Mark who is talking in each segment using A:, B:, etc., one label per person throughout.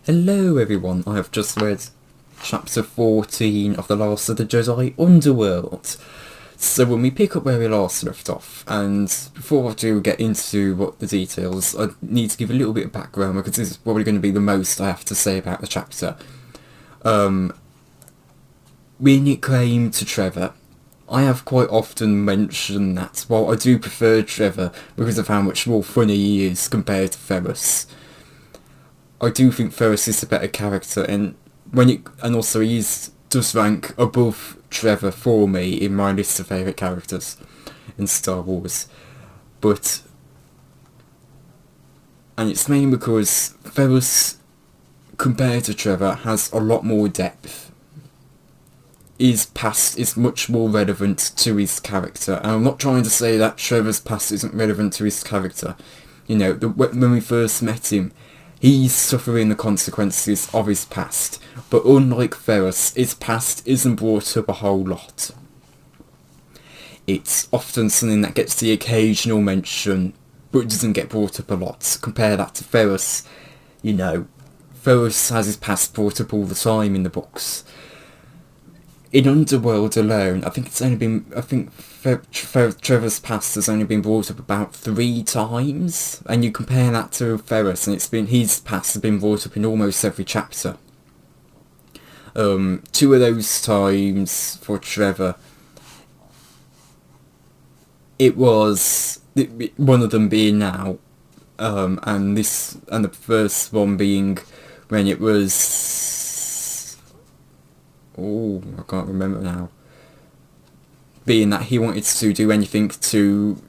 A: Hello everyone, I have just read chapter 14 of The Last of the Jedi Underworld. So when we pick up where we last left off, and before I do get into what the details, I need to give a little bit of background because this is probably going to be the most I have to say about the chapter. When it came to Trevor, I have quite often mentioned that while I do prefer Trevor because of how much more funny he is compared to Ferris, I do think Ferris is a better character, and also he does rank above Trevor for me in my list of favourite characters in Star Wars. And it's mainly because Ferris, compared to Trevor, has a lot more depth. His past is much more relevant to his character, and I'm not trying to say that Trevor's past isn't relevant to his character. You know, when we first met him, he's suffering the consequences of his past, but unlike Ferris, his past isn't brought up a whole lot. It's often something that gets the occasional mention, but doesn't get brought up a lot. Compare that to Ferris. You know, Ferris has his past brought up all the time in the books. In Underworld alone, Trevor's past has only been brought up about 3 times, and you compare that to Ferris, and his past has been brought up in almost every chapter. 2 of those times for Trevor, it was one of them being now, and the first one being when it was. Oh, I can't remember now. Being that he wanted to do anything to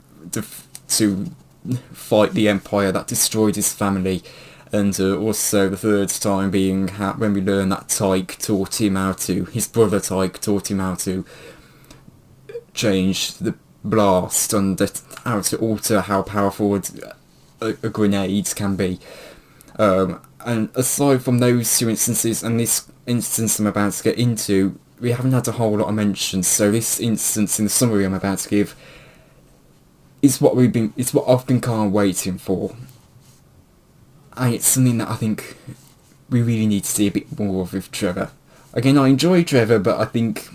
A: fight the Empire that destroyed his family, and also the third time being when we learn that his brother Tyke taught him how to change the blast and how to alter how powerful a grenade can be. And aside from those 2 instances and this instance I'm about to get into, we haven't had a whole lot of mentions. So this instance in the summary I'm about to give is what I've been kind of waiting for, and it's something that I think we really need to see a bit more of with Trevor. Again, I enjoy Trevor, but I think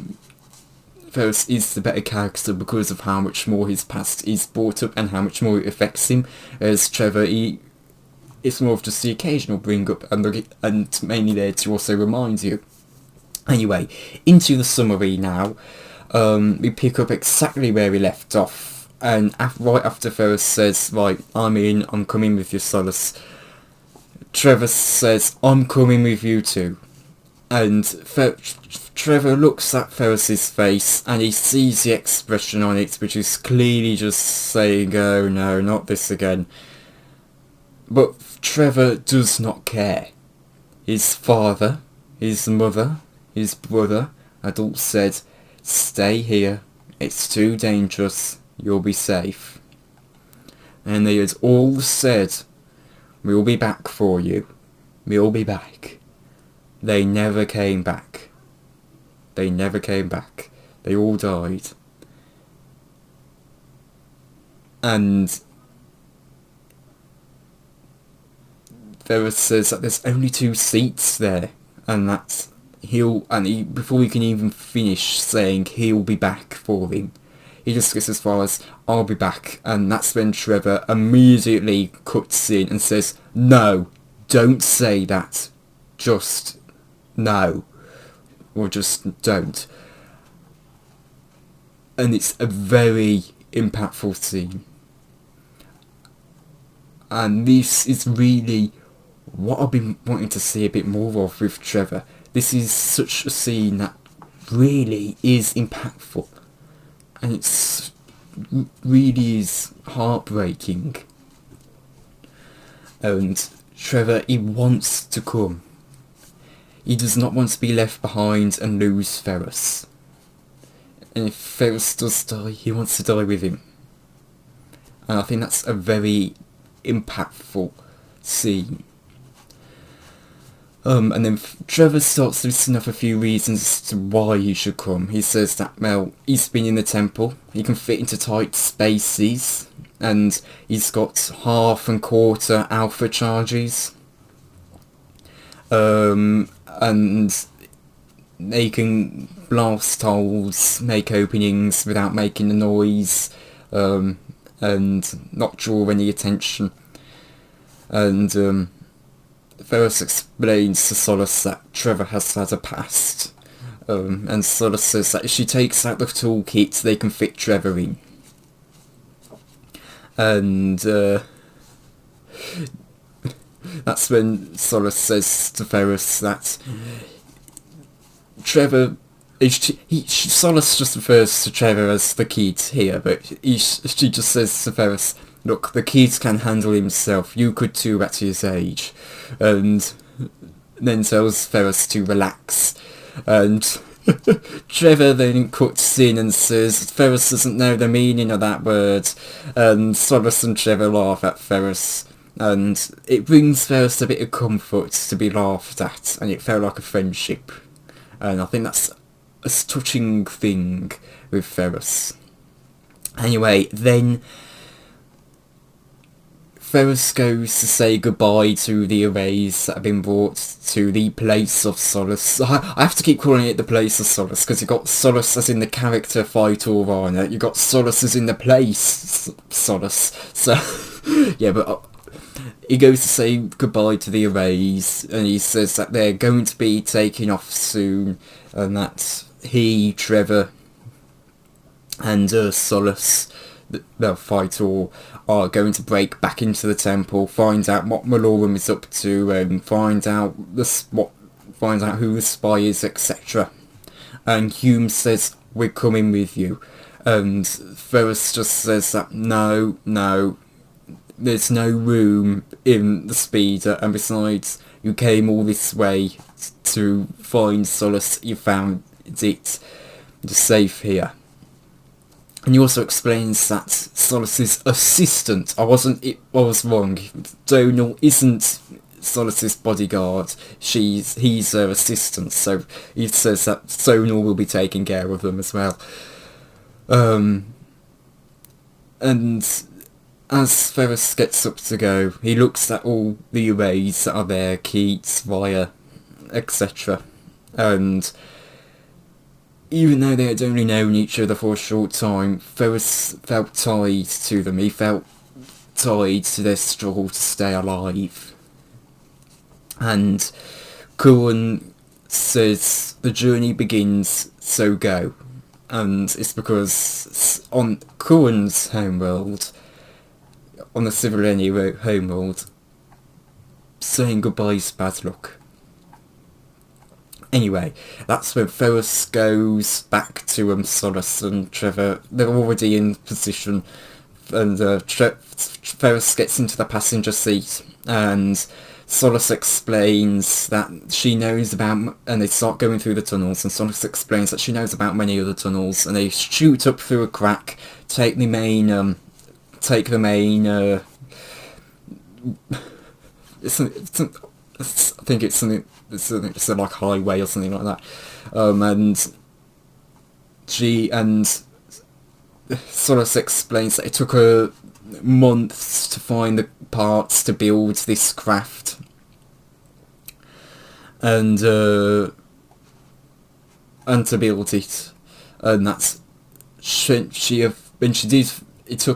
A: Ferris is the better character because of how much more his past is brought up and how much more it affects him. As Trevor, it's more of just the occasional bring up and mainly there to also remind you. Anyway, into the summary now. We pick up exactly where we left off, and right after Ferris says, right, I'm coming with you, Solace, Trevor says, I'm coming with you too. And Trevor looks at Ferris's face and he sees the expression on it, which is clearly just saying, oh no, not this again. But Trevor does not care. His father, his mother, his brother had all said, stay here, it's too dangerous, you'll be safe. And they had all said, we'll be back for you, we'll be back. They never came back. They never came back. They all died. And Ferris says that there's only 2 seats there, and that before we can even finish saying he'll be back for him, he just gets as far as, I'll be back, and that's when Trevor immediately cuts in and says, no, don't say that, just no, or just don't. And it's a very impactful scene, and this is really what I've been wanting to see a bit more of with Trevor. This is such a scene that really is impactful, and it's really is heartbreaking. And Trevor, he wants to come. He does not want to be left behind and lose Ferris. And if Ferris does die, he wants to die with him. And I think that's a very impactful scene. And then Trevor starts listing off a few reasons as to why he should come. He says that, well, he's been in the temple, he can fit into tight spaces, and he's got half and quarter alpha charges. and they can blast holes, make openings without making a noise, and not draw any attention. And Ferris explains to Solace that Trevor has had a past, and Solace says that if she takes out the toolkit, they can fit Trevor in. And that's when Solace says to Ferris that Trevor... Solace just refers to Trevor as the kid here, but she just says to Ferris, look, the kid can handle himself, you could too at his age. And then tells Ferris to relax. And Trevor then cuts in and says Ferris doesn't know the meaning of that word. And Solace and Trevor laugh at Ferris. And it brings Ferris a bit of comfort to be laughed at, and it felt like a friendship. And I think that's a touching thing with Ferris. Anyway, then Ferris goes to say goodbye to the arrays that have been brought to the Place of Solace. I have to keep calling it the Place of Solace, because you got Solace as in the character fight or Rhino, you got Solace as in the place Solace. So, yeah, but he goes to say goodbye to the arrays, and he says that they're going to be taking off soon, and that he, Trevor, and Solace, the fighter, are going to break back into the temple, find out what Malorum is up to, and find out who the spy is, etc. And Hume says, we're coming with you. And Ferris just says that no, there's no room in the speeder, and besides, you came all this way to find Solace, you found it, you're safe here. And he also explains that Solace's assistant, I was wrong, Donal isn't Solace's bodyguard, he's her assistant, so he says that Donal will be taking care of them as well. And as Ferris gets up to go, he looks at all the arrays that are there, Keats, Raya, etc. And even though they had only known each other for a short time, Ferris felt tied to them. He felt tied to their struggle to stay alive. And Curran says, the journey begins, so go. And it's because on Curran's homeworld, on the Civiliani homeworld, saying goodbye is bad luck. Anyway, that's when Ferris goes back to Solace and Trevor. They're already in position, and Ferris gets into the passenger seat, and Solace explains that she knows about, and they start going through the tunnels, and Solace explains that she knows about many other tunnels, and they shoot up through a crack, take the main, I think it's something, it's like highway or something like that, and Solace explains that it took her months to find the parts to build this craft, and to build it, and that's when she did. It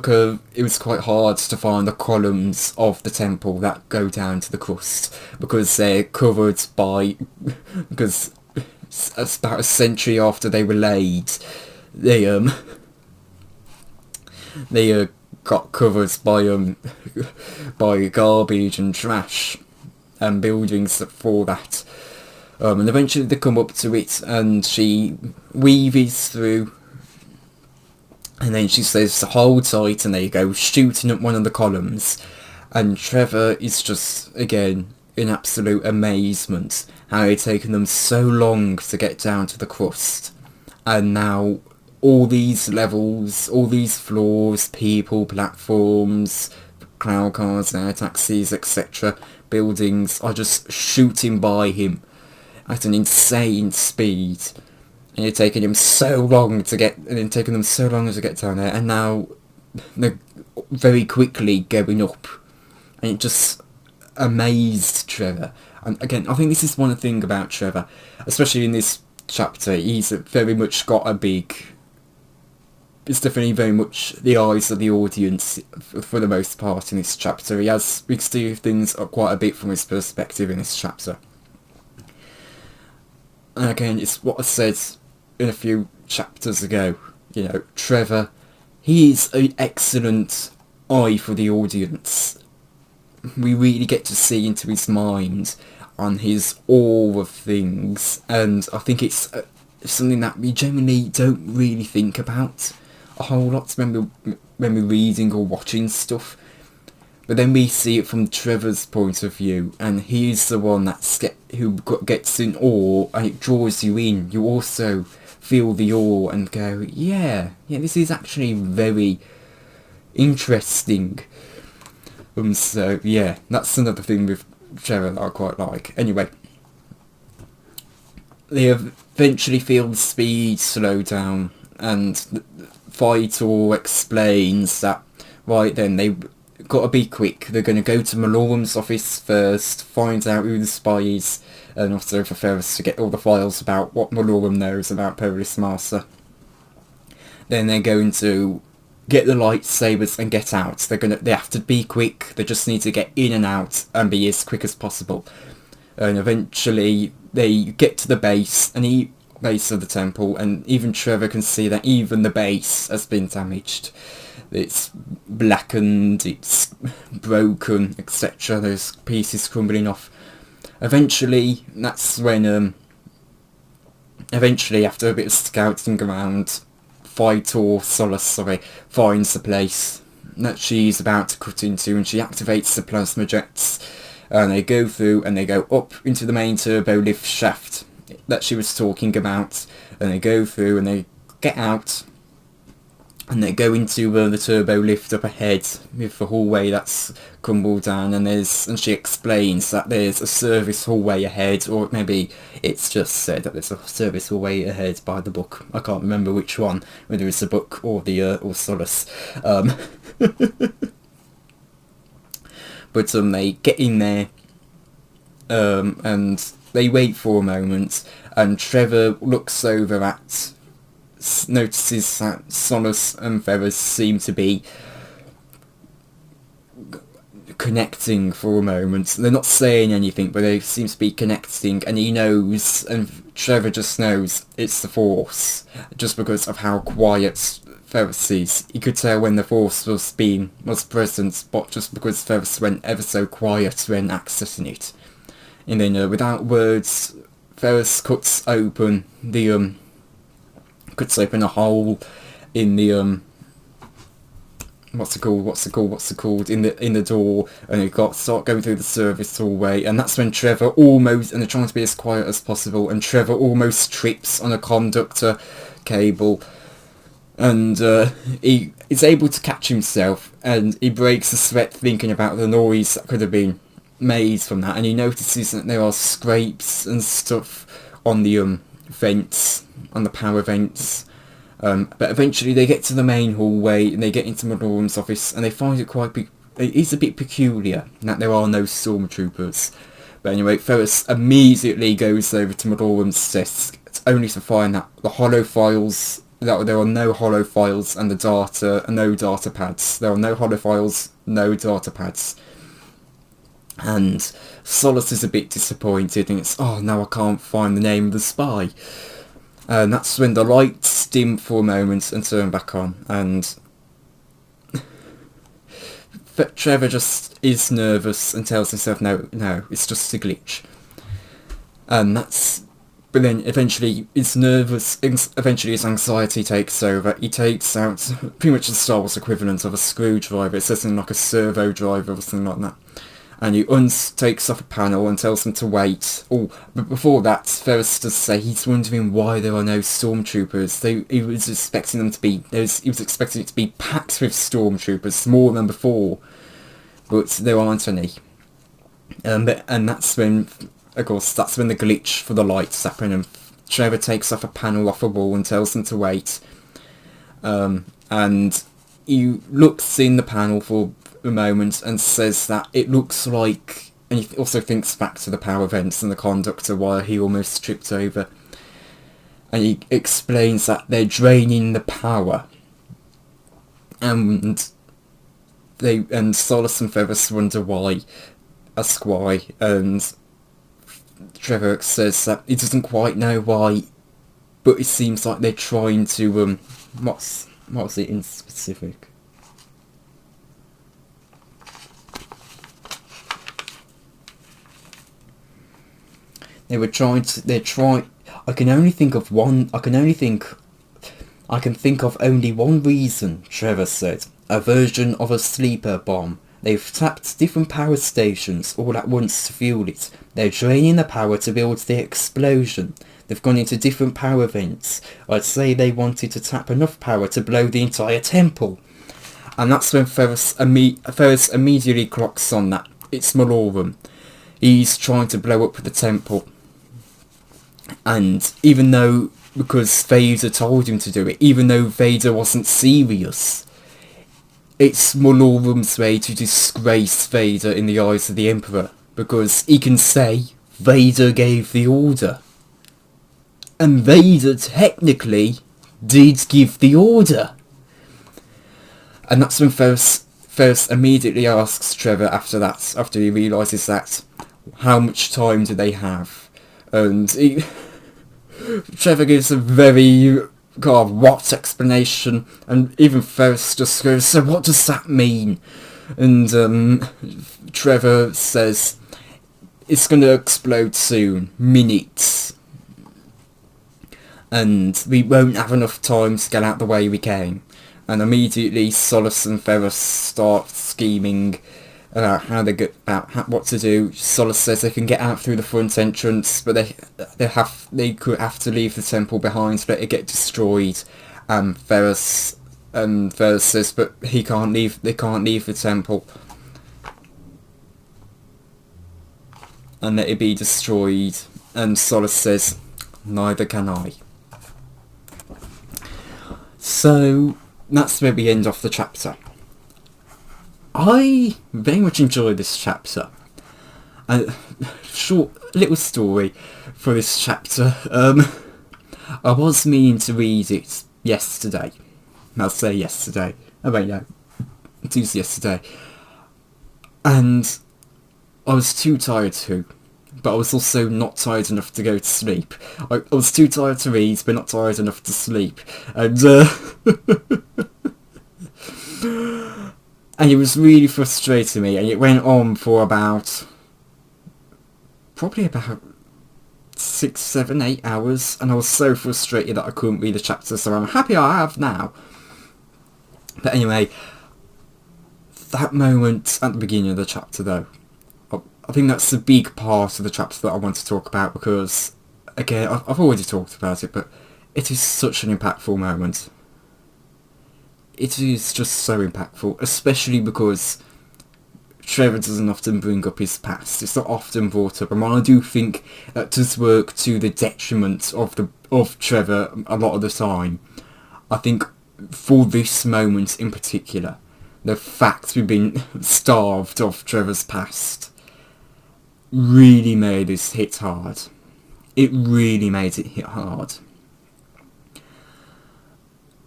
A: was quite hard to find the columns of the temple that go down to the crust, because they're covered by, because it's about a century after they were laid, they got covered by garbage and trash and buildings for that, and eventually they come up to it, and she weaves through. And then she says to hold tight, and they go shooting up one of the columns. And Trevor is just, again, in absolute amazement how it had taken them so long to get down to the crust. And now all these levels, all these floors, people, platforms, cloud cars, air taxis, etc., buildings are just shooting by him at an insane speed. And it's taken him so long to get, down there, and now they're very quickly going up, and it just amazed Trevor. And again, I think this is one thing about Trevor, especially in this chapter. He's very much got a big... It's definitely very much the eyes of the audience for the most part in this chapter. We see things quite a bit from his perspective in this chapter. And again, it's what I said in a few chapters ago. You know, Trevor, he's an excellent eye for the audience. We really get to see into his mind and his awe of things, and I think it's something that we generally don't really think about a whole lot when we're reading or watching stuff. But then we see it from Trevor's point of view, and he's the one who gets in awe, and it draws you in. You also feel the awe and go, yeah, this is actually very interesting. So yeah, that's another thing with Trevor that I quite like. Anyway, they eventually feel the speed slow down, and Vitor explains that right then they've got to be quick. They're going to go to Malorum's office first, find out who the spy is, and also for Ferris to get all the files about what Malorum knows about Police Master. Then they're going to get the lightsabers and get out. They have to be quick. They just need to get in and out and be as quick as possible. And eventually they get to the base of the temple, and even Trevor can see that even the base has been damaged. It's blackened, it's broken, etc. There's pieces crumbling off. Eventually, after a bit of scouting around, Solus finds the place that she's about to cut into, and she activates the plasma jets, and they go through and they go up into the main turbo lift shaft that she was talking about, and they go through and they get out, and they go into the turbo lift up ahead with the hallway that's crumbled down, and she explains that there's a service hallway ahead, or maybe it's just said that there's a service hallway ahead by the book. I can't remember which one, whether it's the book or or Solus. But they get in there, and they wait for a moment, and Trevor looks over notices that Solus and Ferris seem to be connecting for a moment. They're not saying anything, but they seem to be connecting, and he knows, and Trevor just knows it's the Force, just because of how quiet Ferris is. He could tell when the Force was present, but just because Ferris went ever so quiet when accessing it. And then without words, Ferris cuts open a hole in the what's it called in the door, and they start going through the service hallway, and that's when Trevor and they're trying to be as quiet as possible, and Trevor almost trips on a conductor cable, and he is able to catch himself, and he breaks a sweat thinking about the noise that could have been made from that, and he notices that there are scrapes and stuff on the vents, on the power vents. But eventually they get to the main hallway, and they get into Malorum's office, and they find it it is a bit peculiar that there are no stormtroopers. But anyway, Ferris immediately goes over to Malorum's desk, only to find that there are no holo files and no data pads. There are no holo files, no data pads. And Solus is a bit disappointed, and it's, now I can't find the name of the spy. And that's when the lights dim for a moment and turn back on, and Trevor just is nervous and tells himself, no, it's just a glitch. But then eventually his anxiety takes over. He takes out pretty much the Star Wars equivalent of a screwdriver. It says something like a servo driver or something like that. And he takes off a panel and tells them to wait. But before that, Ferris does say he's wondering why there are no stormtroopers. He was expecting it to be packed with stormtroopers, more than before, but there aren't any. And that's when the glitch for the lights happen, and Trevor takes off a panel off a wall and tells them to wait. And he looks in the panel for a moment and says that it looks like And he also thinks back to the power vents and the conductor wire he almost tripped over. And he explains that they're draining the power. And Solus and Ferris wonder why, ask why, and Trevor says that he doesn't quite know why, but it seems like they're trying to, what was it in specific? I can think of only one reason, Trevor said. A version of a sleeper bomb. They've tapped different power stations all at once to fuel it. They're draining the power to build the explosion. They've gone into different power vents. I'd say they wanted to tap enough power to blow the entire temple. And that's when Ferris immediately clocks on that it's Malorum. He's trying to blow up the temple. And even though, because Vader told him to do it, even though Vader wasn't serious, it's Malorum's way to disgrace Vader in the eyes of the Emperor, because he can say Vader gave the order. And Vader technically did give the order. And that's when Ferris immediately asks Trevor after he realises that, how much time do they have? And Trevor gives a very God what explanation, and even Ferris just goes, so what does that mean? And Trevor says, it's going to explode soon, minutes. And we won't have enough time to get out the way we came. And immediately Solus and Ferris start scheming about what to do. Solus says they can get out through the front entrance, but they could have to leave the temple behind to let it get destroyed. Ferris says, but they can't leave the temple and let it be destroyed. And Solus says, neither can I. So that's where we end off the chapter. I very much enjoyed this chapter. A short little story for this chapter. I was meaning to read it yesterday. I'll say yesterday. Oh wait, no. It was yesterday. And I was too tired to. But I was also not tired enough to go to sleep. I was too tired to read, but not tired enough to sleep. And and it was really frustrating me, and it went on for probably about 6, 7, 8 hours, and I was so frustrated that I couldn't read the chapter, so I'm happy I have now. But anyway, that moment at the beginning of the chapter though, I think that's the big part of the chapter that I want to talk about, because, again, I've already talked about it, but it is such an impactful moment. It is just so impactful, especially because Trevor doesn't often bring up his past. It's not often brought up, and while I do think that does work to the detriment of Trevor a lot of the time, I think for this moment in particular, the fact we've been starved of Trevor's past really made this hit hard. It really made it hit hard.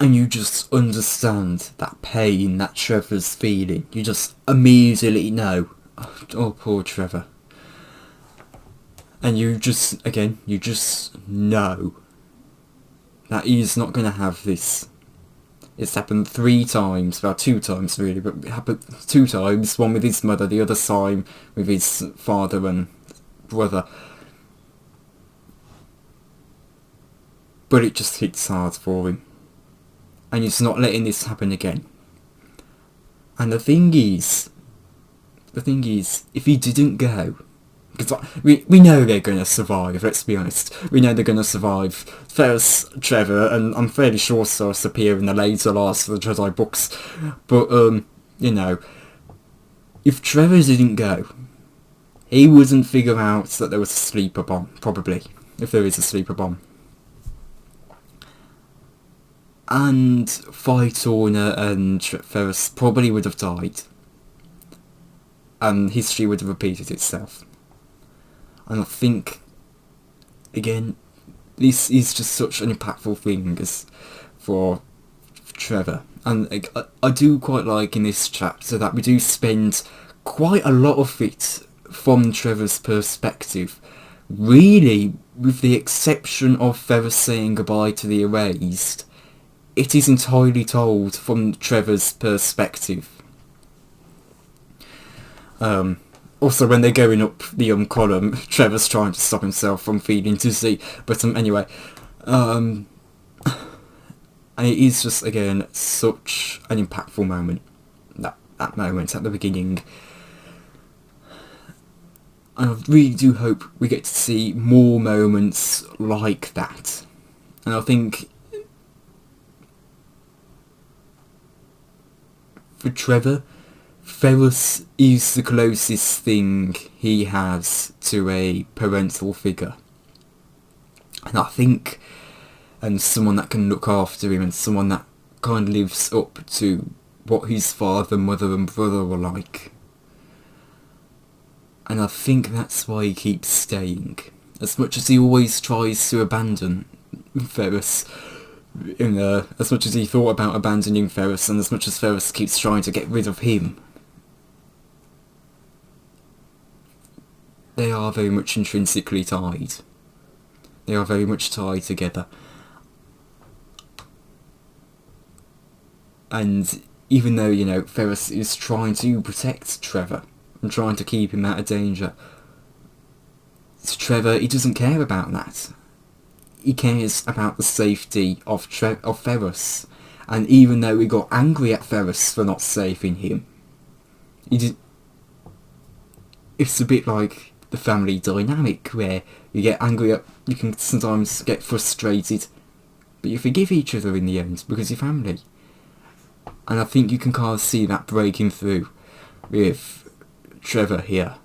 A: And you just understand that pain that Trevor's feeling. You just immediately know, oh poor Trevor. And you just know that he's not going to have this. It's happened 3 times, well 2 times really, but it happened 2 times, one with his mother, the other time with his father and brother. But it just hits hard for him. And he's not letting this happen again. And the thing is, if he didn't go, because we know they're going to survive, let's be honest. We know they're going to survive. First, Trevor, and I'm fairly sure Solus appear in the later Last of the Jedi books. But, you know, if Trevor didn't go, he wouldn't figure out that there was a sleeper bomb, probably, if there is a sleeper bomb. And Phytorna and Ferris probably would have died. and history would have repeated itself. And I think, again, this is just such an impactful thing as for Trevor. And I do quite like in this chapter that we do spend quite a lot of it from Trevor's perspective. Really, with the exception of Ferrus saying goodbye to the Erased, it is entirely told from Trevor's perspective. Also, when they're going up the column, Trevor's trying to stop himself from feeling dizzy. But anyway, and it is just, again, such an impactful moment. That moment at the beginning. And I really do hope we get to see more moments like that. And I think for Trevor, Ferrus is the closest thing he has to a parental figure. And I think, and someone that can look after him, and someone that kind of lives up to what his father, mother and brother were like. And I think that's why he keeps staying. As much as he always tries to abandon Ferrus, as much as he thought about abandoning Ferrus, and as much as Ferrus keeps trying to get rid of him, they are very much intrinsically tied. They are very much tied together. And even though, you know, Ferrus is trying to protect Trevor and trying to keep him out of danger, Trevor, he doesn't care about that. He cares about the safety of Ferrus. And even though he got angry at Ferrus for not saving him, it's a bit like the family dynamic where you get angry at, you can sometimes get frustrated, but you forgive each other in the end because you're family. And I think you can kind of see that breaking through with Trevor here.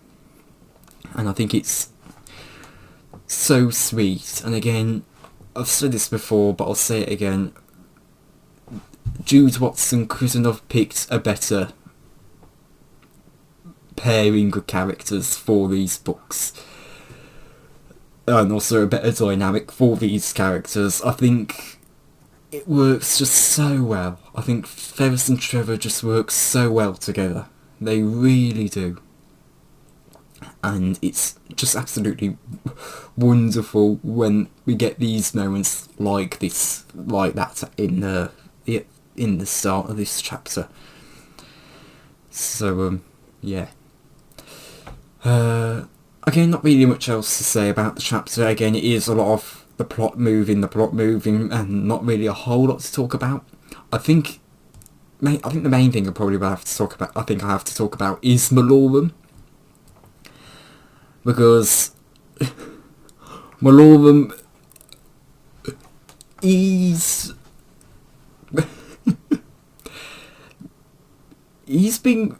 A: And I think it's so sweet. And again, I've said this before, but I'll say it again. Jude Watson couldn't have picked a better pairing of characters for these books. And also a better dynamic for these characters. I think it works just so well. I think Ferrus and Trevor just work so well together. They really do. And it's just absolutely wonderful when we get these moments like this, like that in the start of this chapter. So yeah. Again, not really much else to say about the chapter. Again, it is a lot of the plot moving, and not really a whole lot to talk about. I think the main thing I probably have to talk about is Malorum. Because Malorum, he's been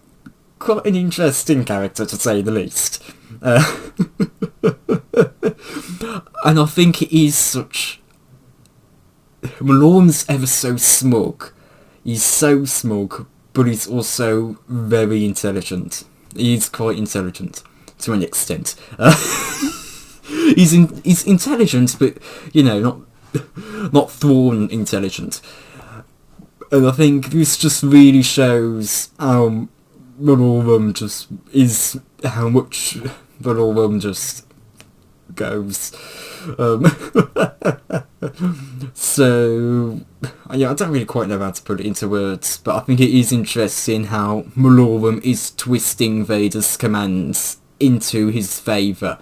A: quite an interesting character, to say the least. And I think it is such... Malorum's ever so smug. He's so smug, but he's also very intelligent. He's quite intelligent, to an extent. He's intelligent, but, you know, not Thrawn intelligent. And I think this just really shows how Malorum just is, how much Malorum just goes. So, yeah, I don't really quite know how to put it into words, but I think it is interesting how Malorum is twisting Vader's commands into his favour,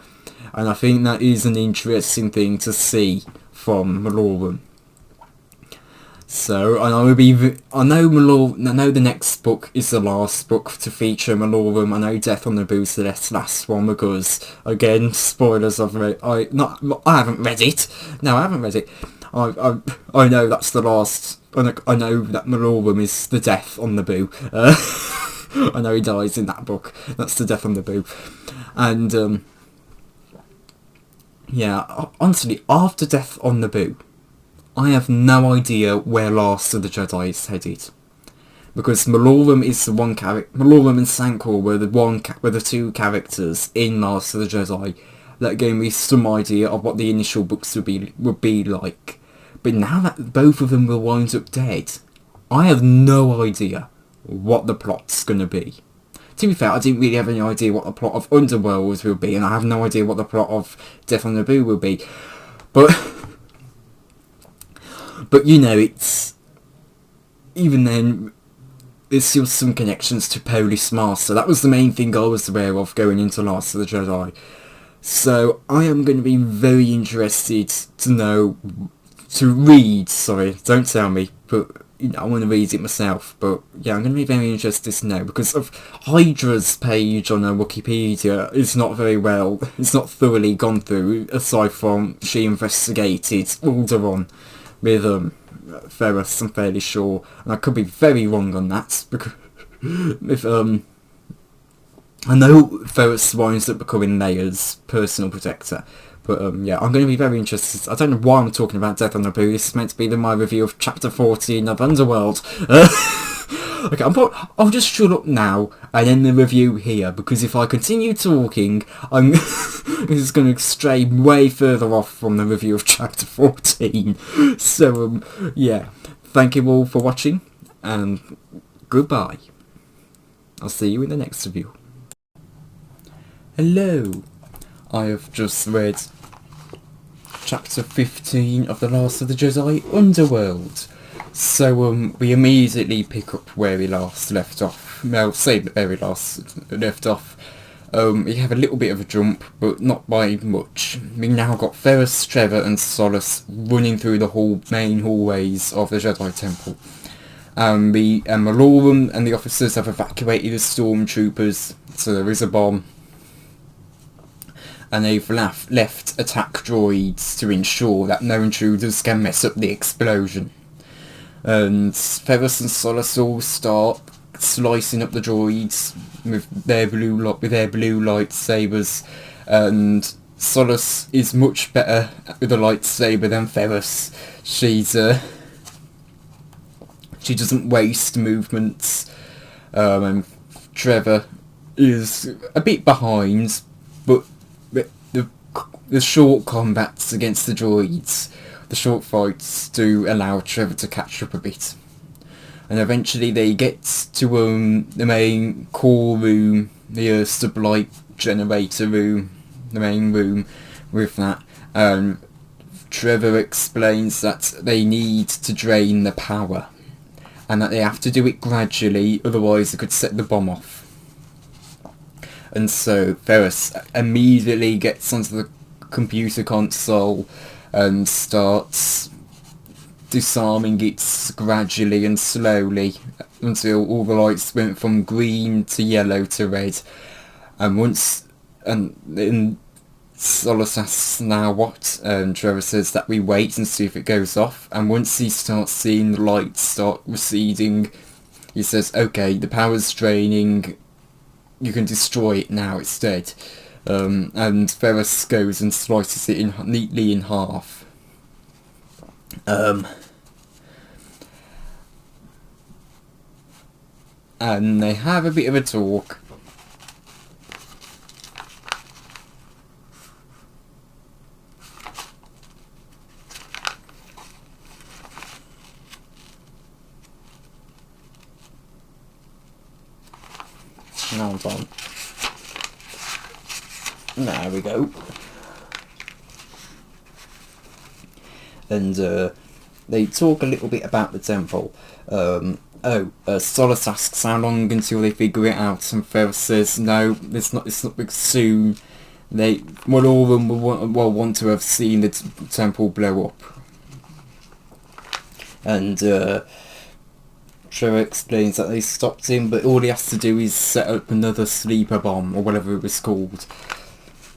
A: and I think that is an interesting thing to see from Malorum. So, I know the next book is the last book to feature Malorum. I know Death on Naboo is the last one because, again, spoilers. I haven't read it. No, I haven't read it. I know that's the last. I know that Malorum is the death on Naboo. I know he dies in that book. That's the death on Naboo, and yeah. Honestly, after Death on Naboo, I have no idea where Last of the Jedi is headed. because Malorum is the one character. Malorum and Sankor were the two characters in Last of the Jedi that gave me some idea of what the initial books would be like. But now that both of them will wind up dead, I have no idea what the plot's gonna be. To be fair, I didn't really have any idea what the plot of Underworld will be, and I have no idea what the plot of Death on Naboo will be. But you know, it's even then, there's still some connections to Police Master. That was the main thing I was aware of going into Last of the Jedi. So I am going to be very interested to read, sorry, don't tell me, but you know, I want to read it myself. But yeah, I'm going to be very interested to know, because of Hydra's page on her Wikipedia is not very well, it's not thoroughly gone through, aside from she investigated Alderaan with Ferrus, I'm fairly sure, and I could be very wrong on that, because if I know Ferrus winds up becoming Leia's personal protector, but yeah, I'm going to be very interested. I don't know why I'm talking about Death on Naboo. This is meant to be my review of Chapter 14 of Underworld. Okay, I'll just shut up now and end the review here, because if I continue talking, this is going to stray way further off from the review of Chapter 14. So, yeah, thank you all for watching, and goodbye. I'll see you in the next review. Hello, I have just read Chapter 15 of The Last of the Jedi, Underworld. So we immediately pick up where we last left off. Well, say where we last left off. We have a little bit of a jump, but not by much. We now got Ferrus, Trevor and Solus running through the main hallways of the Jedi Temple. Malorum and the officers have evacuated the stormtroopers, so there is a bomb. And they've left attack droids to ensure that no intruders can mess up the explosion. And Ferrus and Solus all start slicing up the droids with their blue lightsabers, and Solus is much better with a lightsaber than Ferrus. She doesn't waste movements, and Trevor is a bit behind, but the short combats against the droids, the short fights, do allow Trevor to catch up a bit. And eventually they get to the main core room, the Sublight generator room, the main room with that. Trevor explains that they need to drain the power, and that they have to do it gradually, otherwise they could set the bomb off. And so Ferrus immediately gets onto the computer console and starts disarming it gradually and slowly until all the lights went from green to yellow to red. And then Solus asks now what, and Trevor says that we wait and see if it goes off. And once he starts seeing the lights start receding, he says, okay, the power's draining, you can destroy it now, it's dead. And Ferrus goes and slices it neatly in half. And they have a bit of a talk. Hold on. There we go. And they talk a little bit about the temple. Solus asks how long until they figure it out, and Ferrus says no, it's not soon. All of them will want to have seen the temple blow up. And Trevor explains that they stopped him, but all he has to do is set up another sleeper bomb, or whatever it was called.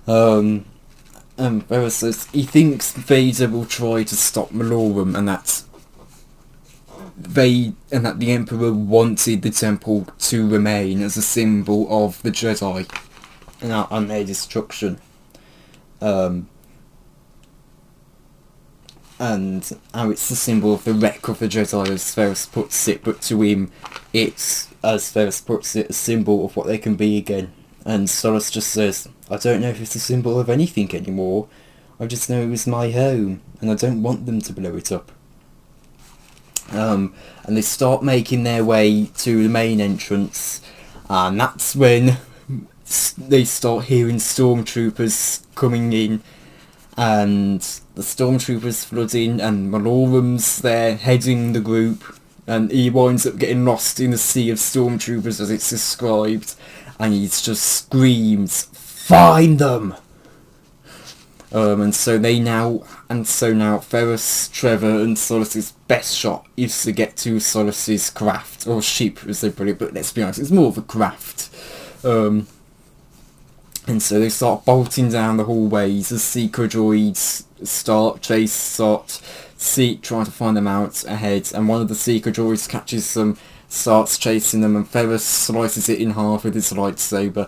A: And Ferrus says he thinks Vader will try to stop Malorum, and that the Emperor wanted the temple to remain as a symbol of the Jedi and their destruction. and how it's the symbol of the wreck of the Jedi, as Ferris puts it, but to him, it's, as Ferris puts it, a symbol of what they can be again. And Solace just says, I don't know if it's a symbol of anything anymore, I just know it was my home, and I don't want them to blow it up. And they start making their way to the main entrance, and that's when they start hearing stormtroopers coming in, and the stormtroopers flood in, and Malorum's there heading the group, and he winds up getting lost in the sea of stormtroopers as it's described, and he just screams, "Find them!" And so now Ferris, Trevor and Solace's best shot is to get to Solace's craft, or ship as they put it, but let's be honest, it's more of a craft. And so they start bolting down the hallways as Seeker droids trying to find them out ahead, and one of the Seeker droids catches them, starts chasing them, and Ferris slices it in half with his lightsaber.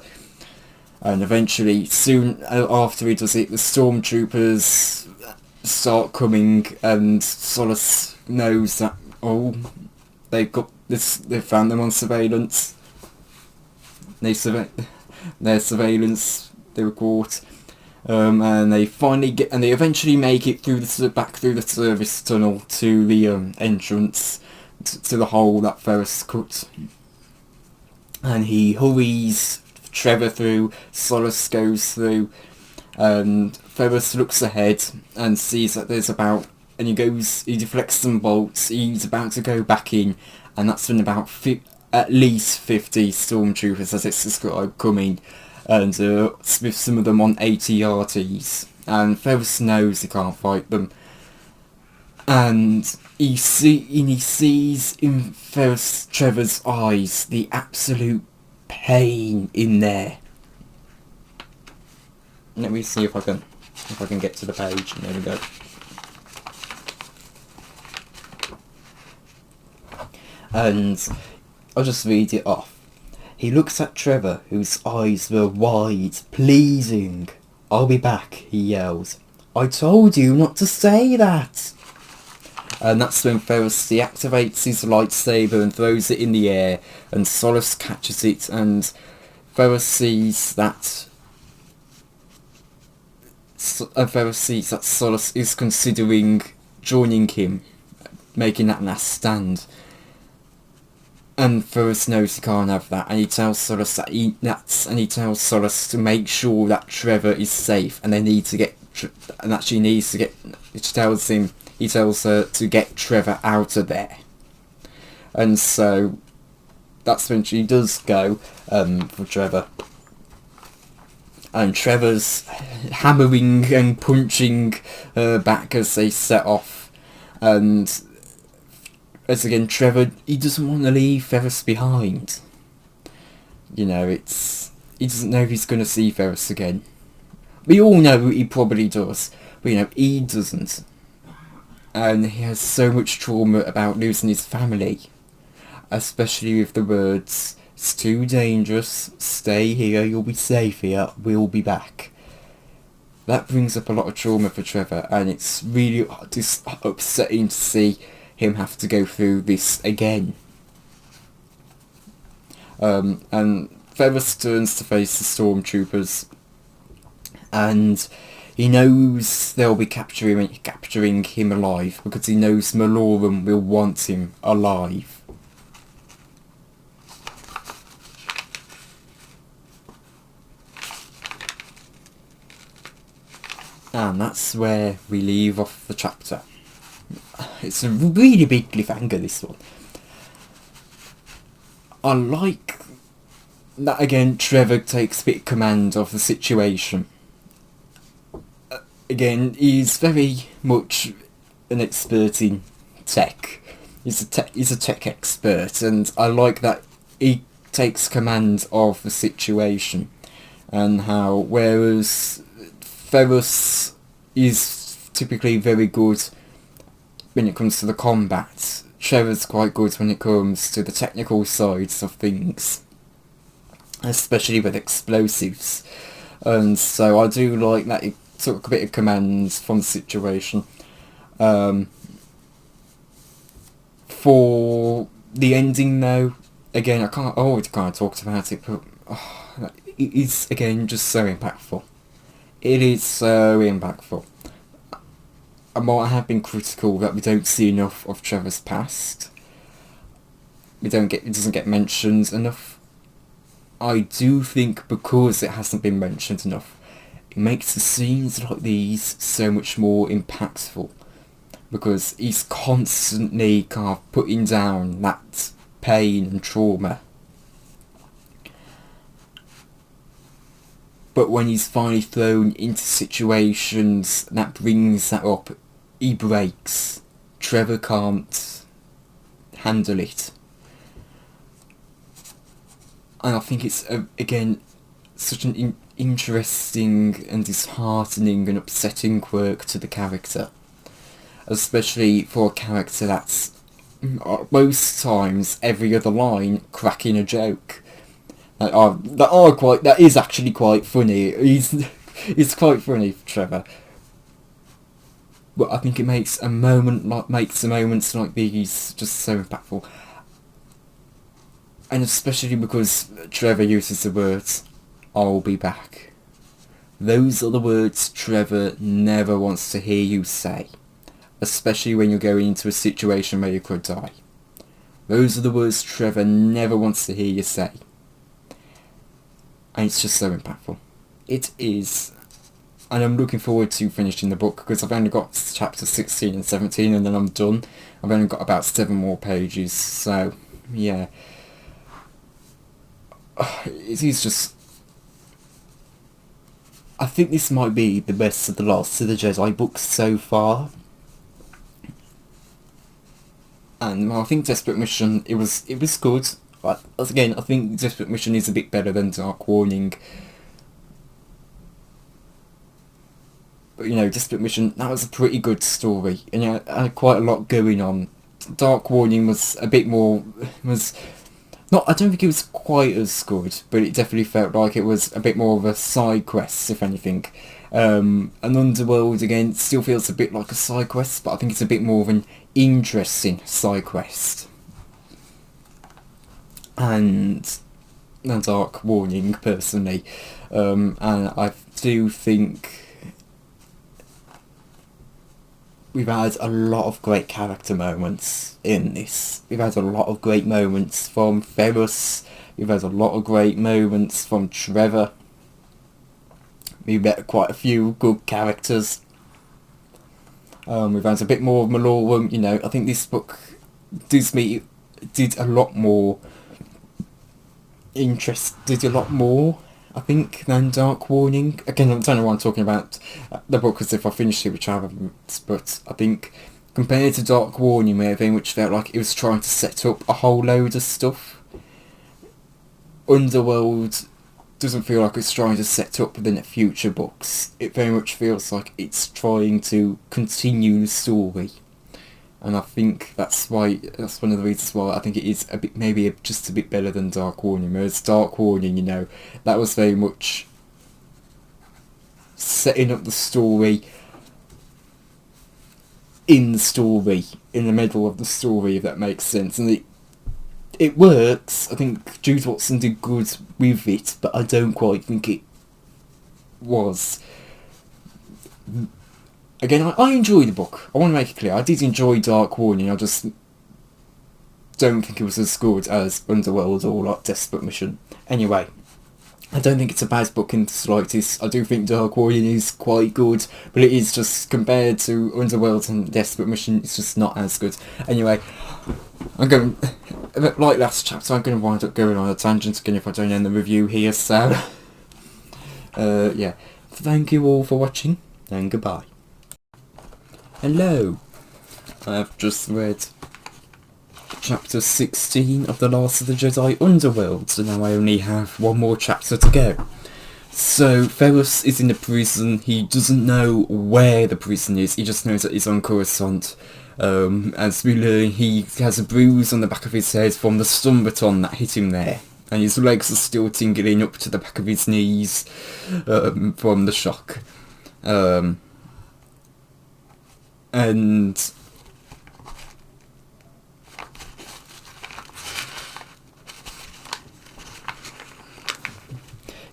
A: And eventually, soon after he does it, the stormtroopers start coming, and Solace knows that, they've got this, they've found them on surveillance. Their surveillance, they were caught, and they eventually make it back through the service tunnel to the entrance to the hole that Ferris cut, and he hurries Trevor through, Solace goes through, and Ferris looks ahead and sees that he deflects some bolts, he's about to go back in, and that's when at least 50 stormtroopers, as it's described, coming, and with some of them on AT-RTs, and Ferris knows he can't fight them, and he sees in Trevor's eyes the absolute pain in there. Let me see if I can get to the page. There we go. And I'll just read it off. He looks at Trevor, whose eyes were wide, pleasing. "I'll be back," he yells. "I told you not to say that!" And that's when Ferris deactivates his lightsaber and throws it in the air, and Solace catches it, and Ferris sees that Solace is considering joining him, making that last stand. And Ferris knows he can't have that, and he tells Solace he tells Solace to make sure that Trevor is safe, and he tells her to get Trevor out of there. And so that's when she does go for Trevor. And Trevor's hammering and punching her back as they set off. And as again, Trevor, he doesn't want to leave Ferris behind. He doesn't know if he's going to see Ferris again. We all know he probably does, but he doesn't. And he has so much trauma about losing his family, especially with the words, "It's too dangerous, stay here, you'll be safe here, we'll be back." That brings up a lot of trauma for Trevor, and it's really upsetting to see him have to go through this again. And Ferris turns to face the stormtroopers, and he knows they'll be capturing him alive, because he knows Malorum will want him alive. And that's where we leave off the chapter. It's a really big cliffhanger, this one. I like that again Trevor takes a bit of command of the situation. Again, he's very much an expert in tech. He's a tech expert, and I like that he takes command of the situation. And how, whereas Ferris is typically very good when it comes to the combat, Trevor's quite good when it comes to the technical sides of things, especially with explosives. And so I do like that he took a bit of command from the situation. For the ending though, again, I already kind of talked about it, but it is again just so impactful. It is so impactful. And while I have been critical that we don't see enough of Trevor's past, it doesn't get mentioned enough. I do think because it hasn't been mentioned enough, it makes the scenes like these so much more impactful. Because he's constantly kind of putting down that pain and trauma. But when he's finally thrown into situations that brings that up, he breaks. Trevor can't handle it. And I think it's, again, such an interesting and disheartening and upsetting quirk to the character. Especially for a character that's, most times, every other line, cracking a joke. That is actually quite funny. It's quite funny, Trevor. But I think it makes the moments like these just so impactful. And especially because Trevor uses the words, "I'll be back." Those are the words Trevor never wants to hear you say. Especially when you're going into a situation where you could die. Those are the words Trevor never wants to hear you say. And it's just so impactful. It is. And I'm looking forward to finishing the book because I've only got chapters 16 and 17 and then I'm done. I've only got about 7 more pages, so yeah. It is just... I think this might be the best of the Last of the Jedi books so far. And I think Desperate Mission, it was good. But again, I think Desperate Mission is a bit better than Dark Warning. But Desperate Mission, that was a pretty good story. And it had quite a lot going on. Dark Warning was a bit more... I don't think it was quite as good, but it definitely felt like it was a bit more of a side quest, if anything. And Underworld, again, still feels a bit like a side quest, but I think it's a bit more of an interesting side quest. And Dark Warning, personally. And I do think we've had a lot of great character moments in this. We've had a lot of great moments from Ferrus. We've had a lot of great moments from Trevor. We've met quite a few good characters. We've had a bit more of Malorum. I think this book did a lot more I think, than Dark Warning. Again, I don't know why I'm talking about the book as if I finished it, which I haven't, but I think compared to Dark Warning, which felt like it was trying to set up a whole load of stuff, Underworld doesn't feel like it's trying to set up the future books. It very much feels like it's trying to continue the story. And I think that's one of the reasons why I think it is maybe just a bit better than Dark Warning. Whereas Dark Warning, that was very much setting up the story in the middle of the story, if that makes sense. And it works. I think Jude Watson did good with it, but I don't quite think it was. Again, I enjoyed the book. I want to make it clear. I did enjoy Dark Warning. I just don't think it was as good as Underworld or like Desperate Mission. Anyway, I don't think it's a bad book in the slightest. I do think Dark Warning is quite good, but it is just, compared to Underworld and Desperate Mission, it's just not as good. Anyway, I'm going, like last chapter, I'm going to wind up going on a tangent again if I don't end the review here, so... yeah. Thank you all for watching, and goodbye. Hello, I have just read chapter 16 of The Last of the Jedi Underworld, so now I only have one more chapter to go. So, Ferrus is in the prison. He doesn't know where the prison is, he just knows that he's on Coruscant. As we learn, he has a bruise on the back of his head from the stun baton that hit him there, and his legs are still tingling up to the back of his knees from the shock. And and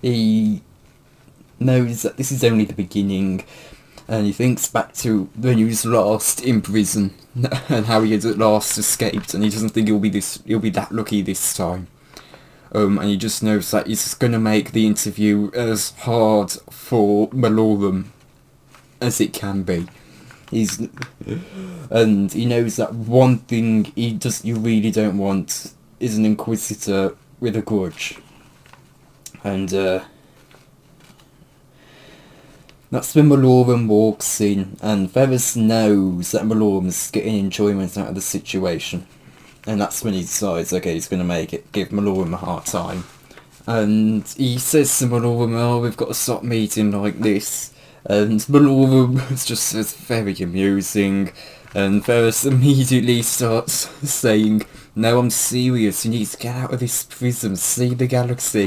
A: he knows that this is only the beginning, and he thinks back to when he was last in prison and how he had at last escaped, and he doesn't think he'll be that lucky this time. And he just knows that he's going to make the interview as hard for Malorum as it can be. And he knows that one thing you really don't want is an Inquisitor with a grudge. And that's when Malorum walks in, and Ferris knows that Malorum's getting enjoyment out of the situation. And that's when he decides, okay, he's going to give Malorum a hard time. And he says to Malorum, oh, we've got to stop meeting like this. And Malorum just says, very amusing. And Ferris immediately starts saying, no, I'm serious, you need to get out of this prison, see the galaxy,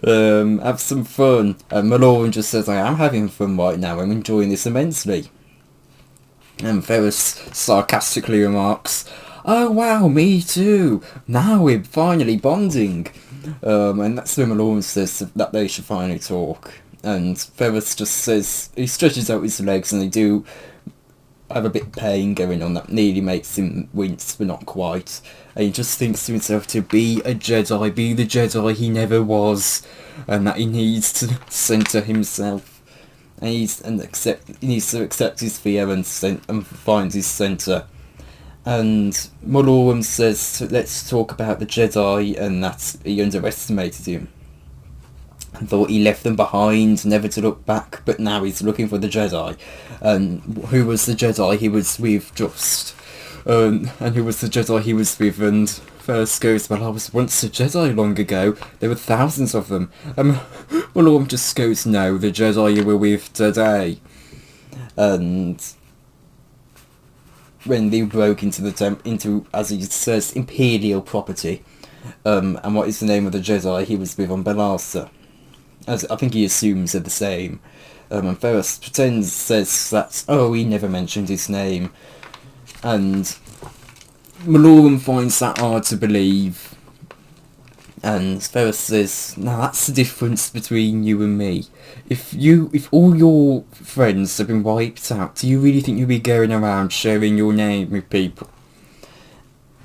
A: have some fun. And Malorum just says, I am having fun right now, I'm enjoying this immensely. And Ferris sarcastically remarks, oh wow, me too, now we're finally bonding. And that's when Malorum says that they should finally talk. And Ferris just says, he stretches out his legs, and they do have a bit of pain going on that nearly makes him wince, but not quite. And he just thinks to himself to be a Jedi, be the Jedi he never was, and that he needs to centre himself. And he needs to accept his fear and find his centre. And Malorum says, let's talk about the Jedi, and that he underestimated him. And thought he left them behind, never to look back, but now he's looking for the Jedi. And who was the Jedi he was with just? And who was the Jedi he was with? And Ferris goes, well, I was once a Jedi long ago. There were thousands of them. Malorum just goes, no, the Jedi you were with today. And when they broke into, as he says, Imperial property. And what is the name of the Jedi he was with on Balasa? As I think he assumes they're the same. And Ferris says that, oh, he never mentioned his name. And Malorum finds that hard to believe. And Ferris says, now that's the difference between you and me. If all your friends have been wiped out, do you really think you'll be going around sharing your name with people?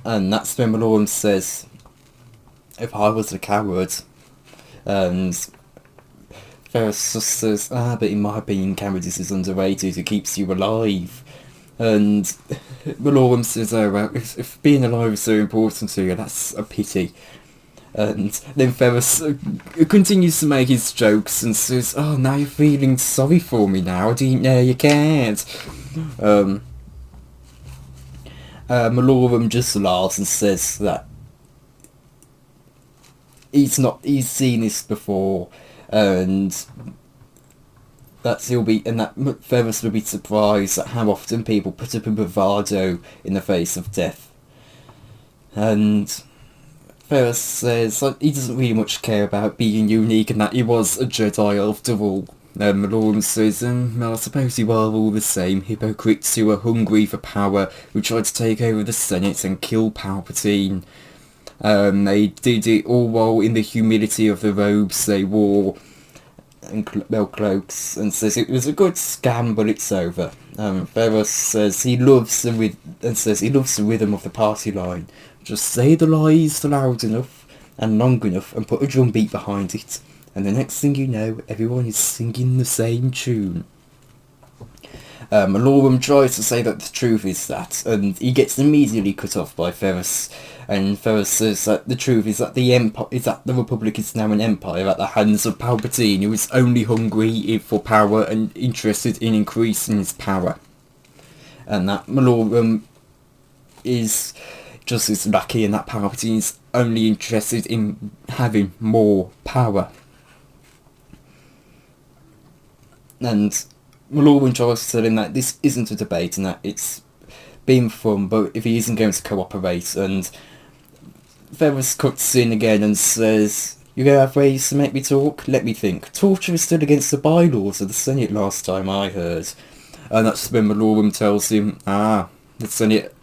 A: And that's when Malorum says, if I was a coward. And Ferris just says, but in my opinion, cowardice is underrated, it keeps you alive. And Malorum says, oh, well, if being alive is so important to you, that's a pity. And then Ferris continues to make his jokes and says, oh, now you're feeling sorry for me now, I didn't know you cared. Malorum just laughs and says that he's seen this before, and that Ferris will be surprised at how often people put up a bravado in the face of death. And Ferris says he doesn't really much care about being unique and that he was a Jedi after all. Malorum says, well, I suppose you are all the same hypocrites who are hungry for power, who tried to take over the Senate and kill Palpatine. They did it all while in the humility of the robes they wore and cloaks, and says it was a good scam, but it's over. Ferris says he loves the rhythm of the party line. Just say the lies loud enough and long enough and put a drum beat behind it, and the next thing you know, everyone is singing the same tune. Malorum tries to say that the truth is that, and he gets immediately cut off by Ferris. And Ferris says that the truth is that the Republic is now an empire at the hands of Palpatine, who is only hungry for power and interested in increasing his power. And that Malorum is just as lucky, and that Palpatine is only interested in having more power. And Malorum tries to tell him that this isn't a debate and that it's been fun, but if he isn't going to cooperate. And Ferris cuts in again and says, you go have ways to make me talk? Let me think. Torture is still against the bylaws of the Senate last time I heard. And that's when Malorum tells him, the Senate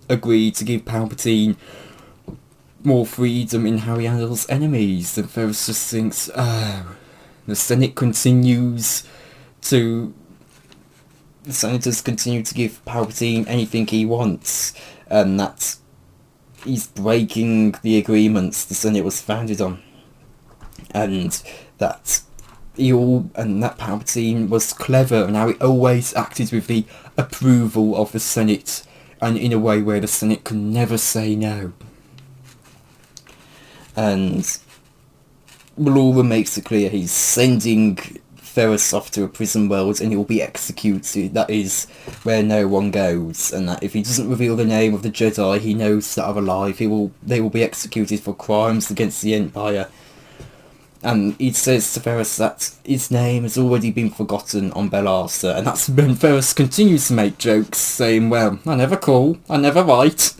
A: agreed to give Palpatine more freedom in how he handles enemies. And Ferris just thinks, the Senate continues to... The Senators continue to give Palpatine anything he wants, and that he's breaking the agreements the Senate was founded on. And that that Palpatine was clever, and how he always acted with the approval of the Senate, and in a way where the Senate could never say no. And Malorum makes it clear he's sending Ferris off to a prison world and he'll be executed. That is where no one goes, and that if he doesn't reveal the name of the Jedi he knows that are alive, they will be executed for crimes against the Empire. And he says to Ferris that his name has already been forgotten on Belasa, and that's when Ferris continues to make jokes, saying, well, I never call, I never write.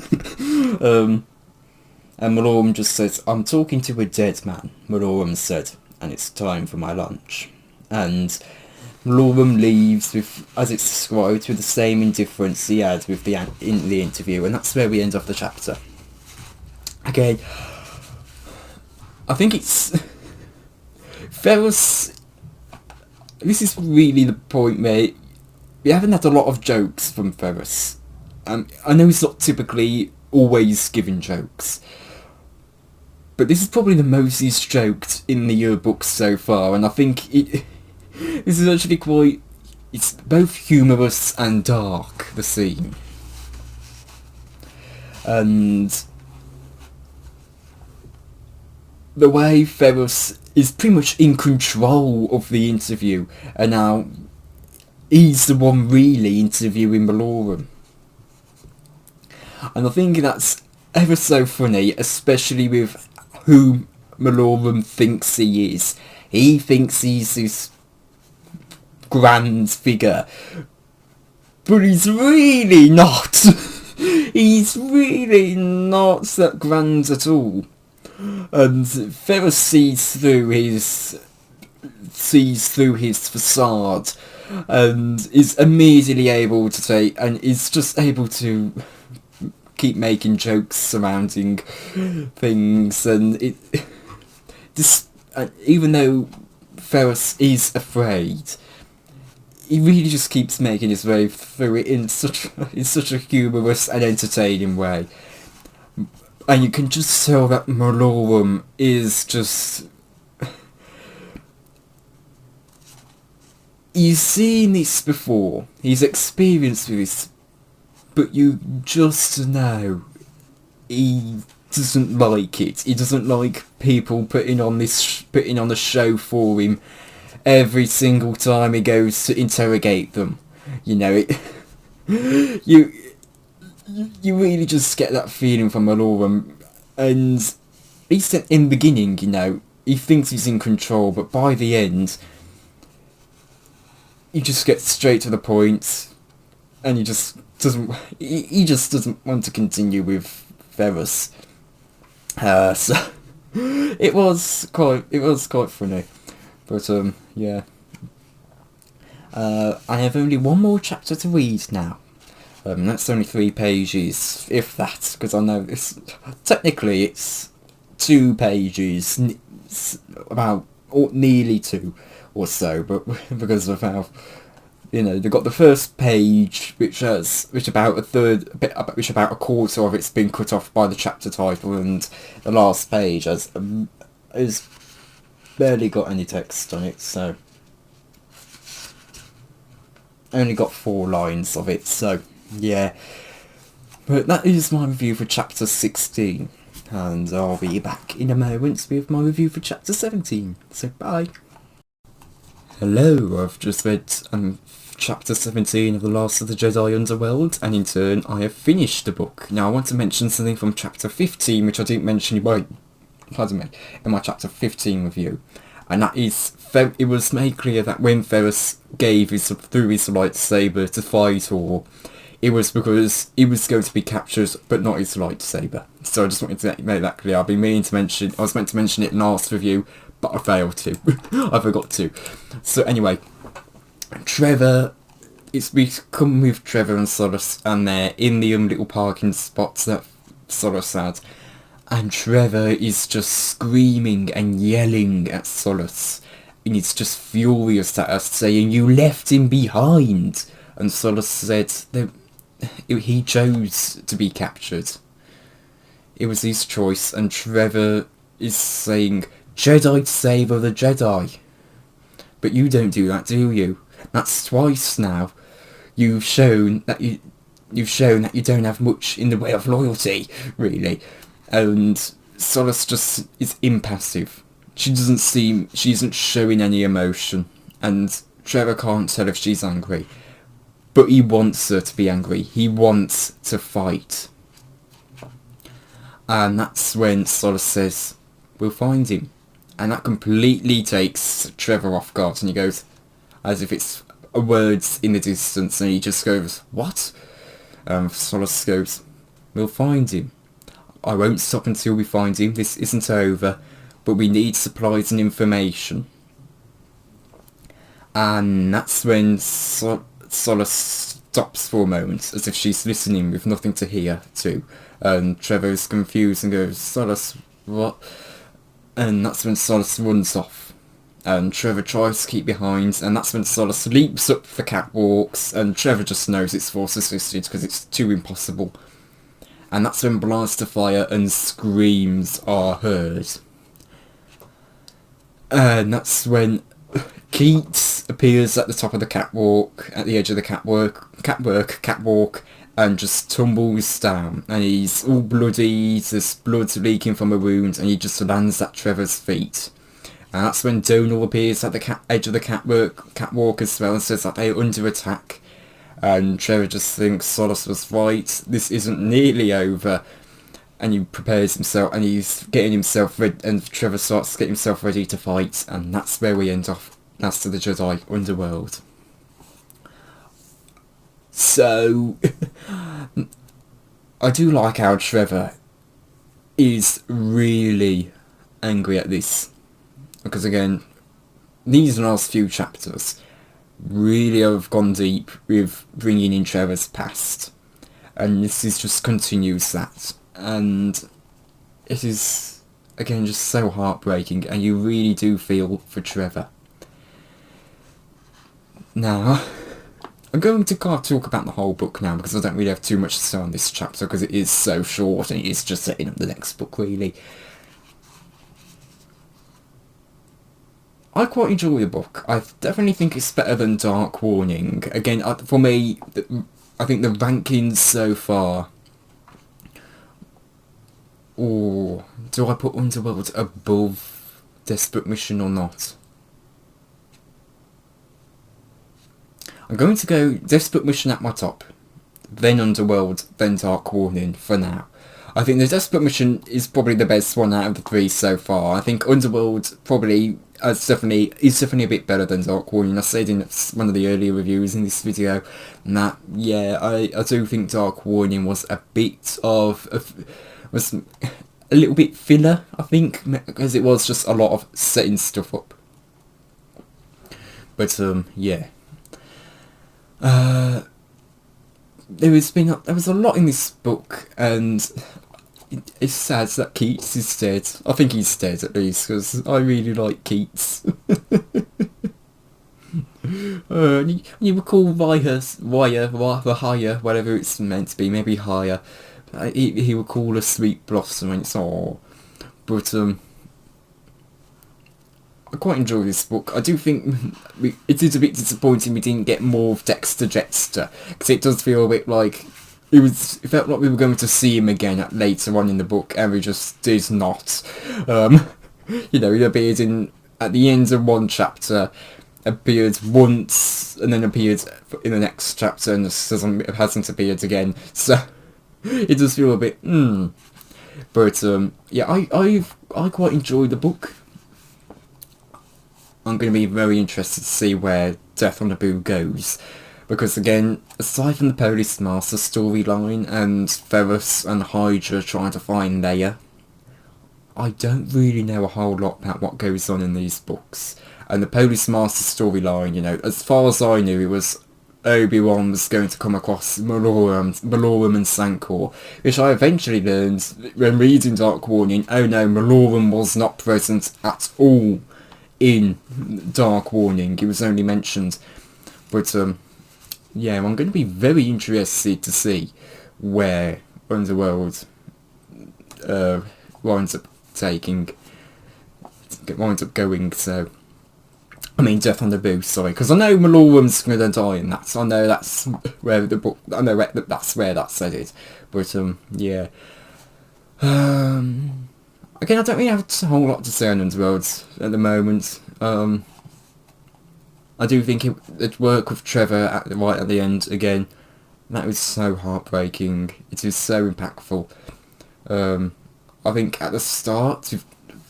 A: And Malorum just says, I'm talking to a dead man, Malorum said, and it's time for my lunch. And Malorum leaves with, as it's described, with the same indifference he had with in the interview, and that's where we end off the chapter. Okay, I think it's... Ferris... This is really the point where we haven't had a lot of jokes from Ferris. I know he's not typically always giving jokes, but this is probably the most he's joked in the yearbook so far, and I think this is actually quite... It's both humorous and dark, the scene. And the way Ferris is pretty much in control of the interview, and now he's the one really interviewing Malorum. And I think that's ever so funny, especially with who Malorum thinks he is. He thinks he's this grand figure, but he's really not. He's really not that grand at all. And Ferris sees through his facade, and is immediately able to say, and is just able to keep making jokes surrounding things, and even though Ferris is afraid, he really just keeps making his way through it in such a humorous and entertaining way. And you can just tell that Malorum is just... He's seen this before, he's experienced this, but you just know he doesn't like it. He doesn't like people putting on a show for him every single time he goes to interrogate them. You know, you really just get that feeling from Malorum, and he's in the beginning, you know, he thinks he's in control, but by the end, he just gets straight to the point, and he just doesn't want to continue with Ferris. So it was quite funny, but yeah. I have only one more chapter to read now. That's only 3 pages, if that, because I know technically it's 2 pages, about nearly 2 or so, but because of how, you know, they've got the first page, which about a quarter of it's been cut off by the chapter title, and the last page has barely got any text on it, so only got 4 lines of it, so yeah. But that is my review for chapter 16, and I'll be back in a moment with my review for chapter 17, so bye. Hello, I've just read chapter 17 of The Last of the Jedi Underworld, and in turn I have finished the book. Now I want to mention something from chapter 15, which I didn't mention in my chapter 15 review, and that is, it was made clear that when Ferris threw his lightsaber to fight, or it was because he was going to be captured, but not his lightsaber. So I just wanted to make that clear. I was meant to mention it in last review, but I failed to. I forgot to. So anyway, Trevor it's become with Trevor and Solace, and they're in the little parking spots that Solace had, and Trevor is just screaming and yelling at Solace, and he's just furious at us, saying, "You left him behind." And Solace said that he chose to be captured. It was his choice, and Trevor is saying, "Jedi to save other Jedi." But you don't do that, do you? That's twice now. You've shown that you don't have much in the way of loyalty, really. And Solace just is impassive. She isn't showing any emotion, and Trevor can't tell if she's angry. But he wants her to be angry. He wants to fight. And that's when Solace says, "We'll find him." And that completely takes Trevor off guard, and he goes, as if it's words in the distance, and he just goes, "What?" Solace goes, "We'll find him. I won't stop until we find him. This isn't over, but we need supplies and information." And that's when Solace stops for a moment, as if she's listening with nothing to hear to. And Trevor is confused and goes, "Solace, what?" And that's when Solace runs off. And Trevor tries to keep behind, and that's when Solace leaps up the catwalks, and Trevor just knows it's force assisted because it's too impossible. And that's when blasts of fire and screams are heard. And that's when Keats appears at the top of the catwalk, at the edge of the catwalk, and just tumbles down, and he's all bloody, there's blood leaking from a wound, and he just lands at Trevor's feet. And that's when Donal appears at the edge of the catwalk as well, and says that they're under attack. And Trevor just thinks Solace was right, this isn't nearly over. And he prepares himself, and he's getting himself ready, and Trevor starts to get himself ready to fight, and that's where we end off Last of the Jedi Underworld. So, I do like how Trevor is really angry at this. Because again, these last few chapters really have gone deep with bringing in Trevor's past. And this is just continues that. And it is, again, just so heartbreaking. And you really do feel for Trevor. Now, I'm going to talk about the whole book now, because I don't really have too much to say on this chapter, because it is so short, and it is just setting up the next book, really. I quite enjoy the book. I definitely think it's better than Dark Warning. Again, for me, I think the rankings so far... Oh, do I put Underworld above Desperate Mission or not? I'm going to go Desperate Mission at my top, then Underworld, then Dark Warning for now. I think the Desperate Mission is probably the best one out of the three so far. I think Underworld probably is definitely a bit better than Dark Warning. I said in one of the earlier reviews in this video that, yeah, I do think Dark Warning was a bit of... was a little bit filler, I think, because it was just a lot of setting stuff up. But, yeah. There was a lot in this book, and it's sad that Keats is dead. I think he's dead at least, because I really like Keats. You recall Higher, whatever it's meant to be, maybe Higher. He would call a Sweet Blossom, and it's all. But I quite enjoy this book. I do think it is a bit disappointing we didn't get more of Dexter Jetster, because it does feel a bit like it felt like we were going to see him again later on in the book, and we just did not. You know, he appeared at the end of one chapter, appeared once, and then appeared in the next chapter, and hasn't appeared again. So it does feel a bit But yeah, I quite enjoyed the book. I'm going to be very interested to see where Death on Naboo goes, because again, aside from the Police Master storyline and Ferrus and Hydra trying to find Leia, I don't really know a whole lot about what goes on in these books. And the Police Master storyline, you know, as far as I knew, it was Obi-Wan was going to come across Malorum and Sancor, which I eventually learned when reading Dark Warning. Oh no, Malorum was not present at all in Dark Warning. It was only mentioned. But yeah, I'm going to be very interested to see where Underworld winds up going. So, I mean, Death on Naboo, sorry, because I know Malorum's going to die in that. So I know that's where the book. I know that's where that's headed. But yeah. Again, I don't really have a whole lot to say on Underworld at the moment. I do think it work with Trevor right at the end again. That was so heartbreaking. It was so impactful. I think at the start, with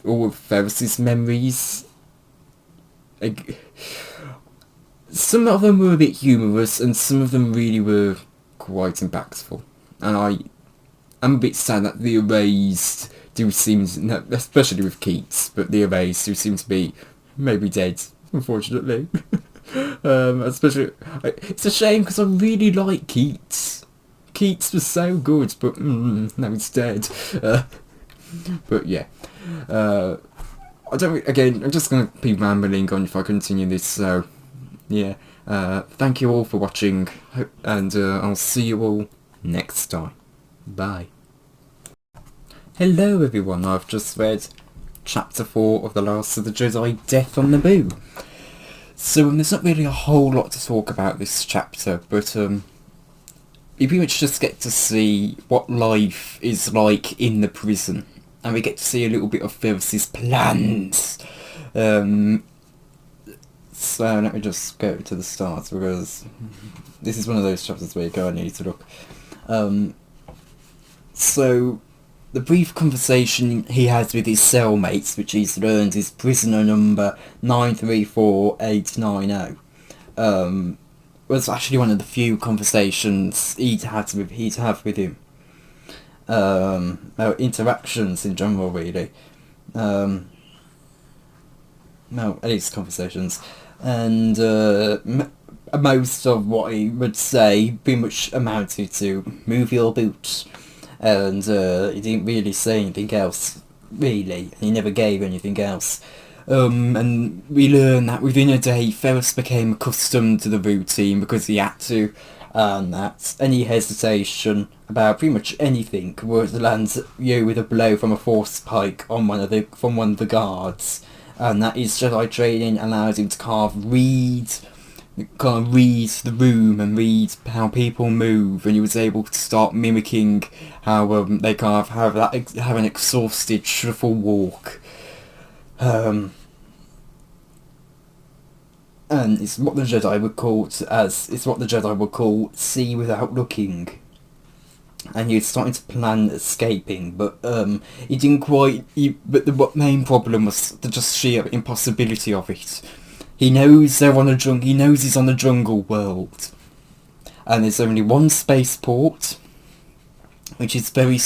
A: all of Ferris's memories, some of them were a bit humorous, and some of them really were quite impactful. And I'm a bit sad that the Erased do seem, especially with Keats, but the Erased do seem to be maybe dead, unfortunately. Especially, it's a shame because I really like Keats. Keats was so good, but now he's dead. But yeah, Again, I'm just gonna be rambling on if I continue this. So yeah, thank you all for watching, and I'll see you all next time. Bye. Hello everyone. I've just read Chapter 4 of The Last of the Jedi, Death on Naboo. So there's not really a whole lot to talk about this chapter, but you pretty much just get to see what life is like in the prison, and we get to see a little bit of Ferris's plans. So let me just go to the start, because this is one of those chapters where you go, I need to look. So the brief conversation he has with his cellmates, which he's learned is prisoner number 934890, was actually one of the few conversations he'd have with him. Interactions in general, really. At least conversations. And most of what he would say pretty much amounted to move your boots. And he didn't really say anything else, really. He never gave anything else. And we learn that within a day, Ferris became accustomed to the routine because he had to, and that any hesitation about pretty much anything would land you with a blow from a force pike on one of the guards. And that his Jedi training allows him to read the room and read how people move, and he was able to start mimicking how they have an exhausted, shuffle walk. And it's what the Jedi would call see without looking. And he was starting to plan escaping, but he didn't quite. But the main problem was the just sheer impossibility of it. He knows they're on a jungle. He knows he's on a jungle world, and there's only one spaceport, which is pretty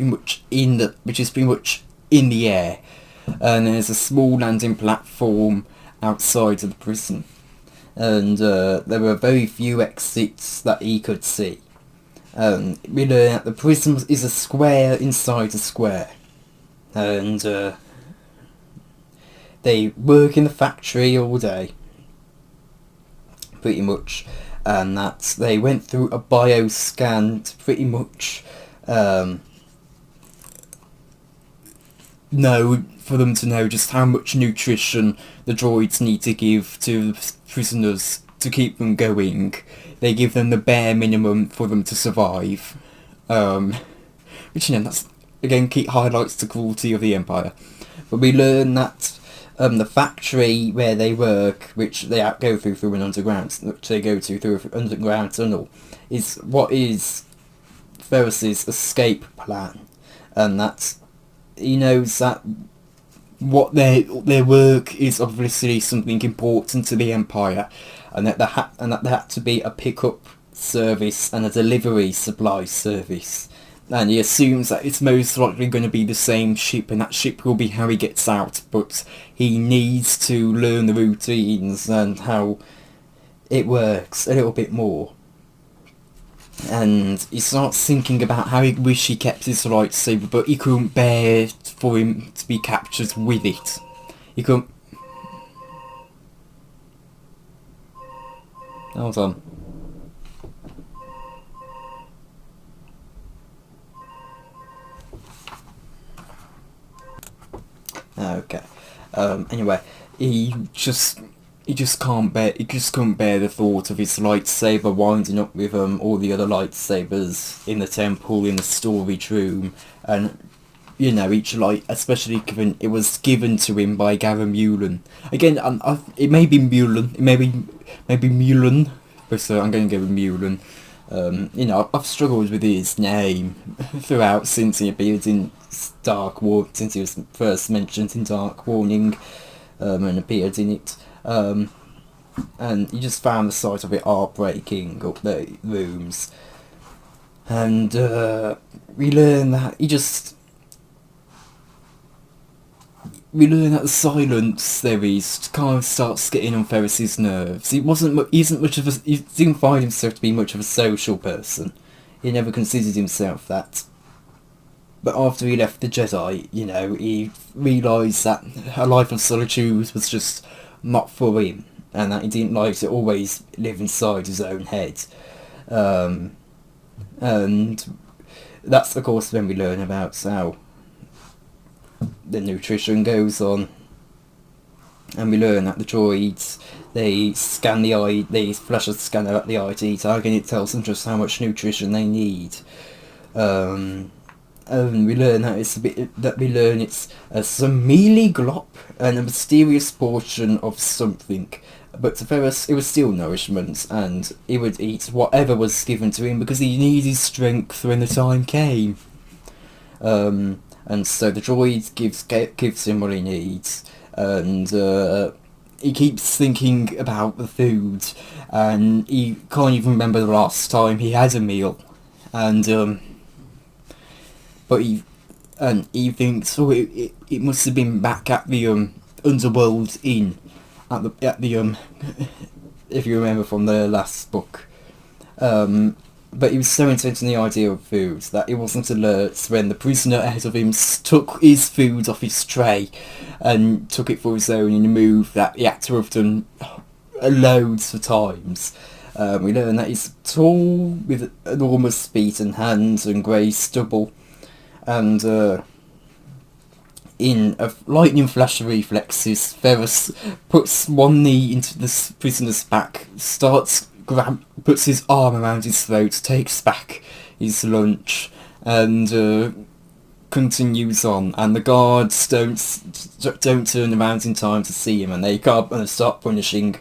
A: much in the air, and there's a small landing platform outside of the prison, and there were very few exits that he could see. We learn that the prison is a square inside a square, and they work in the factory all day, pretty much, and that they went through a bioscan to pretty much for them to know just how much nutrition the droids need to give to the prisoners to keep them going. They give them the bare minimum for them to survive, which, that's again highlights the cruelty of the Empire. But we learn that the factory where they work, which they go through an underground tunnel, is what is Ferris's escape plan, and that he knows that what their work is obviously something important to the Empire, and that there had to be a pickup service and a delivery supply service. And he assumes that it's most likely going to be the same ship, and that ship will be how he gets out, but he needs to learn the routines and how it works a little bit more. And he starts thinking about how he wished he kept his lightsaber, but he couldn't bear for him to be captured with it. He couldn't... Hold on. Okay. Anyway, he just couldn't bear the thought of his lightsaber winding up with all the other lightsabers in the temple, in the storage room, and each light, especially given it was given to him by Gavin Mullen. Again, it may be Mullen, it may be Mullen, but I'm going to go with Mullen. I've struggled with his name throughout since he appeared in since he was first mentioned in Dark Warning, and appeared in it. And he just found the sight of it heartbreaking up the rooms. And we learn that the silence there is kind of starts getting on Ferris's nerves. He didn't find himself to be much of a social person. He never considered himself that. But after he left the Jedi, he realised that a life of solitude was just not for him, and that he didn't like to always live inside his own head. And that's of course when we learn about how the nutrition goes on, and we learn that the droids, they flash a scanner at the ID tag, and it tells them just how much nutrition they need. And we learn that it's some mealy glop and a mysterious portion of something. But to Ferris, it was still nourishment, and he would eat whatever was given to him because he needed strength when the time came. And so the droid gives him what he needs, and he keeps thinking about the food, and he can't even remember the last time he had a meal, and but he thinks, it must have been back at the Underworld Inn, at the if you remember from the last book. But he was so intent on the idea of food that he wasn't alert when the prisoner ahead of him took his food off his tray and took it for his own in a move that he had to have done loads of times. We learn that he's tall, with enormous feet and hands and grey stubble, and in a lightning flash of reflexes, Ferris puts one knee into the prisoner's back, puts his arm around his throat, takes back his lunch, and continues on. And the guards don't turn around in time to see him, and they start punishing.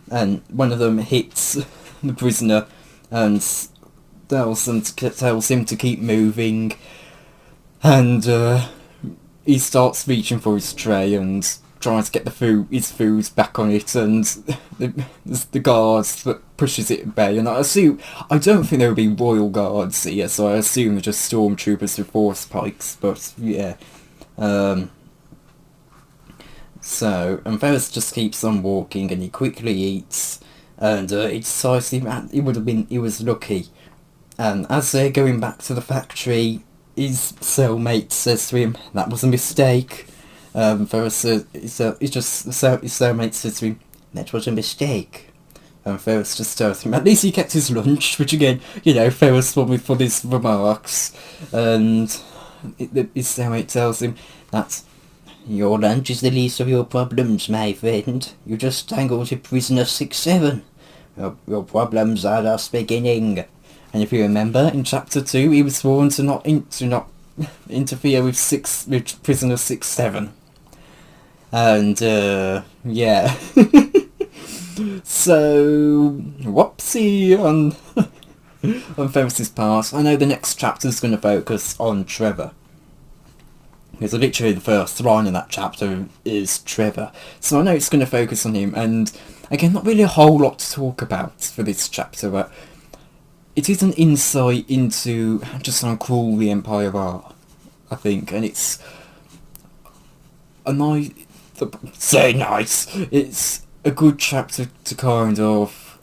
A: And one of them hits the prisoner and tells him to keep moving. And he starts reaching for his tray and trying to get his food back on it, and the guards that pushes it at bay. And I don't think there would be royal guards here, so I assume they're just stormtroopers with force pikes. But yeah, and Ferris just keeps on walking, and he quickly eats, and he decides he was lucky. And as they're going back to the factory, his cellmate says to him, "That was a mistake." Ferris his cellmate says to him, "That was a mistake." And Ferris just tells him, at least he kept his lunch, which again, Ferris probably for his remarks. And his cellmate tells him that your lunch is the least of your problems, my friend. You just tangled with prisoner 6-7. Your problems are just beginning. And if you remember, in chapter 2, he was sworn to not interfere with prisoner 6-7. And yeah. So whoopsie on Ferris's part. I know the next chapter is going to focus on Trevor, because literally the first line in that chapter is Trevor. So I know it's going to focus on him, and again, not really a whole lot to talk about for this chapter, but it is an insight into just how cruel the Empire are, I think, and it's a nice... It's a good chapter to kind of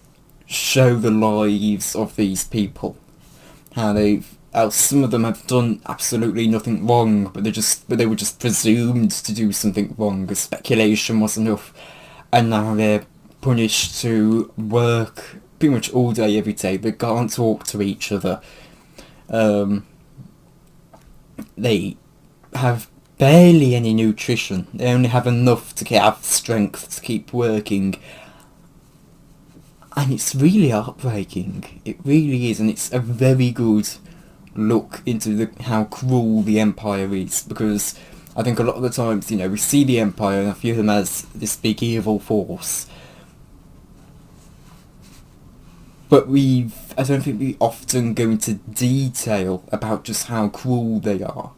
A: show the lives of these people, how some of them have done absolutely nothing wrong, but they were just presumed to do something wrong because speculation was enough, and now they're punished to work pretty much all day every day. They can't talk to each other. They have barely any nutrition. They only have enough to have strength to keep working. And it's really heartbreaking. It really is, and it's a very good look into how cruel the Empire is, because I think a lot of the times, we see the Empire and I view them as this big evil force. But I don't think we often go into detail about just how cruel they are.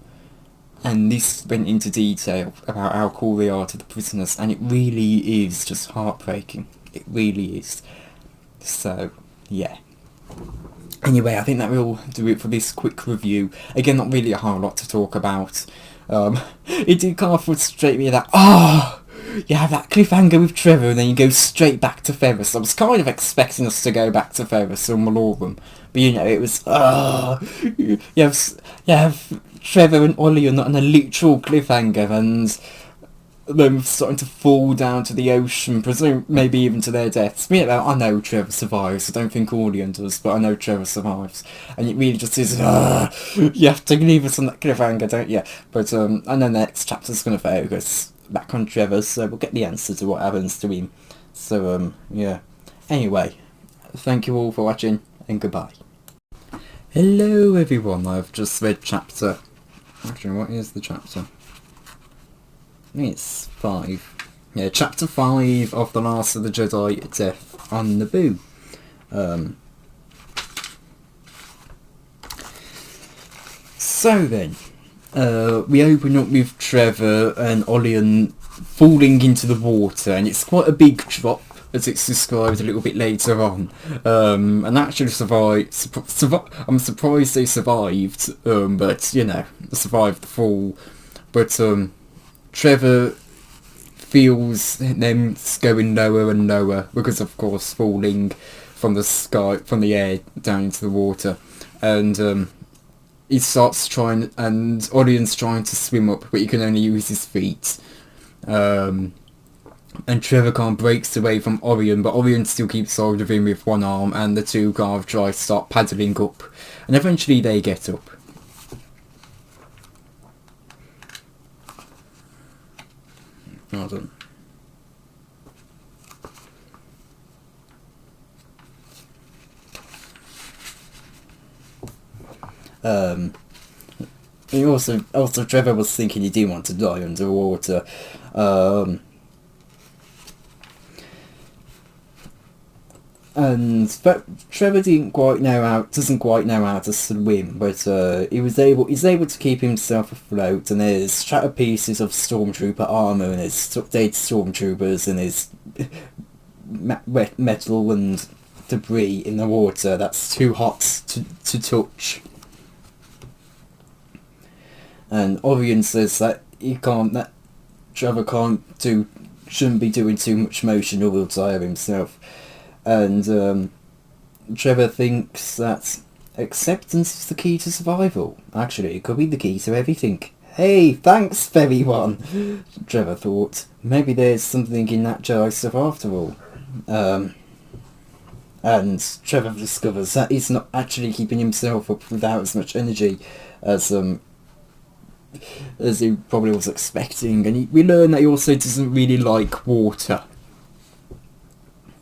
A: And this went into detail about how cruel they are to the prisoners, and it really is just heartbreaking. It really is. So, yeah. Anyway, I think that will do it for this quick review. Again, not really a whole lot to talk about. It did kind of frustrate me that, you have that cliffhanger with Trevor and then you go straight back to Ferris. I was kind of expecting us to go back to Ferris and Malorum. But it was, you have Trevor and Ollie on a literal cliffhanger, and them starting to fall down to the ocean, maybe even to their deaths. I know Trevor survives. I don't think Orlean does, but I know Trevor survives. And it really just is, you have to leave us on that cliffhanger, don't you? But I know the next chapter's going to focus back on Trevor, so we'll get the answer to what happens to him. So, yeah. Anyway, thank you all for watching, and goodbye. Hello everyone, I've just read chapter... Actually, what is the chapter? I think it's 5. Yeah, chapter 5 of The Last of the Jedi, Death on Naboo. So then, we open up with Trevor and Ollian falling into the water, and it's quite a big drop, as it's described a little bit later on. And actually I'm surprised they survived, but, survived the fall. But, Trevor feels them going lower and lower because, of course, falling from the air down into the water, and he starts trying, and Orlean's trying to swim up, but he can only use his feet. And Trevor kind of breaks away from Orlean, but Orlean still keeps hold of him with one arm, and the two kind of try to start paddling up, and eventually they get up. Hold on. He also Trevor was thinking he didn't want to die underwater. But Trevor doesn't quite know how to swim, but he's able to keep himself afloat, and there's shattered pieces of stormtrooper armour, and there's dead stormtroopers, and there's wet metal and debris in the water that's too hot to touch. And Orlean says that Trevor shouldn't be doing too much motion or will tire himself. And Trevor thinks that acceptance is the key to survival. Actually, it could be the key to everything. Hey, thanks everyone! Trevor thought. Maybe there's something in that Jedi stuff after all. And Trevor discovers that he's not actually keeping himself up without as much energy as he probably was expecting. And we learn that he also doesn't really like water.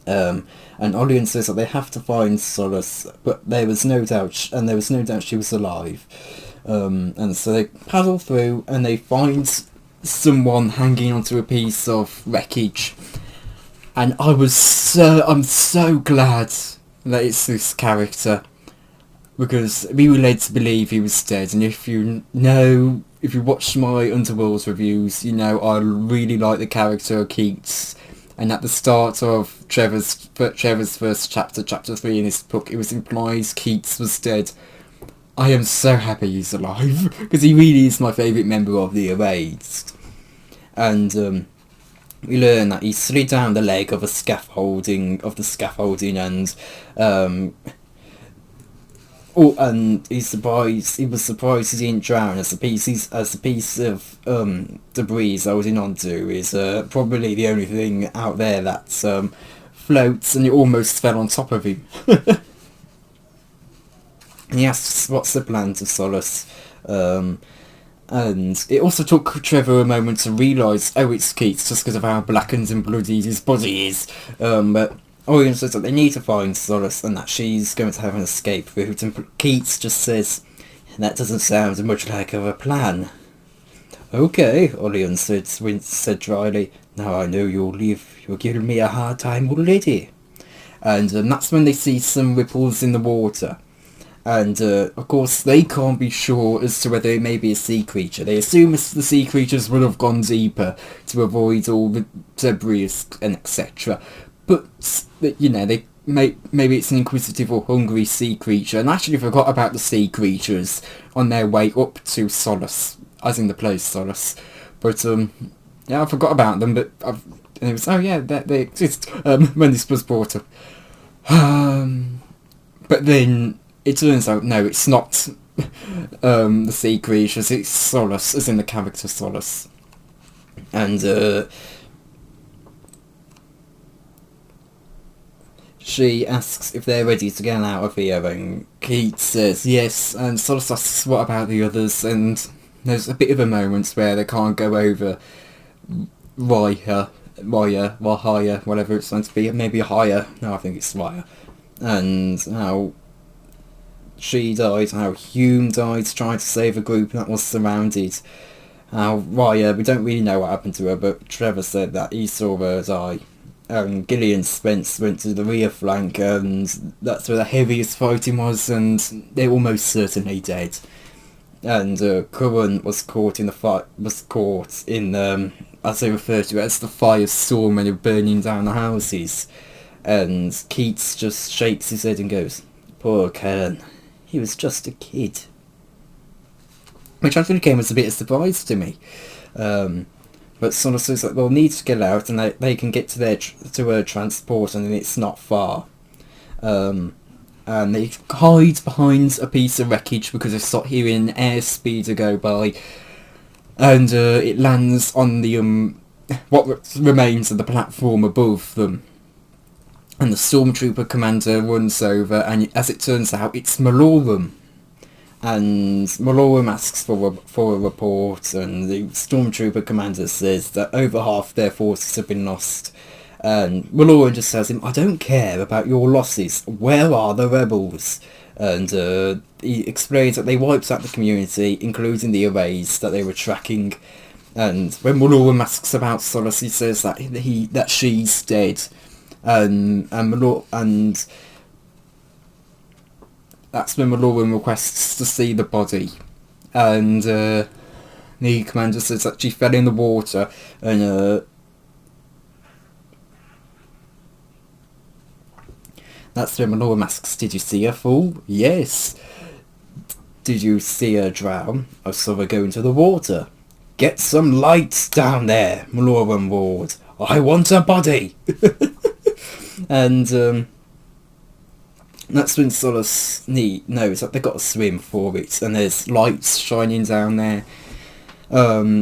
A: And Orlean says that they have to find solace, but there was no doubt she was alive. And so they paddle through, and they find someone hanging onto a piece of wreckage. And I'm so glad that it's this character, because we were led to believe he was dead. And if you watch my Underworld reviews, I really like the character of Keats. And at the start of Trevor's first chapter 3 in this book, it was implied Keats was dead. I am so happy he's alive, because he really is my favourite member of the Erased. And we learn that he slid down the leg of the scaffolding, and he was surprised he didn't drown, as the piece of debris holding onto is probably the only thing out there that floats, and it almost fell on top of him. He asks what's the plan to Solace, and it also took Trevor a moment to realise, oh, it's Keats, just because of how blackened and bloody his body is. But Orion says that they need to find Solace and that she's going to have an escape route, and Keats just says, that doesn't sound much like a plan. Okay, Orion said dryly, now I know you'll leave, you're giving me a hard time already. And that's when they see some ripples in the water. And of course they can't be sure as to whether it may be a sea creature. They assume the sea creatures would have gone deeper to avoid all the debris and etc. But you know, maybe it's an inquisitive or hungry sea creature, and actually forgot about the sea creatures on their way up to Solace, as in the place Solace. But yeah, I forgot about them. But and it was, oh yeah, they exist when this was brought up. But then it turns out, no, it's not the sea creatures, it's Solace, as in the character Solace. And she asks if they're ready to get out of here, and Keats says yes, and Solace asks what about the others, and there's a bit of a moment where they can't go over Wire, whatever it's meant to be, maybe higher, no, I think it's Wire, and how she died, how Hume died trying to save a group that was surrounded. How Raya, we don't really know what happened to her, but Trevor said that he saw her die. Gillian Spence went to the rear flank, and that's where the heaviest fighting was, and they're almost certainly dead. And Curran was caught in the fight, as they refer to it, as the firestorm, and they're burning down the houses. And Keats just shakes his head and goes, poor Curran. He was just a kid. Which actually came as a bit of a surprise to me. But Solace says that they'll need to get out, and they can get to her transport, and it's not far. And they hide behind a piece of wreckage because they start hearing an airspeeder go by. And it lands on the what remains of the platform above them. And the stormtrooper commander runs over, and as it turns out, it's Malorum. And Malorum asks for a report, and the stormtrooper commander says that over half their forces have been lost. And Malorum just tells him, I don't care about your losses, where are the rebels? And he explains that they wiped out the community, including the arrays that they were tracking. And when Malorum asks about Solace, he says that she's dead. And that's when Malorum requests to see the body, and the commander says that she fell in the water, and that's when Malorum asks, did you see her fall? Yes. Did you see her drown? I saw her go into the water. Get some lights down there, Malorum roared. I want a body. And that's when Solace knows that they've got to swim for it, and there's lights shining down there.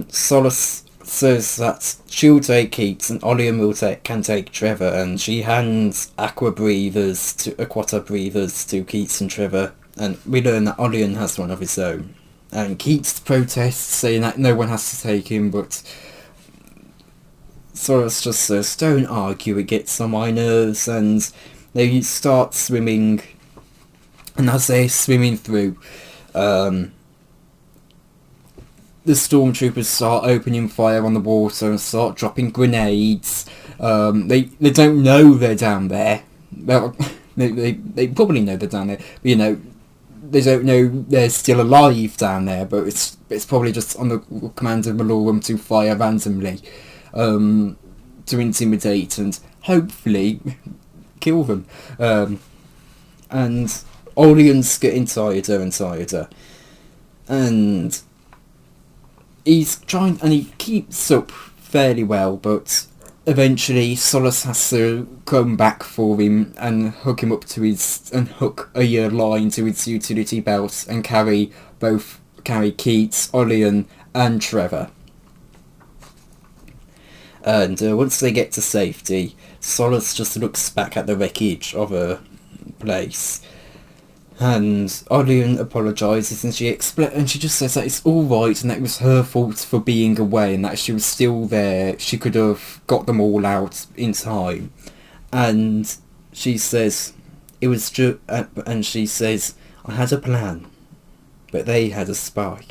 A: Solace says that she'll take Keats and Olian can take Trevor, and she hands aqua breathers to Keats and Trevor, and we learn that Olian has one of his own. And Keats protests, saying that no one has to take him, but Solace just says, don't argue, it gets on my nerves, and they start swimming, and as they're swimming through, the stormtroopers start opening fire on the water and start dropping grenades. They don't know they're down there. Well, they probably know they're down there, but, you know, they don't know they're still alive down there, but it's probably just on the command of Malorum to fire randomly. To intimidate and hopefully kill them. And Orion's getting tireder and tireder. And he keeps up fairly well, but eventually Solus has to come back for him and hook him up to hook a line to his utility belt and carry Keats, Olion and Trevor. And once they get to safety, Solus just looks back at the wreckage of a place, and Olion apologises, and she just says that it's all right and that it was her fault for being away and that she was still there. She could have got them all out in time, and she says it was and she says, I had a plan, but they had a spy.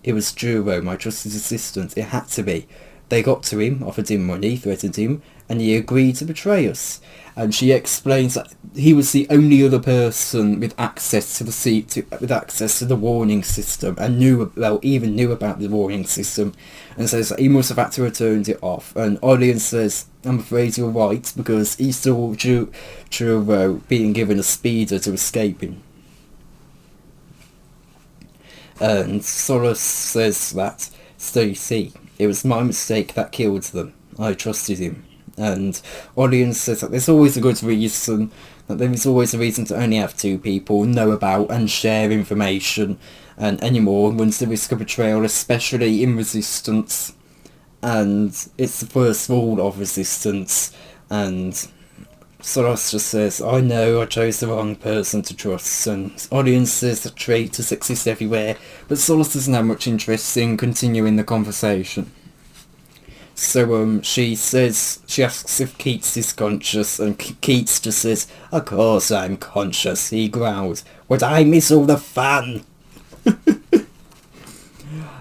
A: It was Duro, my trusted assistant. It had to be. They got to him, offered him money, threatened him, and he agreed to betray us. And she explains that he was the only other person with access to the warning system, and knew about the warning system, and says that he must have had to have turned it off. And Olion says, I'm afraid you're right, because he saw Duro being given a speeder to escape him. And Solus says that, so you see, it was my mistake that killed them. I trusted him. And Olion says that there's always a good reason, that there is always a reason to only have two people know about and share information, and anymore runs the risk of betrayal, especially in Resistance. And it's the first rule of Resistance. And Solus just says, I know I chose the wrong person to trust. And Olion says that traitors exist everywhere, but Solus doesn't have much interest in continuing the conversation. So she asks if Keats is conscious, and Keats just says, of course I'm conscious, he growled. Would I miss all the fun?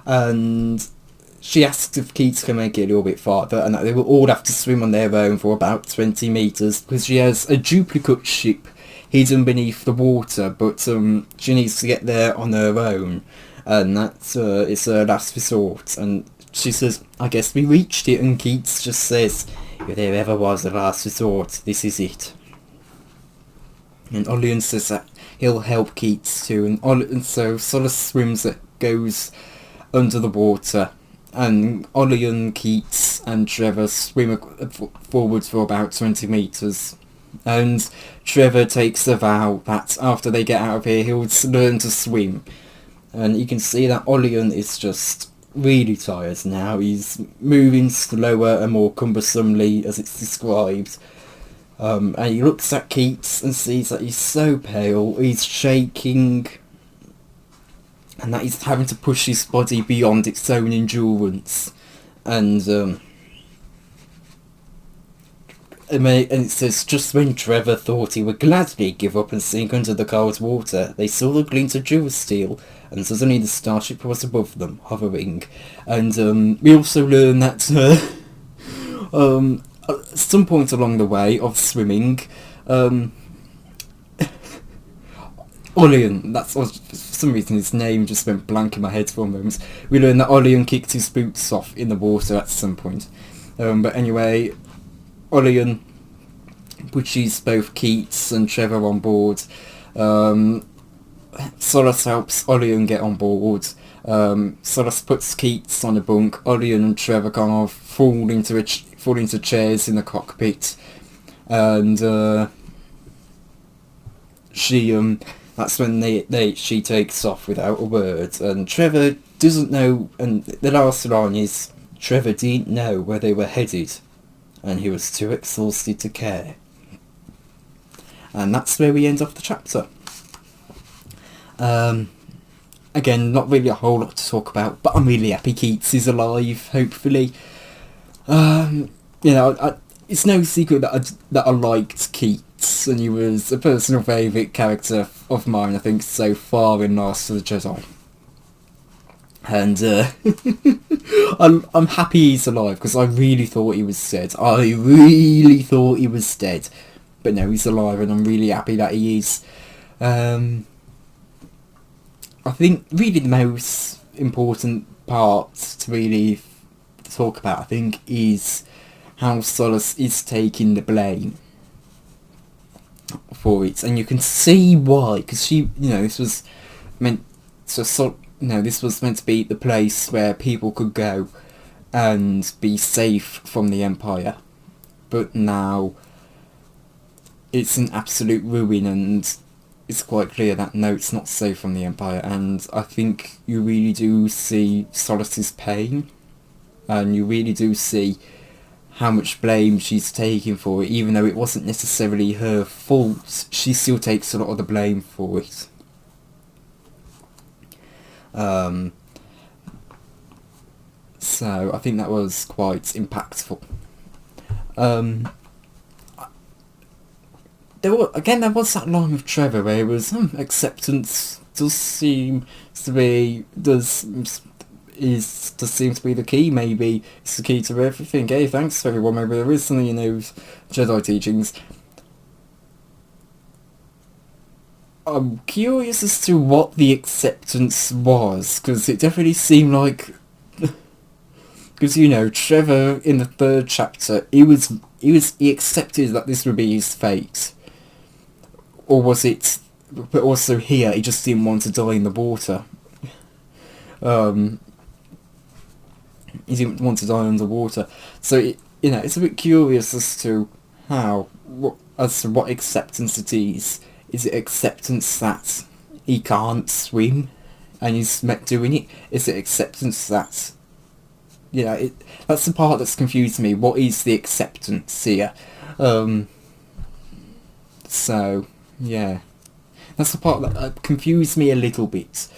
A: And she asks if Keats can make it a little bit farther, and that they will all have to swim on their own for about 20 metres, because she has a duplicate ship hidden beneath the water, but she needs to get there on her own, and that's it's her last resort. And she says, I guess we reached it, and Keats just says, if there ever was a last resort, this is it. And Olion says that he'll help Keats too, and so Solus goes under the water, and Olion, Keats and Trevor swim forward for about 20 metres. And Trevor takes a vow that after they get out of here, he'll learn to swim. And you can see that Olion is just really tired now. He's moving slower and more cumbersomely, as it's described. And he looks at Keats and sees that he's so pale, he's shaking, and that he's having to push his body beyond its own endurance. And it says, just when Trevor thought he would gladly give up and sink under the cold water, they saw the glint of jewel steel, and suddenly the starship was above them, hovering. And we also learn that at some point along the way of swimming, Olion, for some reason his name just went blank in my head for a moment. We learn that Olion kicked his boots off in the water at some point. But anyway, Olion pushes both Keats and Trevor on board. Solus helps Olion get on board. Solus puts Keats on a bunk. Olion and Trevor kind of fall into chairs in the cockpit, and that's when she takes off without a word. And Trevor doesn't know. And the last line is, Trevor didn't know where they were headed, and he was too exhausted to care. And that's where we end off the chapter. Again, not really a whole lot to talk about, but I'm really happy Keats is alive, hopefully. It's no secret that I liked Keats, and he was a personal favourite character of mine, I think, so far in Last of the Jedi. And I'm happy he's alive, because I really thought he was dead. But no, he's alive, and I'm really happy that he is. I think really the most important part to really talk about, I think, is how Solus is taking the blame for it, and you can see why, because this was meant to this was meant to be the place where people could go and be safe from the Empire, but now it's an absolute ruin, and it's quite clear that no, it's not safe from the Empire. And I think you really do see Solace's pain, and you really do see how much blame she's taking for it. Even though it wasn't necessarily her fault, she still takes a lot of the blame for it. So I think that was quite impactful. There was that line with Trevor where it was acceptance does seem to be seem to be the key. Maybe it's the key to everything. Hey, thanks to everyone. Maybe there is something in those Jedi teachings. I'm curious as to what the acceptance was, because it definitely seemed like, because Trevor in the 3rd chapter, he accepted that this would be his fate, or was it? But also here, he just didn't want to die in the water. He didn't want to die underwater, so it's a bit curious as to what acceptance it is. Is it acceptance that he can't swim and he's met doing it? Is it acceptance that... that's the part that's confused me. What is the acceptance here? So, yeah. That's the part that confused me a little bit.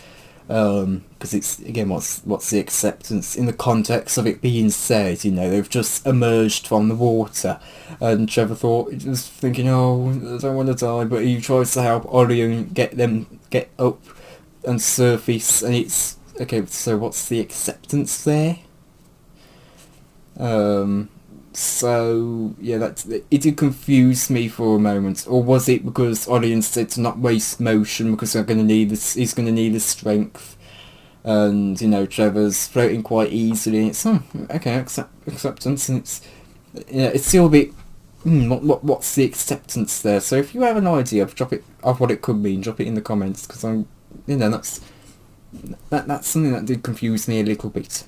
A: Because it's, again, what's the acceptance in the context of it being said, they've just emerged from the water, and Trevor was thinking, oh, I don't want to die, but he tries to help Ollie and get up and surface, and it's, okay, so what's the acceptance there? So, yeah, it did confuse me for a moment. Or was it because Ollie said to not waste motion because he's going to need the strength, and Trevor's floating quite easily, and it's acceptance, and it's still a bit what's the acceptance there? So if you have an idea of what it could mean, drop it in the comments, because I'm that's something that did confuse me a little bit.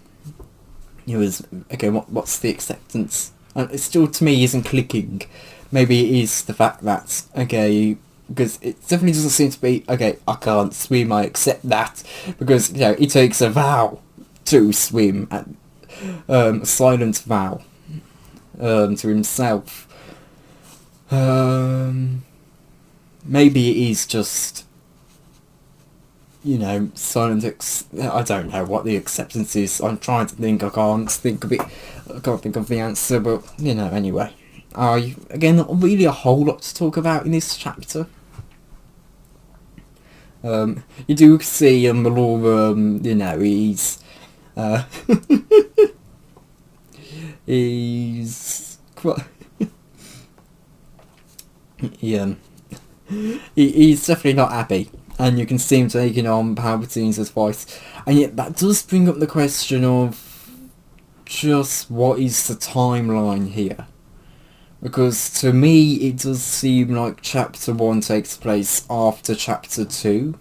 A: It was, okay, what's the acceptance? And it still, to me, isn't clicking. Maybe it is the fact that, okay, because it definitely doesn't seem to be, okay, I can't swim, I accept that, because, he takes a vow to swim, a silent vow, to himself. Maybe it is just... silent. I don't know what the acceptance is. I'm trying to think. I can't think of it. I can't think of the answer. But anyway, again, not really a whole lot to talk about in this chapter. You do see Malora. He's he's quite. He's definitely not happy. And you can see him taking on Palpatine's advice. And yet that does bring up the question of just what is the timeline here? Because to me it does seem like Chapter 1 takes place after Chapter 2.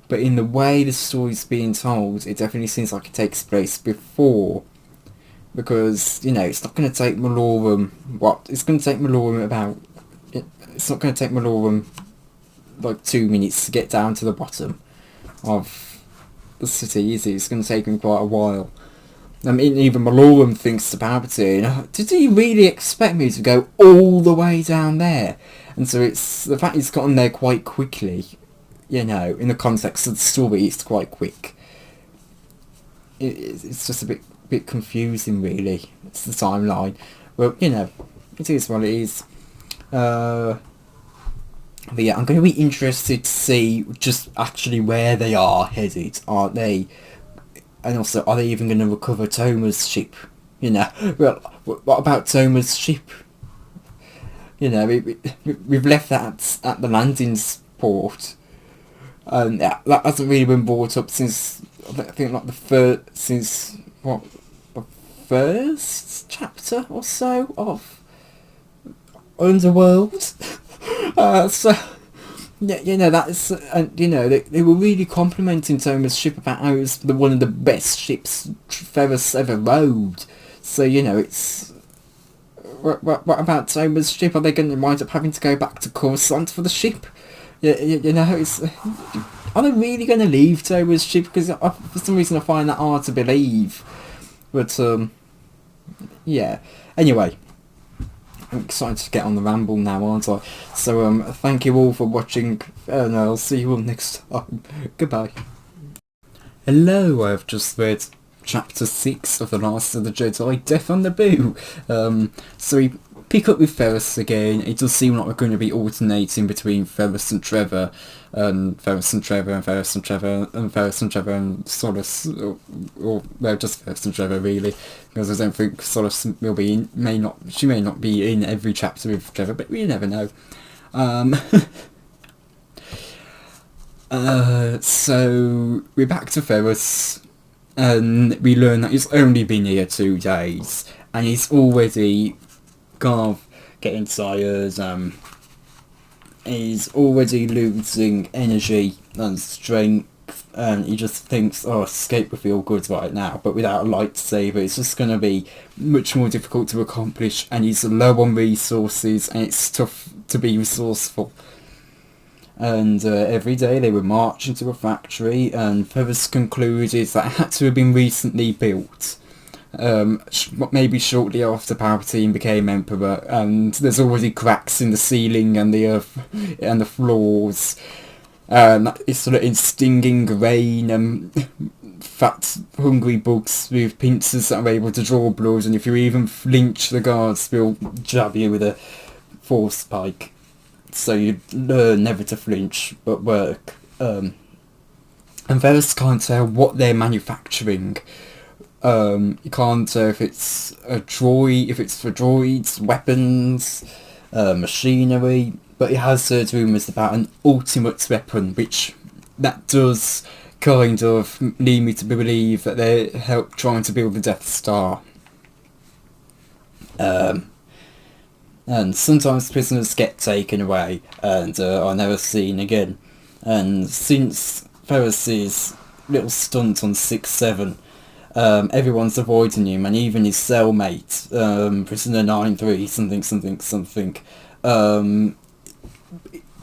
A: But in the way the story's being told, it definitely seems like it takes place before. Because, it's not going to take Malorum... It's going to take Malorum about... It's not going to take Malorum... like 2 minutes to get down to the bottom of the city, is it? It's going to take him quite a while. I mean, even Malorum thinks to Palpatine, did he really expect me to go all the way down there? And so it's the fact he's gotten there quite quickly, in the context of the story, it's quite quick. It's just a bit confusing, really. It's the timeline. Well, it is what it is. But yeah, I'm going to be interested to see just actually where they are headed, aren't they? And also, are they even going to recover Toma's ship? Well, what about Toma's ship? We've left that at the landing port. And that hasn't really been brought up since, I think, like the first chapter or so of Underworld. So, yeah, that is, they were really complimenting Toma's ship about how it was one of the best ships Ferris ever rode. So, it's what about Toma's ship? Are they going to wind up having to go back to Coruscant for the ship? You know, are they really going to leave Toma's ship? Because for some reason I find that hard to believe. But, yeah. Anyway, I'm excited to get on the ramble now, aren't I? So, thank you all for watching, and I'll see you all next time. Goodbye. Hello, I've just read Chapter 6 of The Last of the Jedi, Death on Naboo. So we pick up with Ferris again. It does seem like we're going to be alternating between Ferris and Trevor, and Ferris and Trevor, and Ferris and Trevor, and Ferris and Trevor, and Solace, or well, just Ferris and Trevor really, because I don't think Solace will be in, she may not be in every chapter with Trevor, but we never know. So we're back to Ferris, and we learn that he's only been here 2 days, and he's already getting tired. He's already losing energy and strength, and he just thinks, oh, escape would feel good right now, but without a lightsaber it's just going to be much more difficult to accomplish, and he's low on resources, and it's tough to be resourceful. And every day they would march into a factory, and Ferris concluded that it had to have been recently built, maybe shortly after Palpatine became Emperor, and there's already cracks in the ceiling and the earth and the floors, and it's sort of in stinging rain and fat hungry bugs with pincers that are able to draw blood, and if you even flinch the guards will jab you with a force pike. So you learn never to flinch, but work. And Ferris can't tell what they're manufacturing. You can't tell if it's a droid, if it's for droids, weapons, machinery. But he has heard rumours about an ultimate weapon, which that does kind of lead me to believe that they're trying to build the Death Star. And sometimes prisoners get taken away and are never seen again. And since Ferris's little stunt on 6-7, everyone's avoiding him, and even his cellmate, prisoner 9-3 something,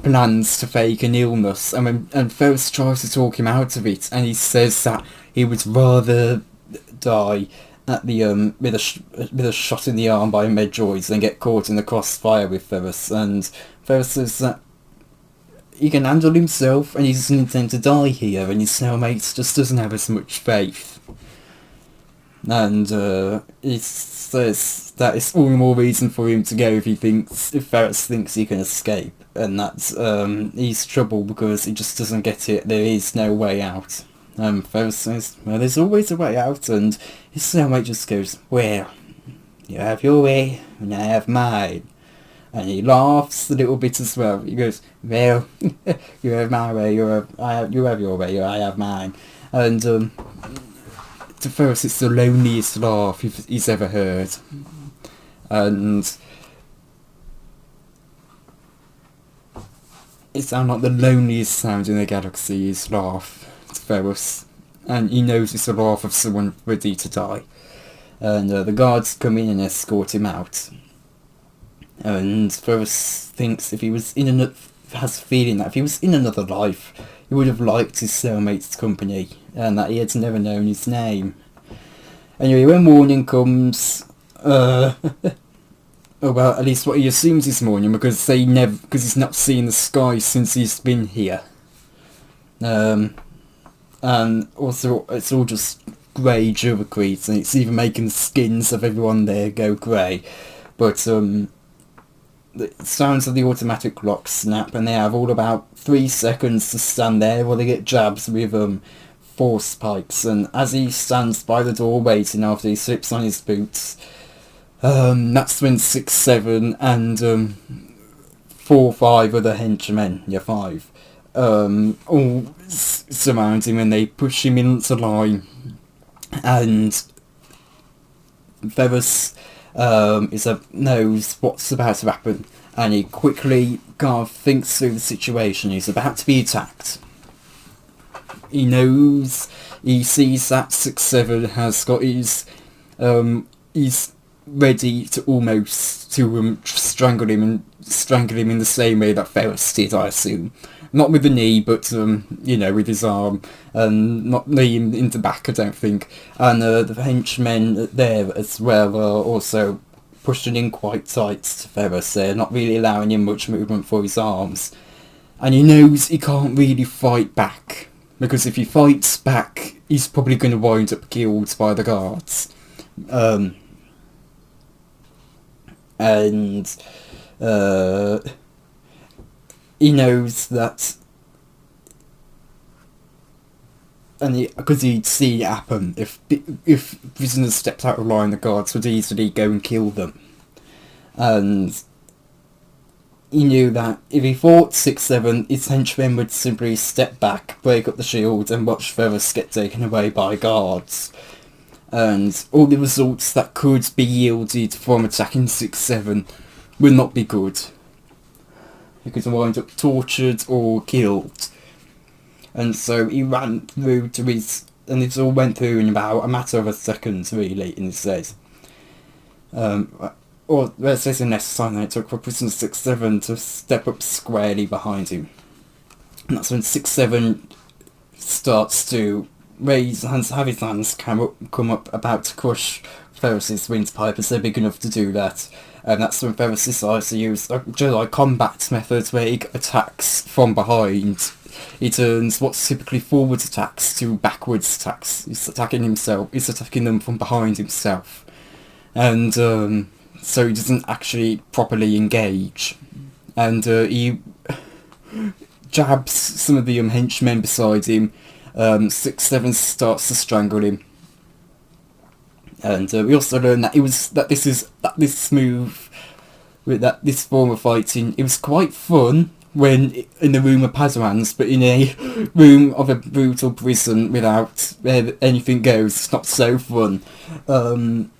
A: plans to fake an illness. And Ferris tries to talk him out of it, and he says that he would rather die at the with a shot in the arm by Medroids than get caught in the crossfire with Ferris. And Ferris says that he can handle himself and he doesn't intend to die here, and his cellmate just doesn't have as much faith. And he says that it's all the more reason for him to go if Ferris thinks he can escape, and that's he's trouble because he just doesn't get it. There is no way out. Ferris says, well, there's always a way out, and his cellmate just goes, well, you have your way, and I have mine. And he laughs a little bit as well. He goes, well, you have my way, you have your way, I have mine. And to Ferris, it's the loneliest laugh he's ever heard. And it sounds like the loneliest sound in the galaxy, his laugh. Ferris, and he knows it's the laugh of someone ready to die. And the guards come in and escort him out. And Ferris thinks has a feeling that if he was in another life, he would have liked his cellmate's company, and that he had never known his name. Anyway, when morning comes, oh well, at least what he assumes is morning, because he's not seen the sky since he's been here. And also it's all just grey jewelry, and it's even making the skins of everyone there go grey. But the sounds of the automatic clock snap, and they have all about 3 seconds to stand there while they get jabs with force pikes. And as he stands by the door waiting after he slips on his boots, that's when 6-7 and 4-5 other henchmen, 5, all surround him, and they push him into line. And Ferris knows what's about to happen, and he quickly thinks through the situation. He's about to be attacked. He sees that 6-7 has got his ready to almost to strangle him in the same way that Ferris did, I assume. Not with the knee, but with his arm, and not knee in the back, I don't think. And the henchmen there as well are also pushing in quite tight to Ferris there, not really allowing him much movement for his arms. And he knows he can't really fight back, because if he fights back, he's probably going to wind up killed by the guards. He knows that, and because he'd seen it happen, if prisoners stepped out of line, the guards would easily go and kill them. And he knew that if he fought 6-7, his henchmen would simply step back, break up the shield, and watch Ferris get taken away by guards. And all the results that could be yielded from attacking 6-7 would not be good. He could wind up tortured or killed. And so he ran through to his... And this all went through in about a matter of a second, really, and it says. Or it says in this time that it took for prisoner 6-7 to step up squarely behind him. And that's when 6-7 starts to raise hands, have his hands come up about to crush Ferris's windpipe, as they're big enough to do that. And that's when Ferris decides to use a Jedi combat method where he attacks from behind. He turns what's typically forward attacks to backwards attacks. He's attacking himself. He's attacking them from behind himself. And so he doesn't actually properly engage. And he jabs some of the henchmen beside him. 6-7 starts to strangle him. And we also learn that this form of fighting, it was quite fun when in the room of Padawans, but in a room of a brutal prison without anything goes, it's not so fun. But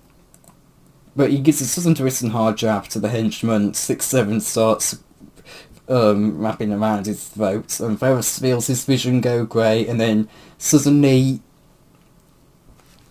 A: he gives a sudden twist and hard jab to the henchman. 6-7 starts wrapping around his throat, and Ferris feels his vision go grey, and then suddenly,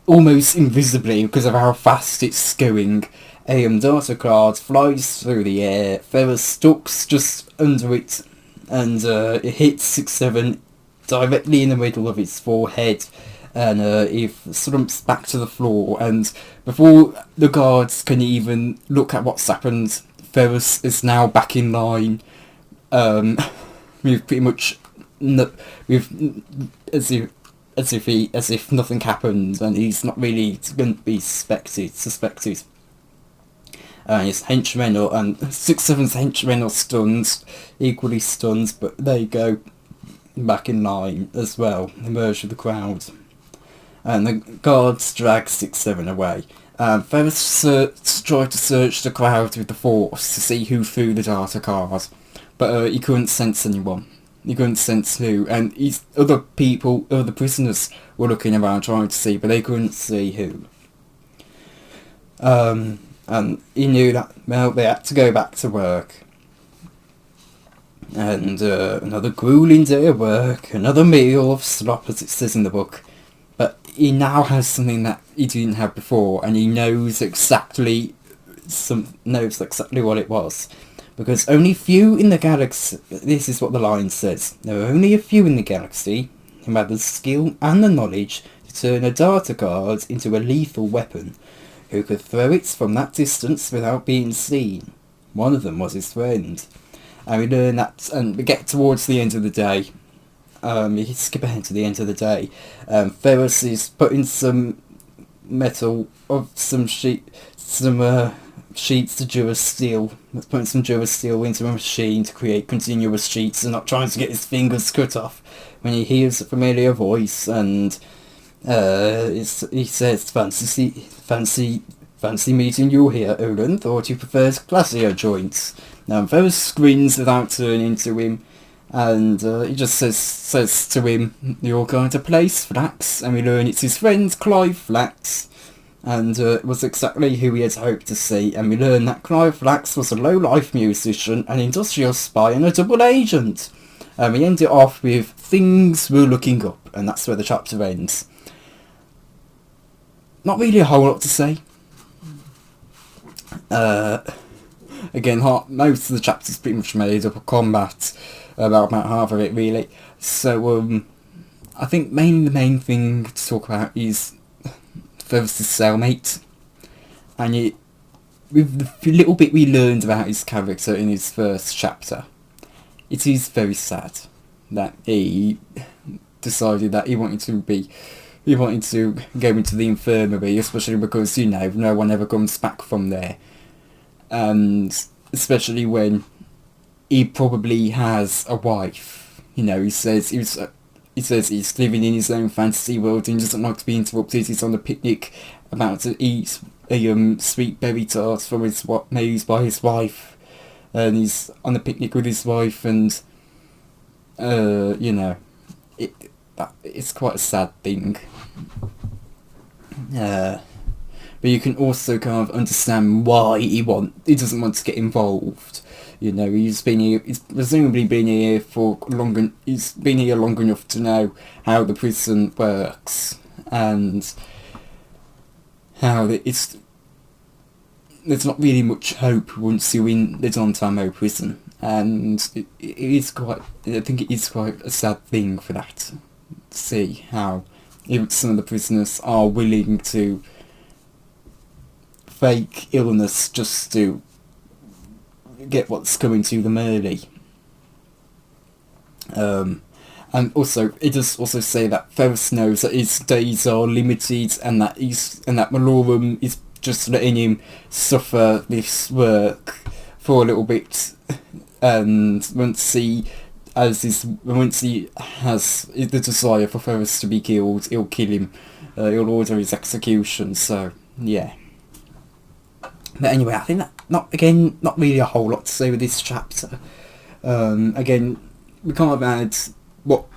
A: almost invisibly because of how fast it's going, a data card flies through the air. Ferris ducks just under it, and it hits 6-7 directly in the middle of his forehead, and he slumps back to the floor. And before the guards can even look at what's happened, Ferris is now back in line, with pretty much as if nothing happened, and he's not really going to be suspected. His henchmen and 6-7's henchmen are stunned, equally stunned, but they go back in line as well, emerge with the crowd. And the guards drag 6-7 away. Ferris tried to search the crowd with the Force to see who threw the data card, but he couldn't sense anyone. He couldn't sense who, and other prisoners were looking around trying to see, but they couldn't see who. And he knew that, well, they had to go back to work. And another grueling day of work, another meal of slop, as it says in the book. But he now has something that he didn't have before, and he knows exactly what it was. Because only few in the galaxy, this is what the line says, there are only a few in the galaxy who had the skill and the knowledge to turn a data card into a lethal weapon, who could throw it from that distance without being seen. One of them was his friend. And we learn that, and we get towards the end of the day. You can skip ahead to the end of the day. Ferris is putting some metal of some sheets to Durasteel. Putting some Durasteel into a machine to create continuous sheets, and not trying to get his fingers cut off, when he hears a familiar voice, and he says, fancy meeting you here, Olin. Thought you preferred classier joints. Now Ferris grins without turning to him, and he just says to him, you're going to place Flax, and we learn it's his friend Clive Flax, and it was exactly who he had hoped to see, and we learn that Clive Flax was a low-life musician, an industrial spy, and a double agent. And we end it off with things were looking up, and that's where the chapter ends. Not really a whole lot to say. Again, most of the chapters pretty much made up of combat, about half of it really. So I think the main thing to talk about is Ferris's cellmate, and with the little bit we learned about his character in his first chapter, it is very sad that he decided that he wanted to go into the infirmary, especially because, you know, no one ever comes back from there, and especially when he probably has a wife. You know, he says he's living in his own fantasy world and he doesn't like to be interrupted. He's on a picnic about to eat a sweet berry tart from made by his wife, and he's on a picnic with his wife, and you know, it's quite a sad thing. But you can also kind of understand why he doesn't want to get involved. You know, he's presumably been here he's been here long enough to know how the prison works, and how there's not really much hope once you're in the Guantanamo prison, and I think it is quite a sad thing for that, to see how even some of the prisoners are willing to fake illness just to get what's coming to them early. And also, it does also say that Ferris knows that his days are limited, and that Malorum is just letting him suffer this work for a little bit, and once he has the desire for Ferris to be killed, he'll kill him. He'll order his execution. So yeah. But anyway, I think that not really a whole lot to say with this chapter. Again, we can't have had what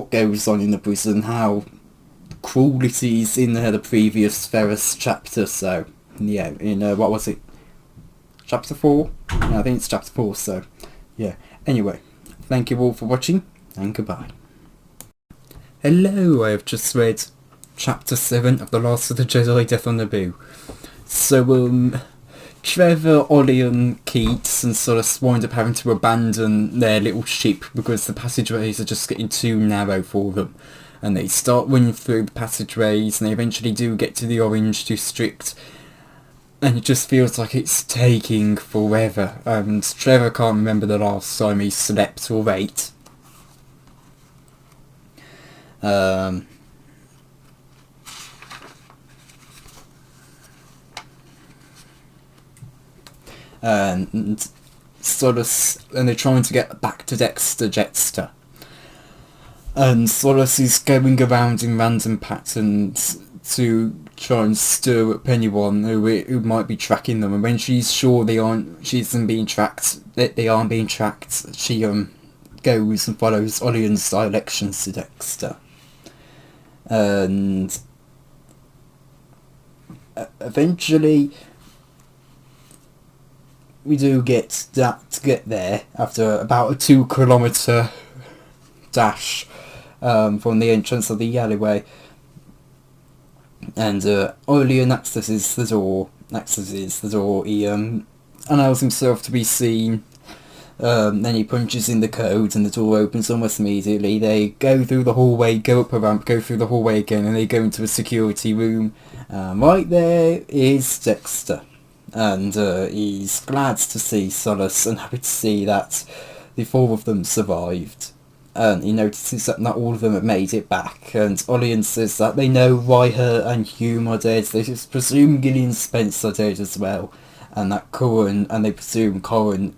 A: goes on in the prison, how cruel it is in the previous Ferris chapter. So yeah, what was it? Chapter 4? Yeah, I think it's chapter 4. So yeah. Anyway, thank you all for watching, and goodbye. Hello, I have just read chapter 7 of The Last of the Jedi: Death on Naboo. So, Trevor, Ollie and Keats and Solace wind up having to abandon their little ship because the passageways are just getting too narrow for them. And they start running through the passageways, and they eventually do get to the Orange District. And it just feels like it's taking forever. And Trevor can't remember the last time he slept or ate. And Solace, and they're trying to get back to Jetster. And Solace is going around in random patterns to try and stir up anyone who might be tracking them. And when she's sure they aren't being tracked, she goes and follows Ollion's directions to Dexter. And eventually we do get there after about a 2-kilometre dash from the entrance of the alleyway, and Olion accesses the door. He allows himself to be seen, then he punches in the code and the door opens almost immediately. They go through the hallway, go up a ramp, go through the hallway again, and they go into a security room. Right there is Dexter. And he's glad to see Solace and happy to see that the 4 of them survived. And he notices that not all of them have made it back, and Olion says that they know why her and Hume are dead. They just presume Gillian Spence are dead as well, and that Curran, and they presume Curran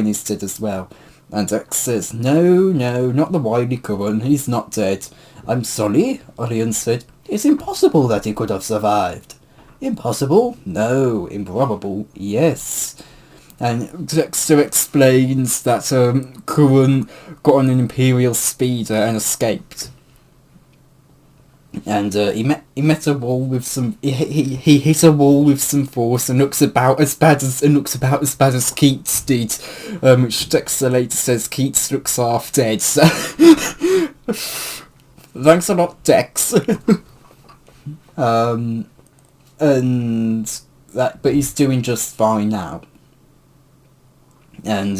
A: is dead as well. And Dex says, no, not the wily Curran, he's not dead. I'm sorry, Olion said. It's impossible that he could have survived. Impossible? No. Improbable? Yes. And Dexter explains that Curran got on an Imperial speeder and escaped. And he met a wall with some. He hit a wall with some force and looks about as bad as Keats did. Which Dexter later says Keats looks half dead. So thanks a lot, Dex. but he's doing just fine now. And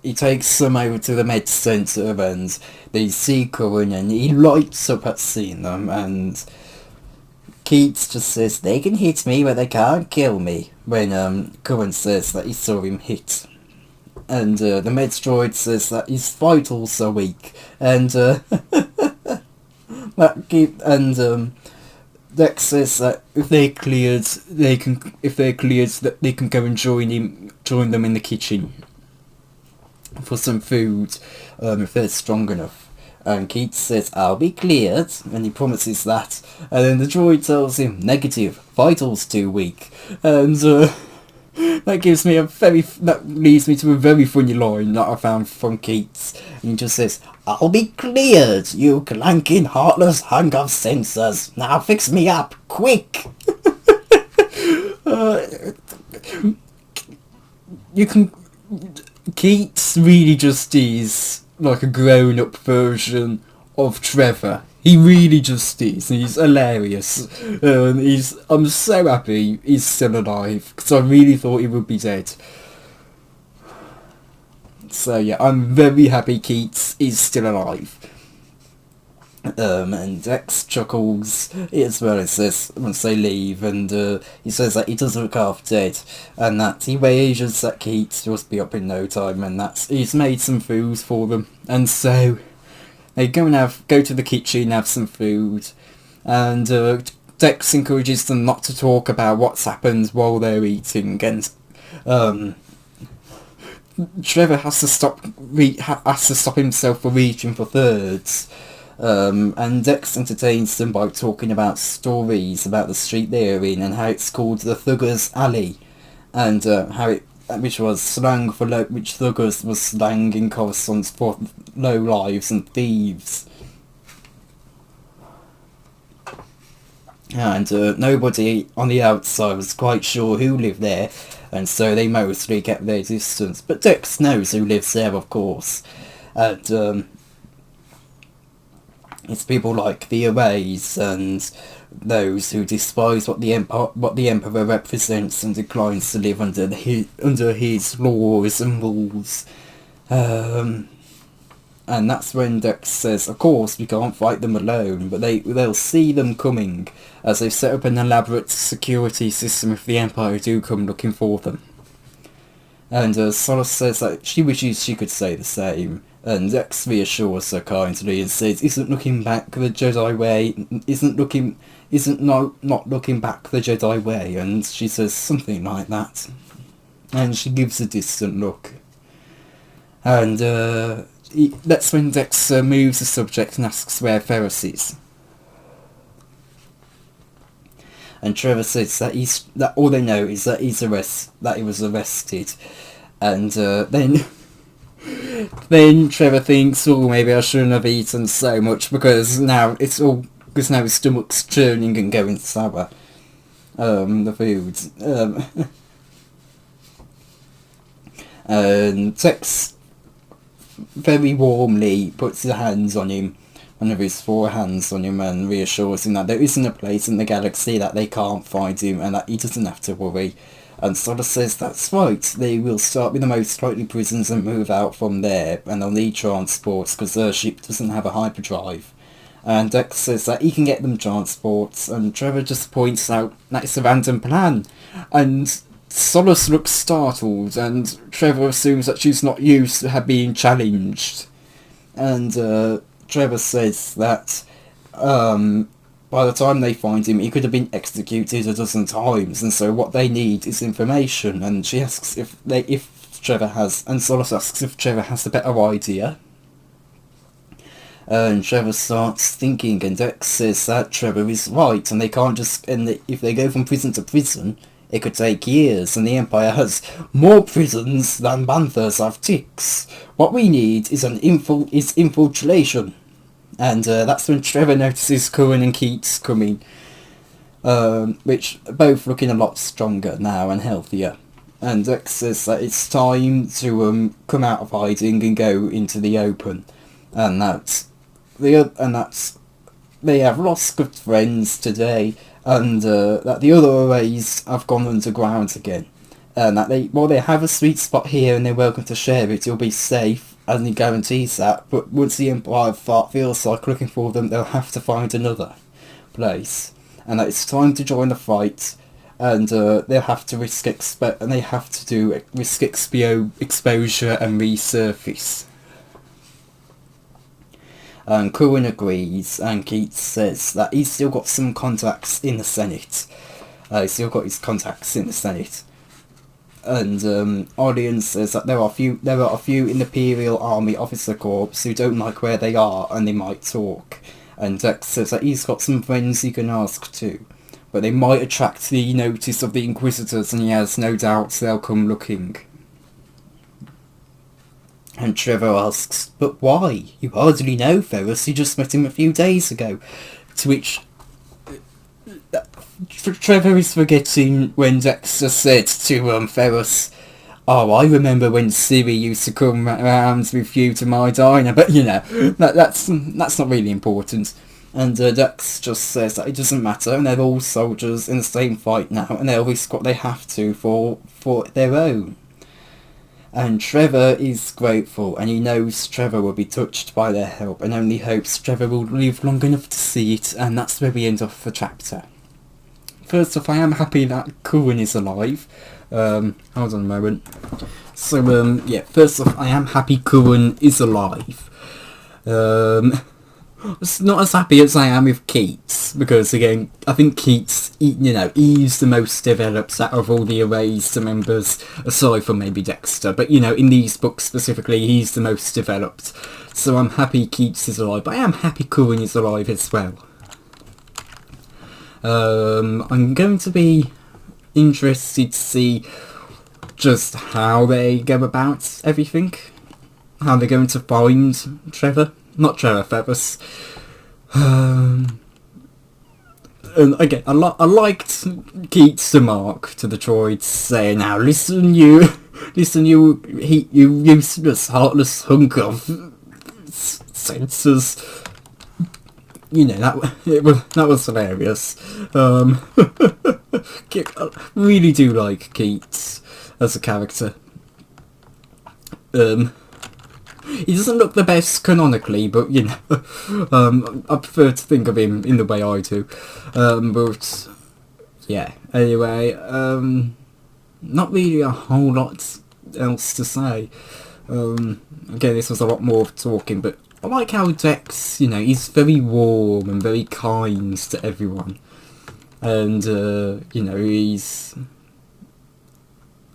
A: he takes them over to the med centre, and they see Curran, and he lights up at seeing them, and Keats just says, they can hit me, but they can't kill me, when Curran says that he saw him hit. And the med droid says that his vitals are weak, and Dex says that if they're cleared, they can go and join them in the kitchen for some food, if they're strong enough. And Keats says, I'll be cleared, and he promises that. And then the droid tells him, negative, vitals too weak. And that leads me to a very funny line that I found from Keats. And he just says, I'll be cleared, you clanking, heartless hunk of censors. Now fix me up, quick! Keats really just is like a grown-up version of Trevor. He really just is. He's hilarious. I'm so happy he's still alive, because I really thought he would be dead. So yeah, I'm very happy Keats is still alive. And Dex chuckles as well as this once they leave, and he says that he does look half dead, and that he wagers that Keats will be up in no time, and that he's made some food for them. And so they go to the kitchen, have some food, and Dex encourages them not to talk about what's happened while they're eating, and Trevor has to stop himself from reaching for thirds. And Dex entertains them by talking about stories about the street they're in, and how it's called the Thuggers Alley, and which Thuggers was slang in correspondence for low lives and thieves. And nobody on the outside was quite sure who lived there, and so they mostly kept their distance. But Dex knows who lives there, of course, and it's people like the Arrays and those who despise what the Emperor represents and declines to live under his laws and rules. And that's when Dex says, of course we can't fight them alone, but they'll see them coming, as they've set up an elaborate security system if the Empire do come looking for them. And Solace says that she wishes she could say the same. And Dex reassures her kindly and says, "Isn't looking back the Jedi way? Not looking back the Jedi way?" And she says something like that, and she gives a distant look. And that's when Dex moves the subject and asks where Ferris is. And Trevor says that all they know is that he was arrested, and then Trevor thinks, oh, maybe I shouldn't have eaten so much, because now his stomach's churning and going sour. The food. And Tex very warmly puts his hands on him, one of his 4 hands on him, and reassures him that there isn't a place in the galaxy that they can't find him, and that he doesn't have to worry. And Soda says that's right, they will start with the most likely prisons and move out from there, and they'll need transports because their ship doesn't have a hyperdrive. And Dex says that he can get them transports, and Trevor just points out that it's a random plan. And Solace looks startled, and Trevor assumes that she's not used to her being challenged. And Trevor says that by the time they find him, he could have been executed a dozen times, and so what they need is information. And she asks if Trevor has, and Solace asks if Trevor has a better idea. And Trevor starts thinking, and Dex says that Trevor is right, and they can't just, and if they go from prison to prison, it could take years, and the Empire has more prisons than Banthas have ticks. What we need is infiltration. And that's when Trevor notices Curran and Keats coming, which are both looking a lot stronger now and healthier. And Dex says that it's time to come out of hiding and go into the open, and that's they have lost good friends today, and that the other arrays have gone underground again. And that while they have a sweet spot here and they're welcome to share it, it'll be safe, and he guarantees that, but once the Empire feels like looking for them, they'll have to find another place. And that it's time to join the fight, and they'll have to risk exposure and exposure and resurface. And Curran agrees, and Keats says that he's still got some contacts in the Senate. He's still got his contacts in the Senate. And Audience says that there are a few in the Imperial Army Officer Corps who don't like where they are, and they might talk. And Dex says that he's got some friends he can ask too, but they might attract the notice of the Inquisitors, and he has no doubt they'll come looking. And Trevor asks, "But why? You hardly know Ferris, you just met him a few days ago." To which Trevor is forgetting when Dexter said to Ferris, "Oh, I remember when Siri used to come around with you to my diner," but that's not really important. And Dex just says that it doesn't matter, and they're all soldiers in the same fight now, and they'll risk what they have to for their own. And Trevor is grateful, and he knows Trevor will be touched by their help, and only hopes Trevor will live long enough to see it, and that's where we end off the chapter. First off, I am happy that Curran is alive. Hold on a moment. So, first off, I am happy Curran is alive. It's not as happy as I am with Keats, because again, I think Keats, he's the most developed out of all the Erased members, aside from maybe Dexter, but in these books specifically, he's the most developed. So I'm happy Keats is alive, but I am happy Curran is alive as well. I'm going to be interested to see just how they go about everything, how they're going to find Trevor. Not Trevor, Ferris. And again, I liked Keats' remark to the droids saying, "Now listen, you useless, heartless hunk of senses." That was hilarious. I really do like Keats as a character. He doesn't look the best canonically, but I prefer to think of him in the way I do. But yeah, anyway, not really a whole lot else to say. Again, this was a lot more talking, but I like how Dex, he's very warm and very kind to everyone, and he's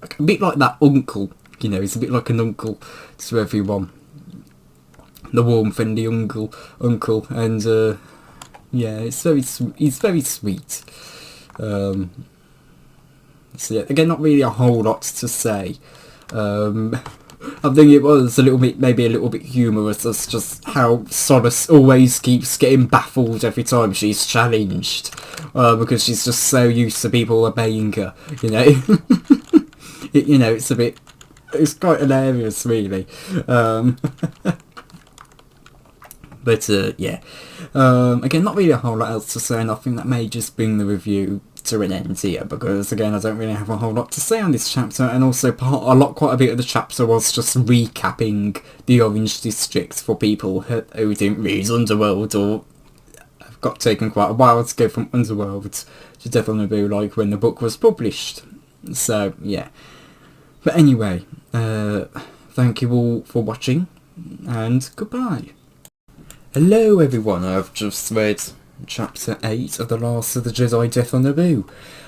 A: a bit like that uncle. He's a bit like an uncle to everyone. The warm, friendly uncle, and he's very sweet. So yeah, again, not really a whole lot to say. I think it was maybe a little bit humorous as just how Solace always keeps getting baffled every time she's challenged, because she's just so used to people obeying her. It's quite hilarious, really. But yeah, again, not really a whole lot else to say, and I think that may just bring the review to an end here, because again, I don't really have a whole lot to say on this chapter, and also quite a bit of the chapter was just recapping the Orange District for people who didn't read Underworld, or have got taken quite a while to go from Underworld to Devil Naboo, like when the book was published. So yeah, but anyway, thank you all for watching, and goodbye. Hello everyone, I've just read Chapter 8 of The Last of the Jedi Death on Naboo.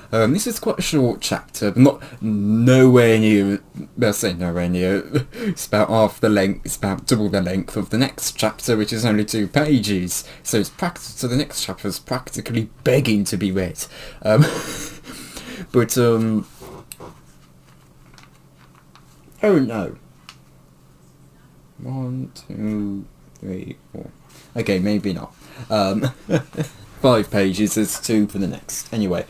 A: This is quite a short chapter, but nowhere near, it's about half the length, it's about double the length of the next chapter, which is only 2 pages, so the next chapter is practically begging to be read. But, oh no. 1, 2, 3, 4. Okay, maybe not. 5 pages, there's 2 for the next. Anyway,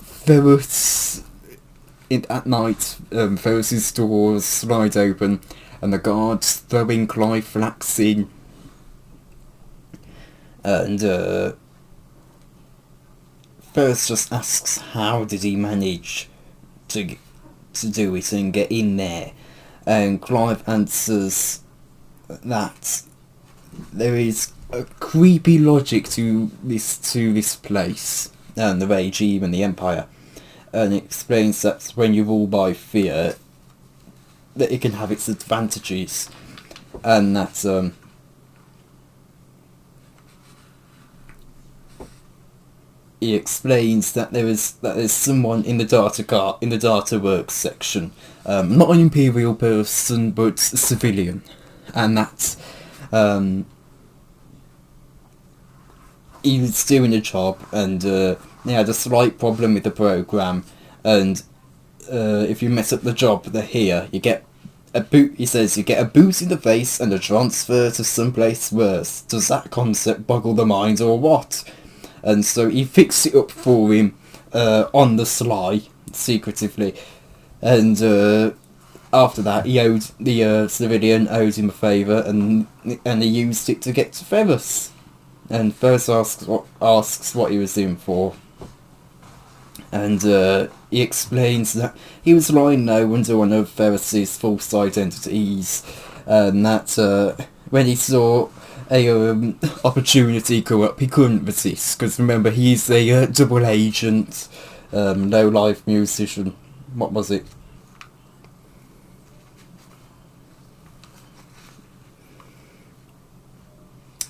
A: Ferris, at night, Ferris's doors slide open, and the guards throwing Clive Flax in. And Ferris just asks how did he manage to do it and get in there, and Clive answers that there is a creepy logic to this place and the regime and the Empire, and it explains that when you rule by fear, that it can have its advantages, and that he explains that there's someone in the data works section, not an Imperial person but a civilian, and that he was doing a job, and he had a slight problem with the program, and if you mess up the job here, you get a boot. He says you get a boot in the face and a transfer to someplace worse. Does that concept boggle the mind or what? And so he fixed it up for him on the sly, secretively, and after that he owed the civilian owed him a favour, and he used it to get to Ferris. And Ferris asks what he was doing for, and he explains that he was lying low under one of Ferris's false identities, and that when he saw a opportunity come up, he couldn't resist, because remember, he's a double agent, low-life musician. What was it?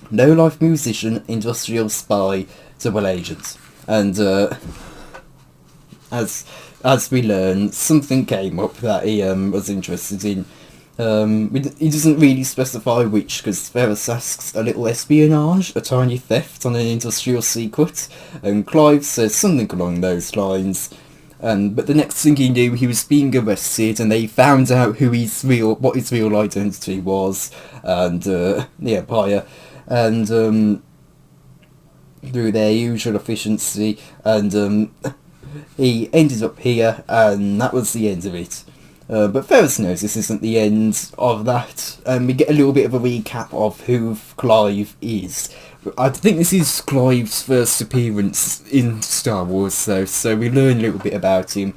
A: Low-life musician, industrial spy, double agent. And as we learn, something came up that he was interested in. He doesn't really specify which, because Ferris asks a little espionage, a tiny theft on an industrial secret, and Clive says something along those lines. But the next thing he knew, he was being arrested, and they found out what his real identity was, and the Empire, and through their usual efficiency, and he ended up here, and that was the end of it. But Ferris knows this isn't the end of that, and we get a little bit of a recap of who Clive is. I think this is Clive's first appearance in Star Wars, though, so we learn a little bit about him,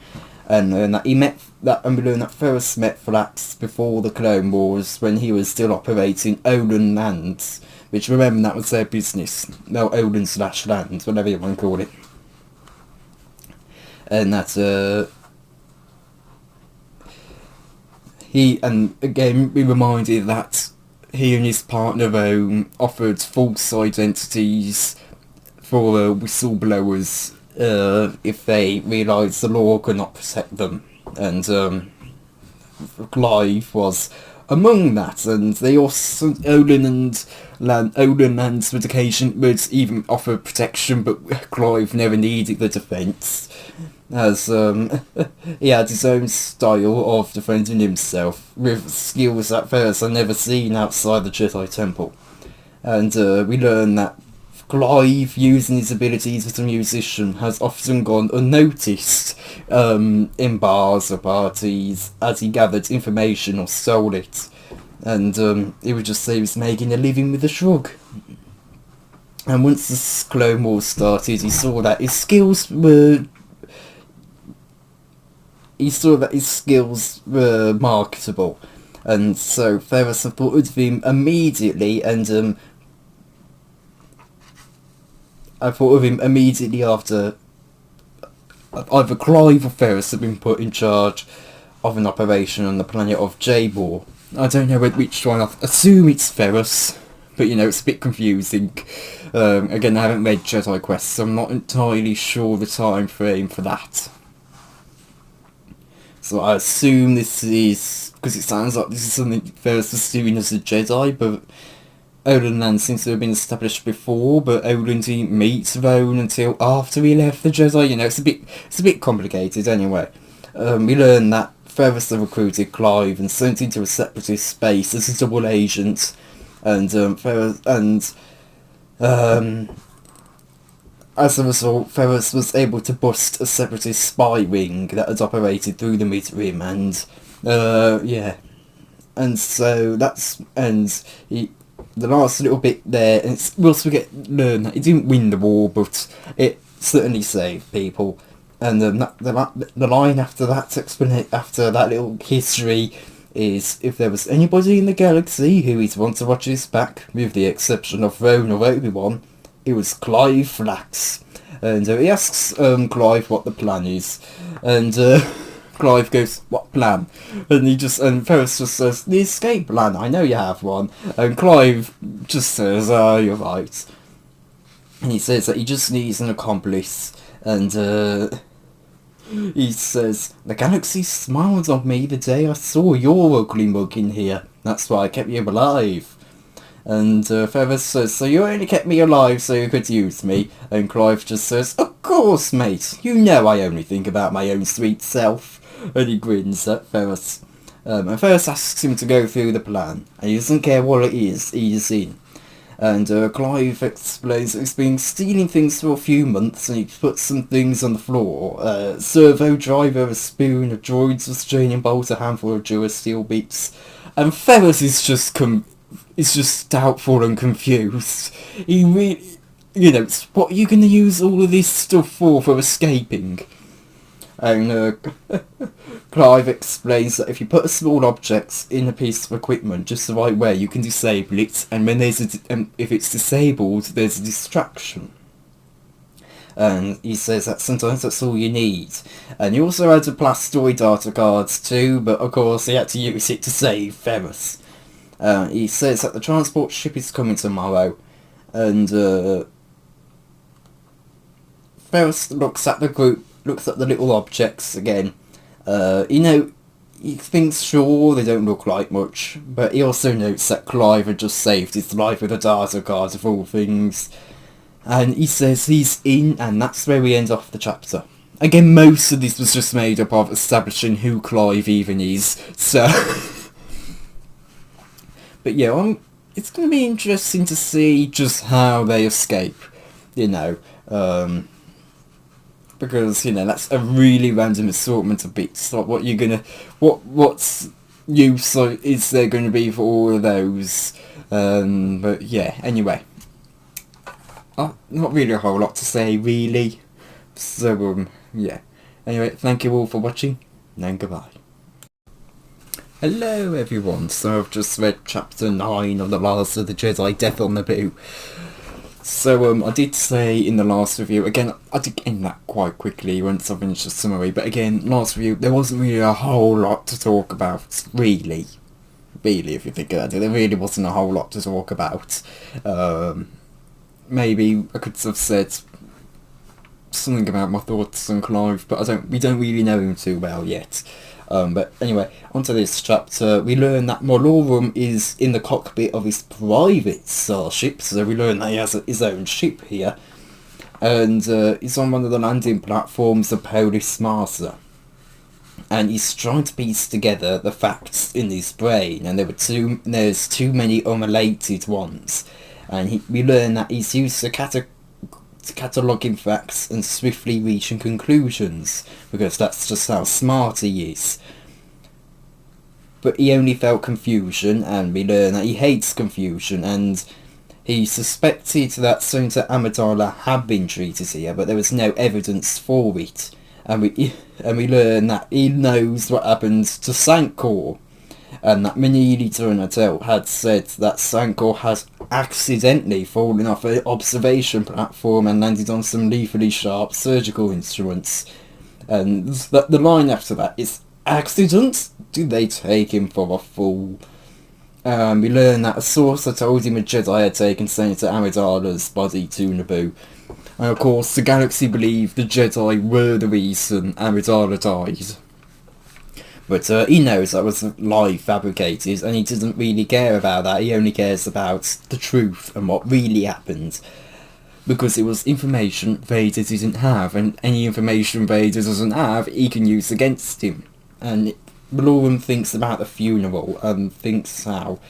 A: and we learn that Ferris met Flax before the Clone Wars, when he was still operating Olan Lands, which, remember, that was their business. No, Olan/Land, whatever you want to call it. And that's and again, we reminded that he and his partner offered false identities for whistleblowers if they realised the law could not protect them, and Clive was among that, and they also Olan Land's medication would even offer protection, but Clive never needed the defence, as he had his own style of defending himself, with skills that Ferris had never seen outside the Jedi Temple. And we learn that Clive, using his abilities as a musician, has often gone unnoticed in bars or parties, as he gathered information or stole it. And he would just say he was making a living with a shrug. And once the Clone Wars started, he saw that his skills were marketable, and so Ferris supported him immediately, and I thought of him immediately after either Clive or Ferris had been put in charge of an operation on the planet of Jabor. I don't know which one. I assume it's Ferris, but it's a bit confusing. Again, I haven't read Jedi Quest, so I'm not entirely sure the time frame for that. So I assume this is, because it sounds like this is something Ferris was doing as a Jedi, but Olan Land seems to have been established before, but Olan didn't meet Roan until after he left the Jedi. It's a bit complicated anyway. We learn that Ferris recruited Clive and sent into a separatist space as a double agent, and as a result, Ferris was able to bust a separatist spy wing that had operated through the Mid-Rim, and and so the last little bit there, and we also learn that it didn't win the war, but it certainly saved people. And the line after that after that little history is, if there was anybody in the galaxy who would want to watch this back, with the exception of Rowan or Obi-Wan, it was Clive Flax. And he asks Clive what the plan is, and Clive goes, "What plan?" And Ferris just says, "The escape plan, I know you have one." And Clive just says, "Oh, you're right." And he says that he just needs an accomplice, and he says, "The galaxy smiled on me the day I saw your ugly mug in here. That's why I kept you alive." And Ferris says, "So you only kept me alive so you could use me?" And Clive just says, "Of course, mate. You know I only think about my own sweet self." And he grins at Ferris. And Ferris asks him to go through the plan, and he doesn't care what it is he's in. And Clive explains that he's been stealing things for a few months, and he puts some things on the floor. Servo driver, a spoon, a droid's restraining bolt, a handful of Durasteel beats. And Ferris is just doubtful and confused. He really, what are you going to use all of this stuff for escaping? And Clive explains that if you put a small object in a piece of equipment just the right way, you can disable it, and when if it's disabled, there's a distraction. And he says that sometimes that's all you need. And he also had a Blastoid data cards too, but of course he had to use it to save Ferris. He says that the transport ship is coming tomorrow, and Ferris looks at the little objects again. He thinks sure they don't look like much, but he also notes that Clive had just saved his life with a data card of all things. And he says he's in, and that's where we end off the chapter. Again, most of this was just made up of establishing who Clive even is, so... But yeah, it's going to be interesting to see just how they escape, because, that's a really random assortment of bits. Like, what's use is there going to be for all of those? But yeah, anyway. Not really a whole lot to say, really. So, yeah. Anyway, thank you all for watching, and goodbye. Hello everyone, so I've just read chapter 9 of The Last of the Jedi, Death on Naboo. So I did say in the last review, again I did end that quite quickly once I finished the summary, but again, last review, there wasn't really a whole lot to talk about, really if you think about it, there really wasn't a whole lot to talk about. Maybe I could have said something about my thoughts on Clive, but we don't really know him too well yet. But anyway, onto this chapter, we learn that Molorum is in the cockpit of his private starship, so we learn that he has his own ship here, and he's on one of the landing platforms of Polis Marsa, and he's trying to piece together the facts in his brain, and there's too many unrelated ones, and we learn that he's used to cataloguing facts and swiftly reaching conclusions, because that's just how smart he is. But he only felt confusion, and we learn that he hates confusion, and he suspected that Senator Amidala had been treated here, but there was no evidence for it. And we learn that he knows what happened to Sankor, and that Manili Turnatel had said that Sankor has accidentally fallen off an observation platform and landed on some lethally sharp surgical instruments. And the line after that is, "Accident? Did they take him for a fool?" We learn that a source had told him a Jedi had taken Senator Amidala's body to Naboo. And of course, the galaxy believed the Jedi were the reason Amidala died. But he knows that was a lie fabricated, and he doesn't really care about that. He only cares about the truth and what really happened. Because it was information Vader didn't have, and any information Vader doesn't have, he can use against him. And Malorum thinks about the funeral, and thinks how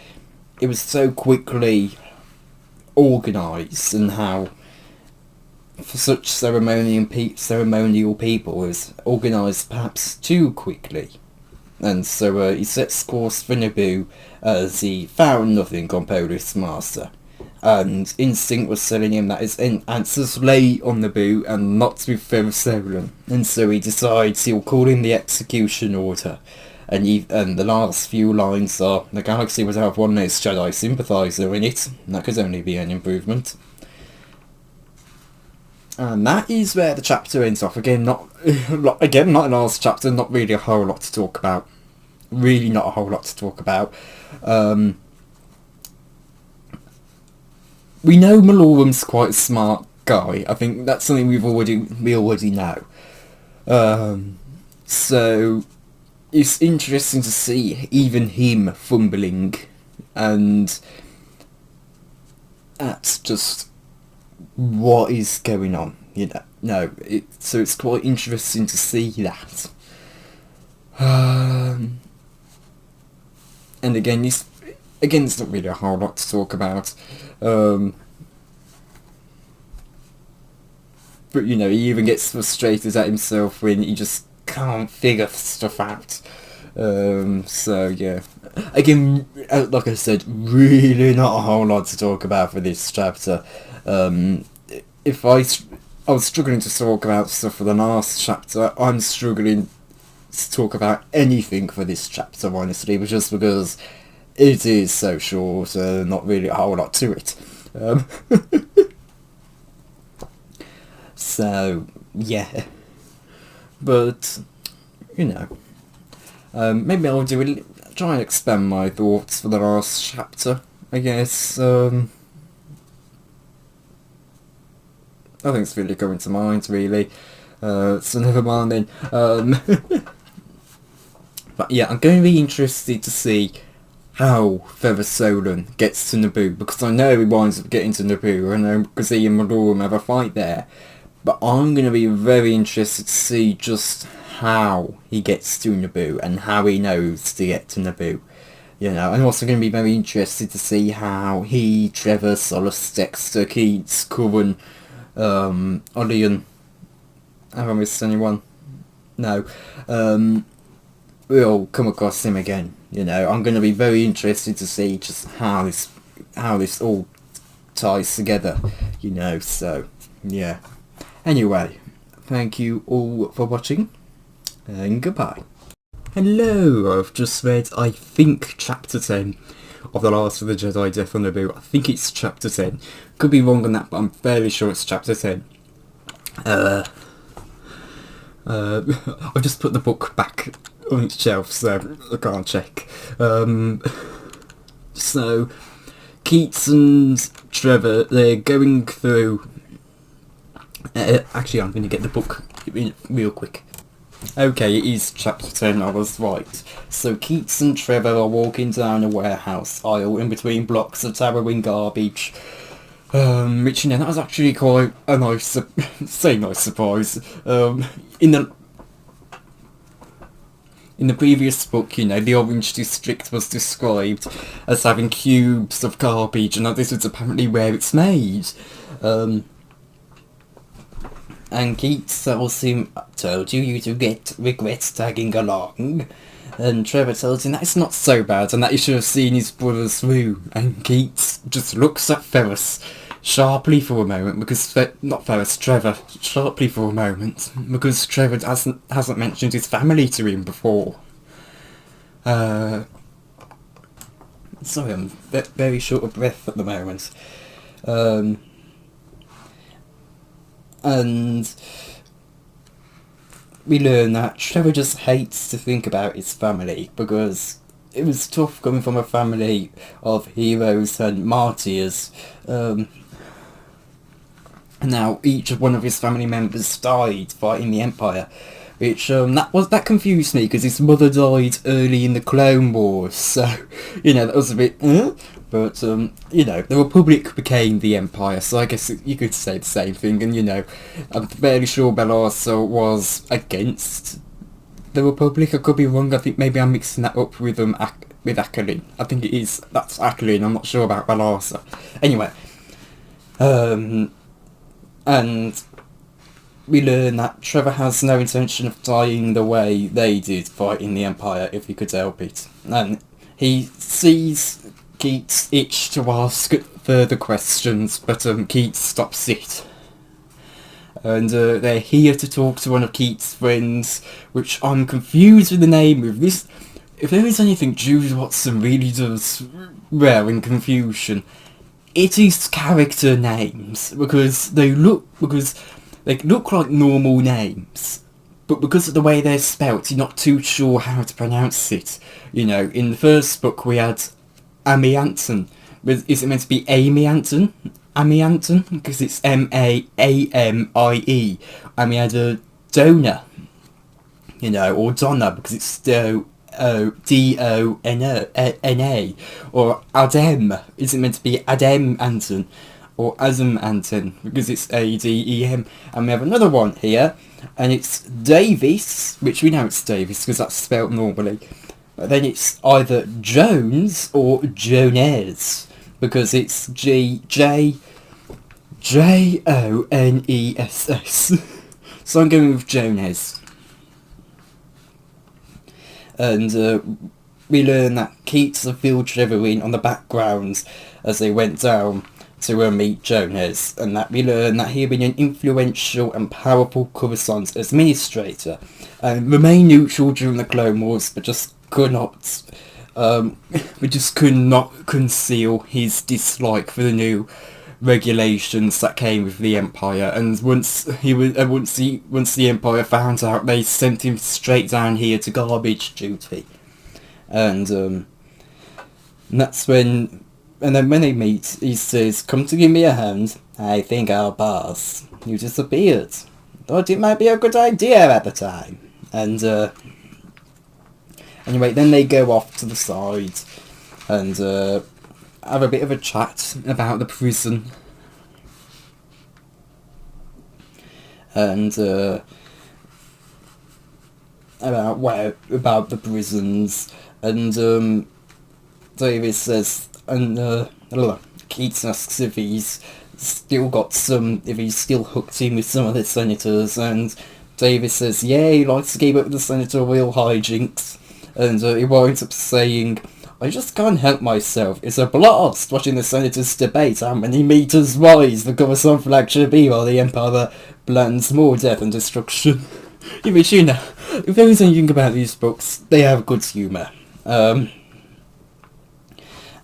A: it was so quickly organised, and how for such ceremonial people it was organised perhaps too quickly. and so he sets course for Naboo as he found nothing on Polis Master. And instinct was telling him that his answers lay on Naboo and not with Ferrous Solon. And so he decides he'll call in the execution order. And the last few lines are, "The galaxy would have one less Jedi sympathiser in it." That could only be an improvement. And that is where the chapter ends off. Again, not a last chapter, not really a whole lot to talk about. Really not a whole lot to talk about. We know Malorum's quite a smart guy. I think that's something we already know. So it's interesting to see even him fumbling, and that's just what is going on, so it's quite interesting to see that. And again, it's not really a whole lot to talk about. But he even gets frustrated at himself when he just can't figure stuff out. So yeah, again, like I said, really not a whole lot to talk about for this chapter. If I was struggling to talk about stuff for the last chapter, I'm struggling to talk about anything for this chapter, honestly, just because it is so short and not really a whole lot to it. So yeah, but maybe I'll try and expand my thoughts for the last chapter, I guess. Nothing's really coming to mind, really. So never mind then. But yeah, I'm going to be interested to see how Ferrous Solon gets to Naboo, because I know he winds up getting to Naboo, and I know because he and Malorum have a fight there. But I'm going to be very interested to see just how he gets to Naboo and how he knows to get to Naboo. I'm also going to be very interested to see how he, Trevor, Solus, Dexter, Keats, Curran, Olean, have I missed anyone? No. We'll come across him again. I'm going to be very interested to see just how this all ties together. So yeah. Anyway, thank you all for watching, and goodbye. Hello, I've just read, I think, Chapter 10 of The Last of the Jedi Death on Naboo. I think it's Chapter 10. Could be wrong on that, but I'm fairly sure it's Chapter 10. I've just put the book back on its shelf, so I can't check. So, Keats and Trevor, they're going through... actually, I'm going to get the book real quick. Okay, it is Chapter 10, I was right. So Keats and Trevor are walking down a warehouse aisle in between blocks of towering garbage. Which, that was actually quite a nice surprise. In the previous book, the Orange District was described as having cubes of garbage, and this was apparently where it's made. And Keats tells him, "Told you to regret tagging along." And Trevor tells him that it's not so bad and that he should have seen his brother's room. And Keats just looks at Ferrous sharply for a moment, because Trevor sharply for a moment, because Trevor hasn't mentioned his family to him before. Sorry, I'm very short of breath at the moment. And we learn that Trevor just hates to think about his family, because it was tough coming from a family of heroes and martyrs. Now each one of his family members died fighting the Empire, which that confused me, because his mother died early in the Clone Wars, so that was a bit but the Republic became the Empire, so I guess you could say the same thing. And I'm fairly sure Belarsa was against the Republic. I could be wrong. I think maybe I'm mixing that up with with Ackling. I think that's Ackling. I'm not sure about Belarsa. Anyway, and we learn that Trevor has no intention of dying the way they did fighting the Empire if he could help it. And he sees Keats itch to ask further questions, but Keats stops it. And they're here to talk to one of Keats' friends, which I'm confused with the name of this. If there is anything Jude Watson really does well in confusion, it is character names, because they look like normal names, but because of the way they're spelt, you're not too sure how to pronounce it. You know, in the first book we had Amy Anton. Is it meant to be Amy Anton? Amy Anton? Because it's Maamie. And we had a Donna, you know, or Donna, because it's Donna. Or Adem. Is it meant to be Adem Anton? Or Azam Anton, because it's Adem. And we have another one here, and it's Davis, which we know it's Davis because that's spelled normally. But then it's either Jones or Jones, because it's Jones. So I'm going with Jones. And we learn that Keats had filled Trevor in on the background as they went down to meet Jones, and that we learn that he had been an influential and powerful Coruscant administrator, and remained neutral during the Clone Wars, but just could not conceal his dislike for the new regulations that came with the Empire. And once the Empire found out, they sent him straight down here to garbage duty, and that's when. And then when they meet, he says, "Come to give me a hand. I think I'll pass. You disappeared. Thought it might be a good idea at the time." And anyway, then they go off to the side and have a bit of a chat about the prison. And about the prisons. And Davis says. And Keats asks if he's still hooked in with some of the senators, and Davis says, yeah, he likes to keep up with the senatorial hijinks, and he winds up saying, "I just can't help myself. It's a blast watching the senators debate how many meters wide the Coruscant flag should be while the Empire plans more death and destruction." Which, you know, if there is anything about these books, they have good humour.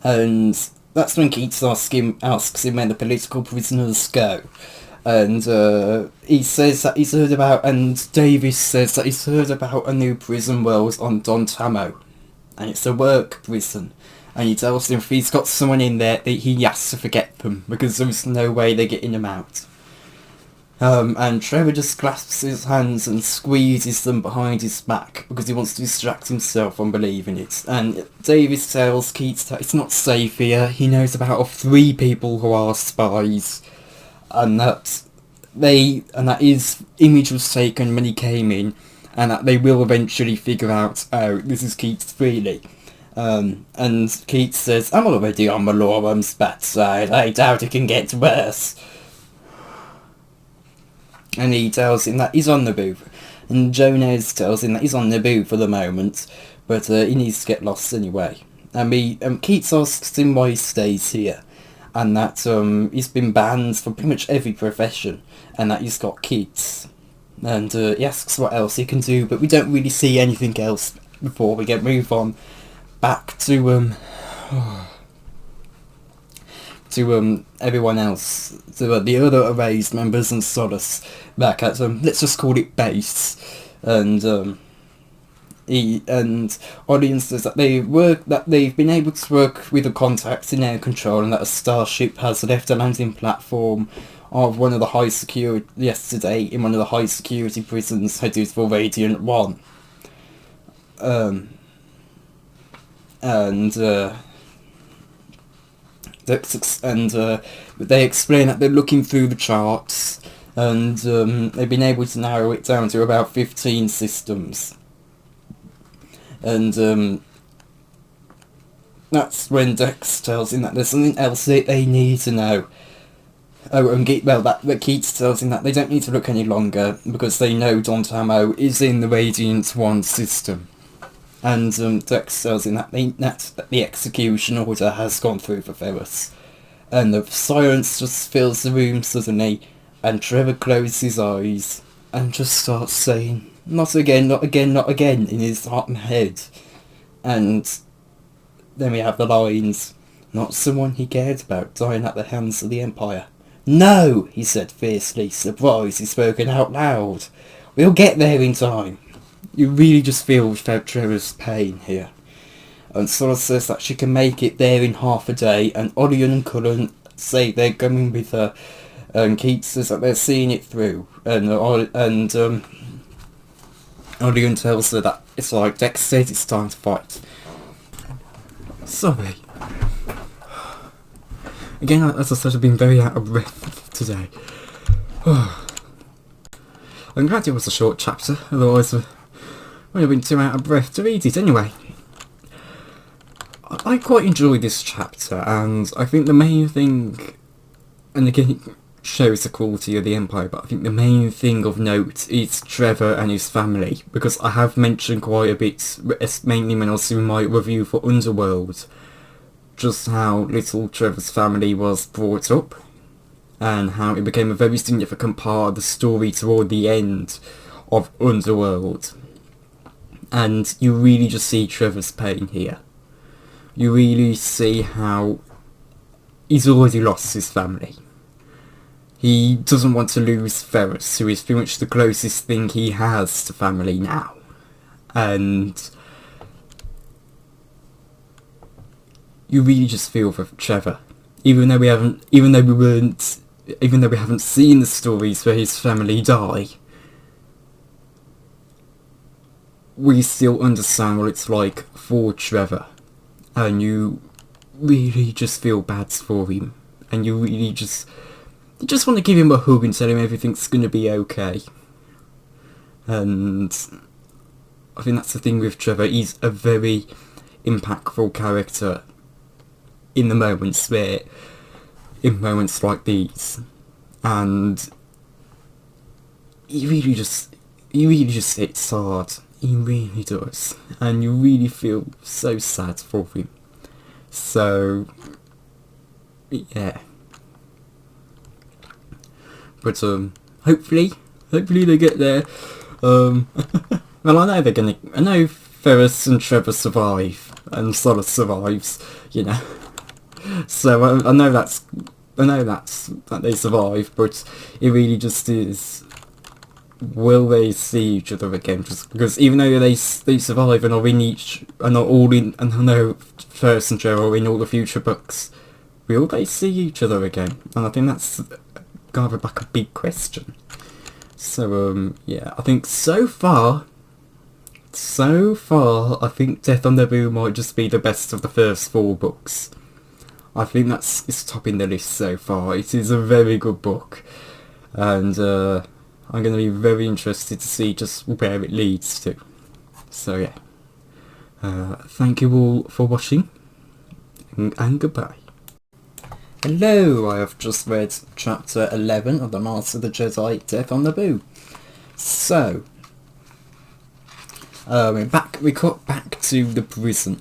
A: And that's when Keats asks him where the political prisoners go. And he says that he's heard about, and Davis says that he's heard about a new prison world on Don Tamo. And it's a work prison. And he tells him if he's got someone in there, that he has to forget them, because there's no way they're getting him out. And Trevor just clasps his hands and squeezes them behind his back because he wants to distract himself from believing it. And Davis tells Keats that it's not safe here. He knows about 3 people who are spies, and that his image was taken when he came in, and that they will eventually figure out, oh, this is Keats really. And Keats says, "I'm already on Malorum's bad side. I doubt it can get worse." And he tells him that he's on Naboo. And Jones tells him that he's on Naboo for the moment, but he needs to get lost anyway. And Keats asks him why he stays here, and that he's been banned from pretty much every profession, and that he's got kids. And he asks what else he can do, but we don't really see anything else before we move on back to everyone else, to the other erased members and Solace back at let's just call it base, and Audience says that they've been able to work with the contacts in air control, and that a starship has left a landing platform of one of the high security yesterday in one of the high security prisons headed for Radiant 1. They explain that they're looking through the charts, and they've been able to narrow it down to about 15 systems. And that's when Dex tells him that there's something else that they need to know. that Keats tells him that they don't need to look any longer because they know Don Tamo is in the Radiant One system. And Dex tells him that the execution order has gone through for Ferris. And the silence just fills the room suddenly, and Trevor closes his eyes and just starts saying, "Not again, not again, not again," in his heart and head. And then we have the lines, "Not someone he cared about dying at the hands of the Empire." "No," he said fiercely, surprised he's spoken out loud. "We'll get there in time." You really just feel Trevor's pain here. And Sora says that she can make it there in half a day, and Orion and Cullen say they're going with her, and Keats says that they're seeing it through, and Orion tells her that it's like Dex said, it's time to fight. Sorry. Again, as I said, I've been very out of breath today. I'm glad it was a short chapter, otherwise I would have been too out of breath to read it anyway. I quite enjoyed this chapter, and I think the main thing, and again it shows the quality of the Empire, but I think the main thing of note is Trevor and his family, because I have mentioned quite a bit, mainly when I was doing my review for Underworld, just how little Trevor's family was brought up, and how it became a very significant part of the story toward the end of Underworld. And you really just see Trevor's pain here. You really see how he's already lost his family. He doesn't want to lose Ferris, who is pretty much the closest thing he has to family now. And you really just feel for Trevor. Even though we haven't seen the stories where his family die, we still understand what it's like for Trevor. And you really just feel bad for him. And you really just want to give him a hug and tell him everything's going to be okay. And I think that's the thing with Trevor. He's a very impactful character in moments like these. And he really just hits hard. He really does. And you really feel so sad for him. So, yeah. But, hopefully they get there. Well, I know Ferris and Trevor survive, and Solace survives, you know. So, I know that they survive, but it really just is, will they see each other again? Just because even though they survive and are all in, and I know Ferris and Trevor are in all the future books, will they see each other again? And I think that's kind of like a big question. So yeah, I think so far, I think Death on Naboo might just be the best of the first 4 books. I think it's topping the list so far. It is a very good book, and I'm going to be very interested to see just where it leads to. So yeah, thank you all for watching, and goodbye. Hello, I have just read chapter 11 of The Master of the Jedi, Death on Naboo. So, we cut back to the prison,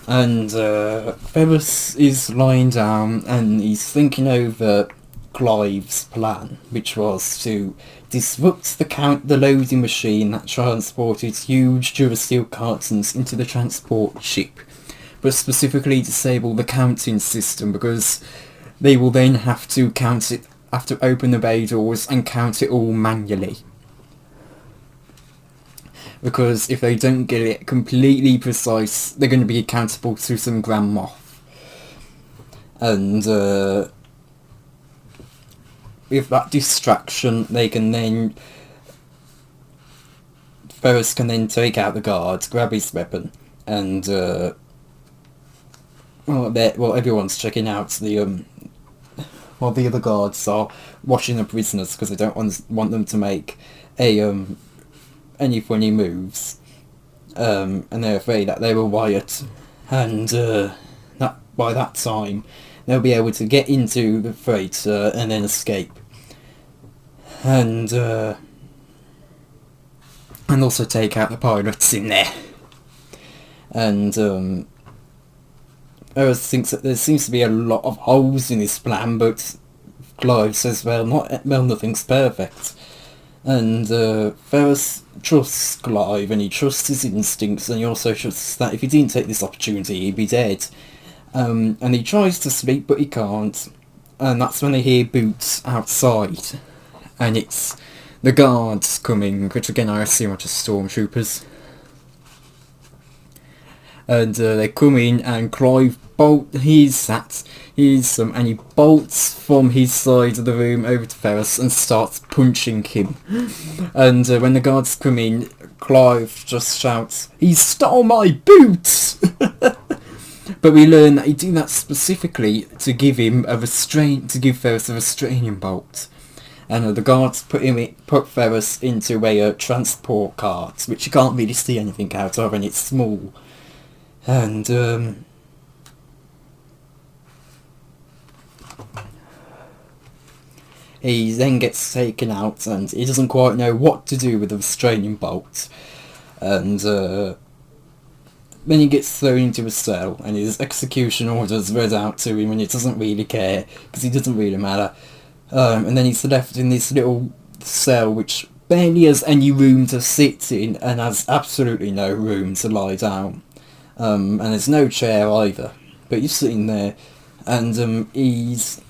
A: and Ferris is lying down and he's thinking over Clive's plan, which was to disrupt the loading machine that transported huge Durasteel cartons into the transport ship, but specifically disable the counting system, because they will then have to open the bay doors and count it all manually. Because if they don't get it completely precise, they're going to be accountable to some Grand Moff. And with that distraction, Ferris can then take out the guard, grab his weapon, and everyone's checking out while the other guards are watching the prisoners, because they don't want them to make any funny moves, and they're afraid that they will riot, and that
B: by that time they'll be able to get into the freighter and then escape. And also take out the pilots in there. And Ferris thinks that there seems to be a lot of holes in this plan, but Clive says, well, nothing's perfect. And Ferris trusts Clive, and he trusts his instincts, and he also trusts that if he didn't take this opportunity, he'd be dead. And he tries to sleep, but he can't. And that's when they hear boots outside. And it's the guards coming, which again I assume are just stormtroopers. And they come in, and Clive and he bolts from his side of the room over to Ferris and starts punching him. And when the guards come in, Clive just shouts, "He stole my boots!" But we learn that he did that specifically to give Ferris a restraining bolt. And the guards put Ferris into a transport cart, which you can't really see anything out of, and it's small. And he then gets taken out, and he doesn't quite know what to do with the restraining bolt. And then he gets thrown into a cell, and his execution orders read out to him, and he doesn't really care, because he doesn't really matter. And then he's left in this little cell which barely has any room to sit in, and has absolutely no room to lie down. And there's no chair either, but he's sitting there, and he's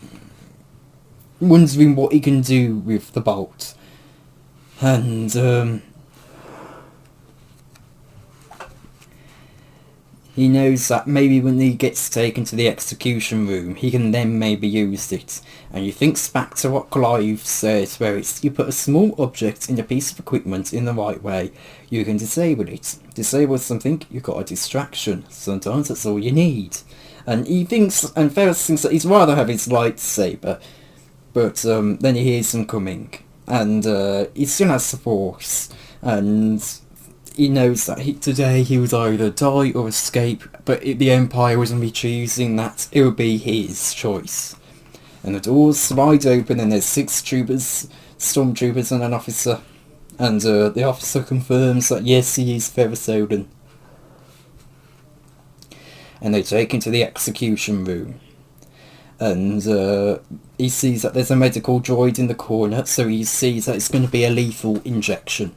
B: wondering what he can do with the bolt. And he knows that maybe when he gets taken to the execution room, he can then maybe use it. And he thinks back to what Clive said, where it's, you put a small object in a piece of equipment in the right way, you can disable it. Disable something, you've got a distraction. Sometimes that's all you need. And Ferris thinks that he'd rather have his lightsaber, but then he hears them coming. And he still has the Force, and he knows that today he would either die or escape, but the Empire was going to be choosing that it would be his choice. And the doors slide open, and there's 6 stormtroopers and an officer. And the officer confirms that yes, he is Ferris Odin. And they take him to the execution room. And he sees that there's a medical droid in the corner, so he sees that it's going to be a lethal injection.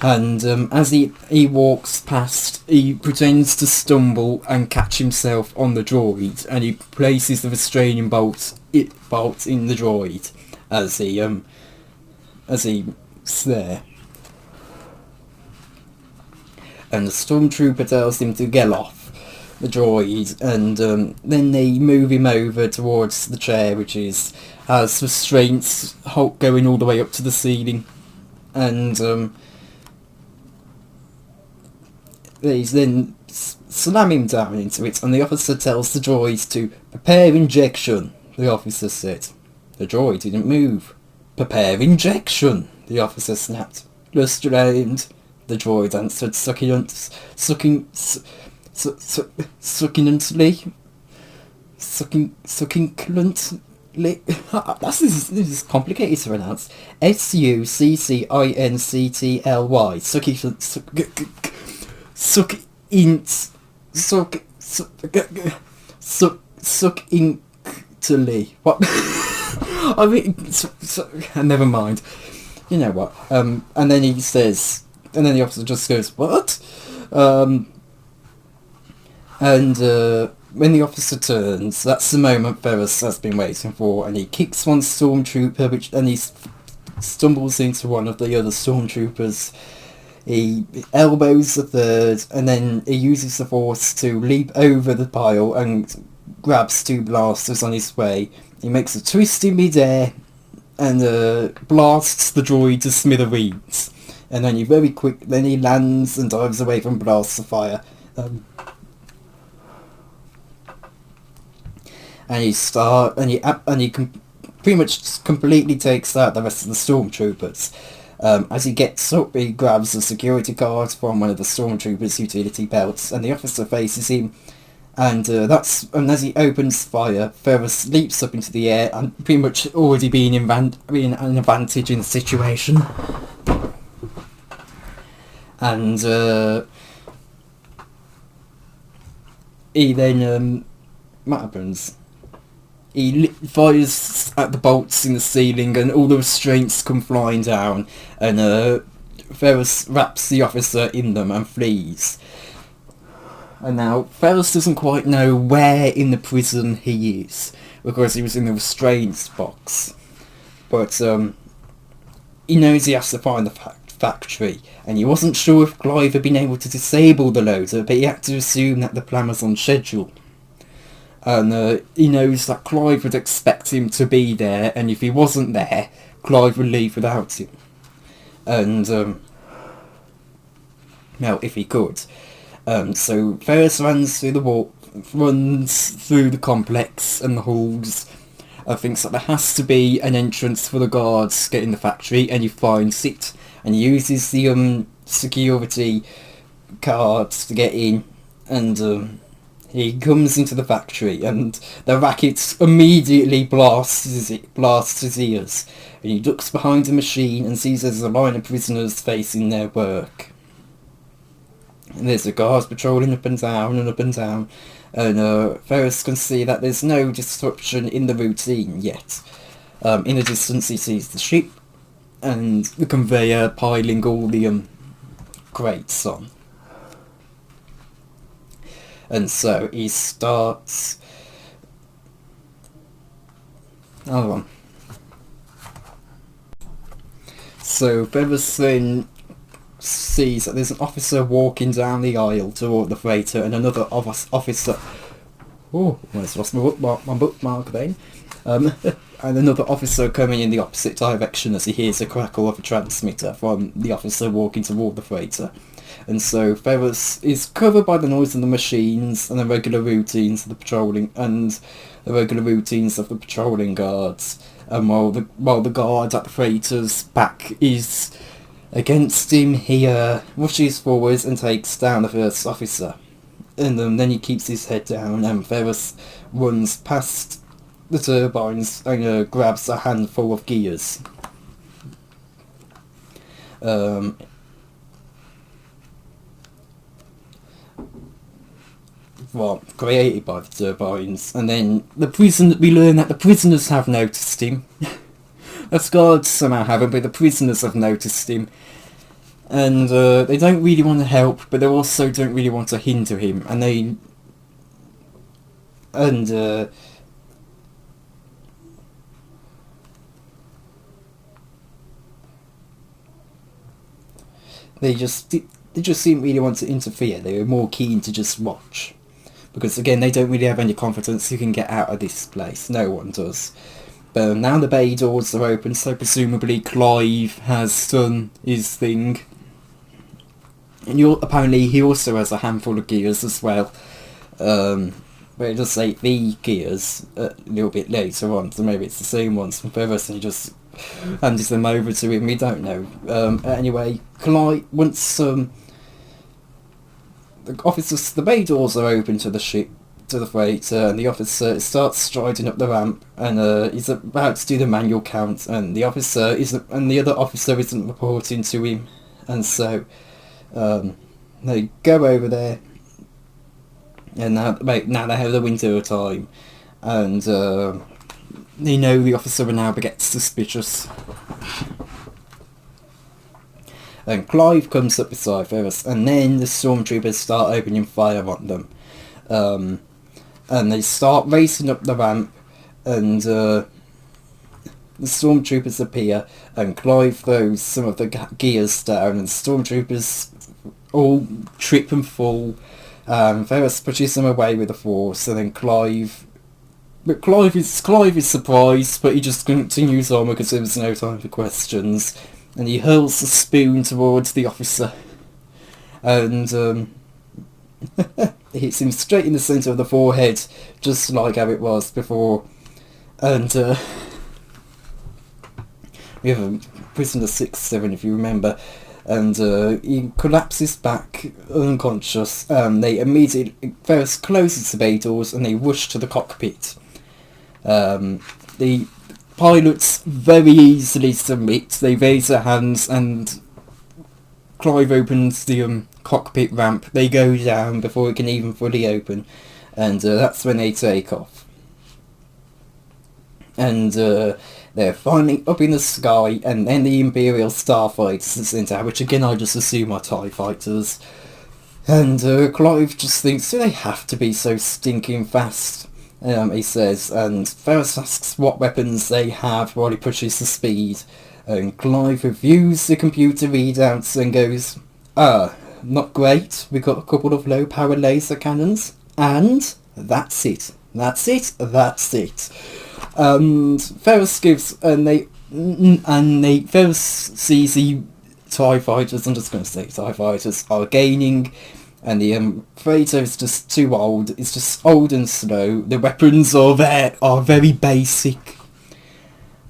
B: And as he walks past, he pretends to stumble and catch himself on the droid, and he places the restraining bolt in the droid as he's there. And the stormtrooper tells him to get off the droid, and then they move him over towards the chair, which has restraints going all the way up to the ceiling, and they then slam him down into it, and the officer tells the droid to prepare injection. The officer said. The droid didn't move. Prepare injection, the officer snapped. Restrained, the droid answered succinctly. This is complicated to pronounce. Succinctly. Succinctly. What? I mean, never mind. You know what? And then he says, and then the officer just goes, "What?" And when the officer turns, that's the moment Ferris has been waiting for, and he kicks one stormtrooper, and he stumbles into one of the other stormtroopers. He elbows the third, and then he uses the Force to leap over the pile and grabs 2 blasters on his way. He makes a twist in midair and blasts the droid to smithereens. And then he lands and dives away from blasts of fire. And he pretty much completely takes out the rest of the stormtroopers. As he gets up, he grabs a security card from one of the stormtroopers' utility belts, and the officer faces him, And as he opens fire, Ferris leaps up into the air and pretty much already being an advantage in the situation. And he then what happens? He fires at the bolts in the ceiling, and all the restraints come flying down, and Ferris wraps the officer in them and flees. And now, Ferris doesn't quite know where in the prison he is, because he was in the restraints box. But he knows he has to find the factory, and he wasn't sure if Clive had been able to disable the loader, but he had to assume that the plan was on schedule. And he knows that Clive would expect him to be there, and if he wasn't there, Clive would leave without him. And, well, if he could. So Ferris runs through the complex and the halls, thinks that there has to be an entrance for the guards to get in the factory, and he finds it, and he uses the security cards to get in, and he comes into the factory, and the racket immediately blasts his ears, and he looks behind the machine and sees there's a line of prisoners facing their work. And there's the guards patrolling up and down, and Ferris can see that there's no disruption in the routine yet. In the distance he sees the ship, and the conveyor piling all the crates on. And so he starts... Hold on. So Ferris then sees that there's an officer walking down the aisle toward the freighter, and another officer... Oh, I almost lost my bookmark then. And another officer coming in the opposite direction as he hears a crackle of a transmitter from the officer walking toward the freighter. And so Ferris is covered by the noise of the machines and the regular routines of the patrolling guards. And while the guard at the freighter's back is against him, he rushes forwards and takes down the first officer. And then he keeps his head down, and Ferris runs past the turbines and grabs a handful of gears. Created by the turbines, and then we learn that the prisoners have noticed him. The guards somehow haven't, but the prisoners have noticed him, and they don't really want to help, but they also don't really want to hinder him, and they just didn't really want to interfere. They were more keen to just watch. Because again, they don't really have any confidence you can get out of this place. No one does. But now the bay doors are open, so presumably Clive has done his thing. And apparently he also has a handful of gears as well. But it does say the gears a little bit later on, so maybe it's the same ones from Ferris and he just hands them over to him. We don't know. Anyway, Clive, once the bay doors are open to the ship, to the freighter, and the officer starts striding up the ramp, and he's about to do the manual count, and the other officer isn't reporting to him, and so they go over there, and now they have the winter time, and they know the officer now gets suspicious. And Clive comes up beside Ferris, and then the stormtroopers start opening fire on them. And they start racing up the ramp, and the stormtroopers appear, and Clive throws some of the gears down, and stormtroopers all trip and fall. Ferris pushes them away with the force, and then Clive is surprised, but he just continues on because there's no time for questions. And he hurls the spoon towards the officer, and it hits him straight in the centre of the forehead, just like how it was before. And we have a prisoner 6-7, if you remember, and he collapses back unconscious. They immediately, Ferris closes the bay doors and they rush to the cockpit. The pilots very easily submit. They raise their hands and Clive opens the cockpit ramp. They go down before it can even fully open, and that's when they take off. And they're finally up in the sky, and then the Imperial starfighters are sent out, which again I just assume are TIE fighters. And Clive just thinks, do they have to be so stinking fast? He says, and Ferris asks what weapons they have while he pushes the speed. And Clive reviews the computer readouts and goes, not great, we got a couple of low power laser cannons, and that's it. Ferris gives, Ferris sees the TIE fighters, I'm just going to say TIE fighters, are gaining, and the freighter is just too old, it's just old and slow, the weapons are very basic,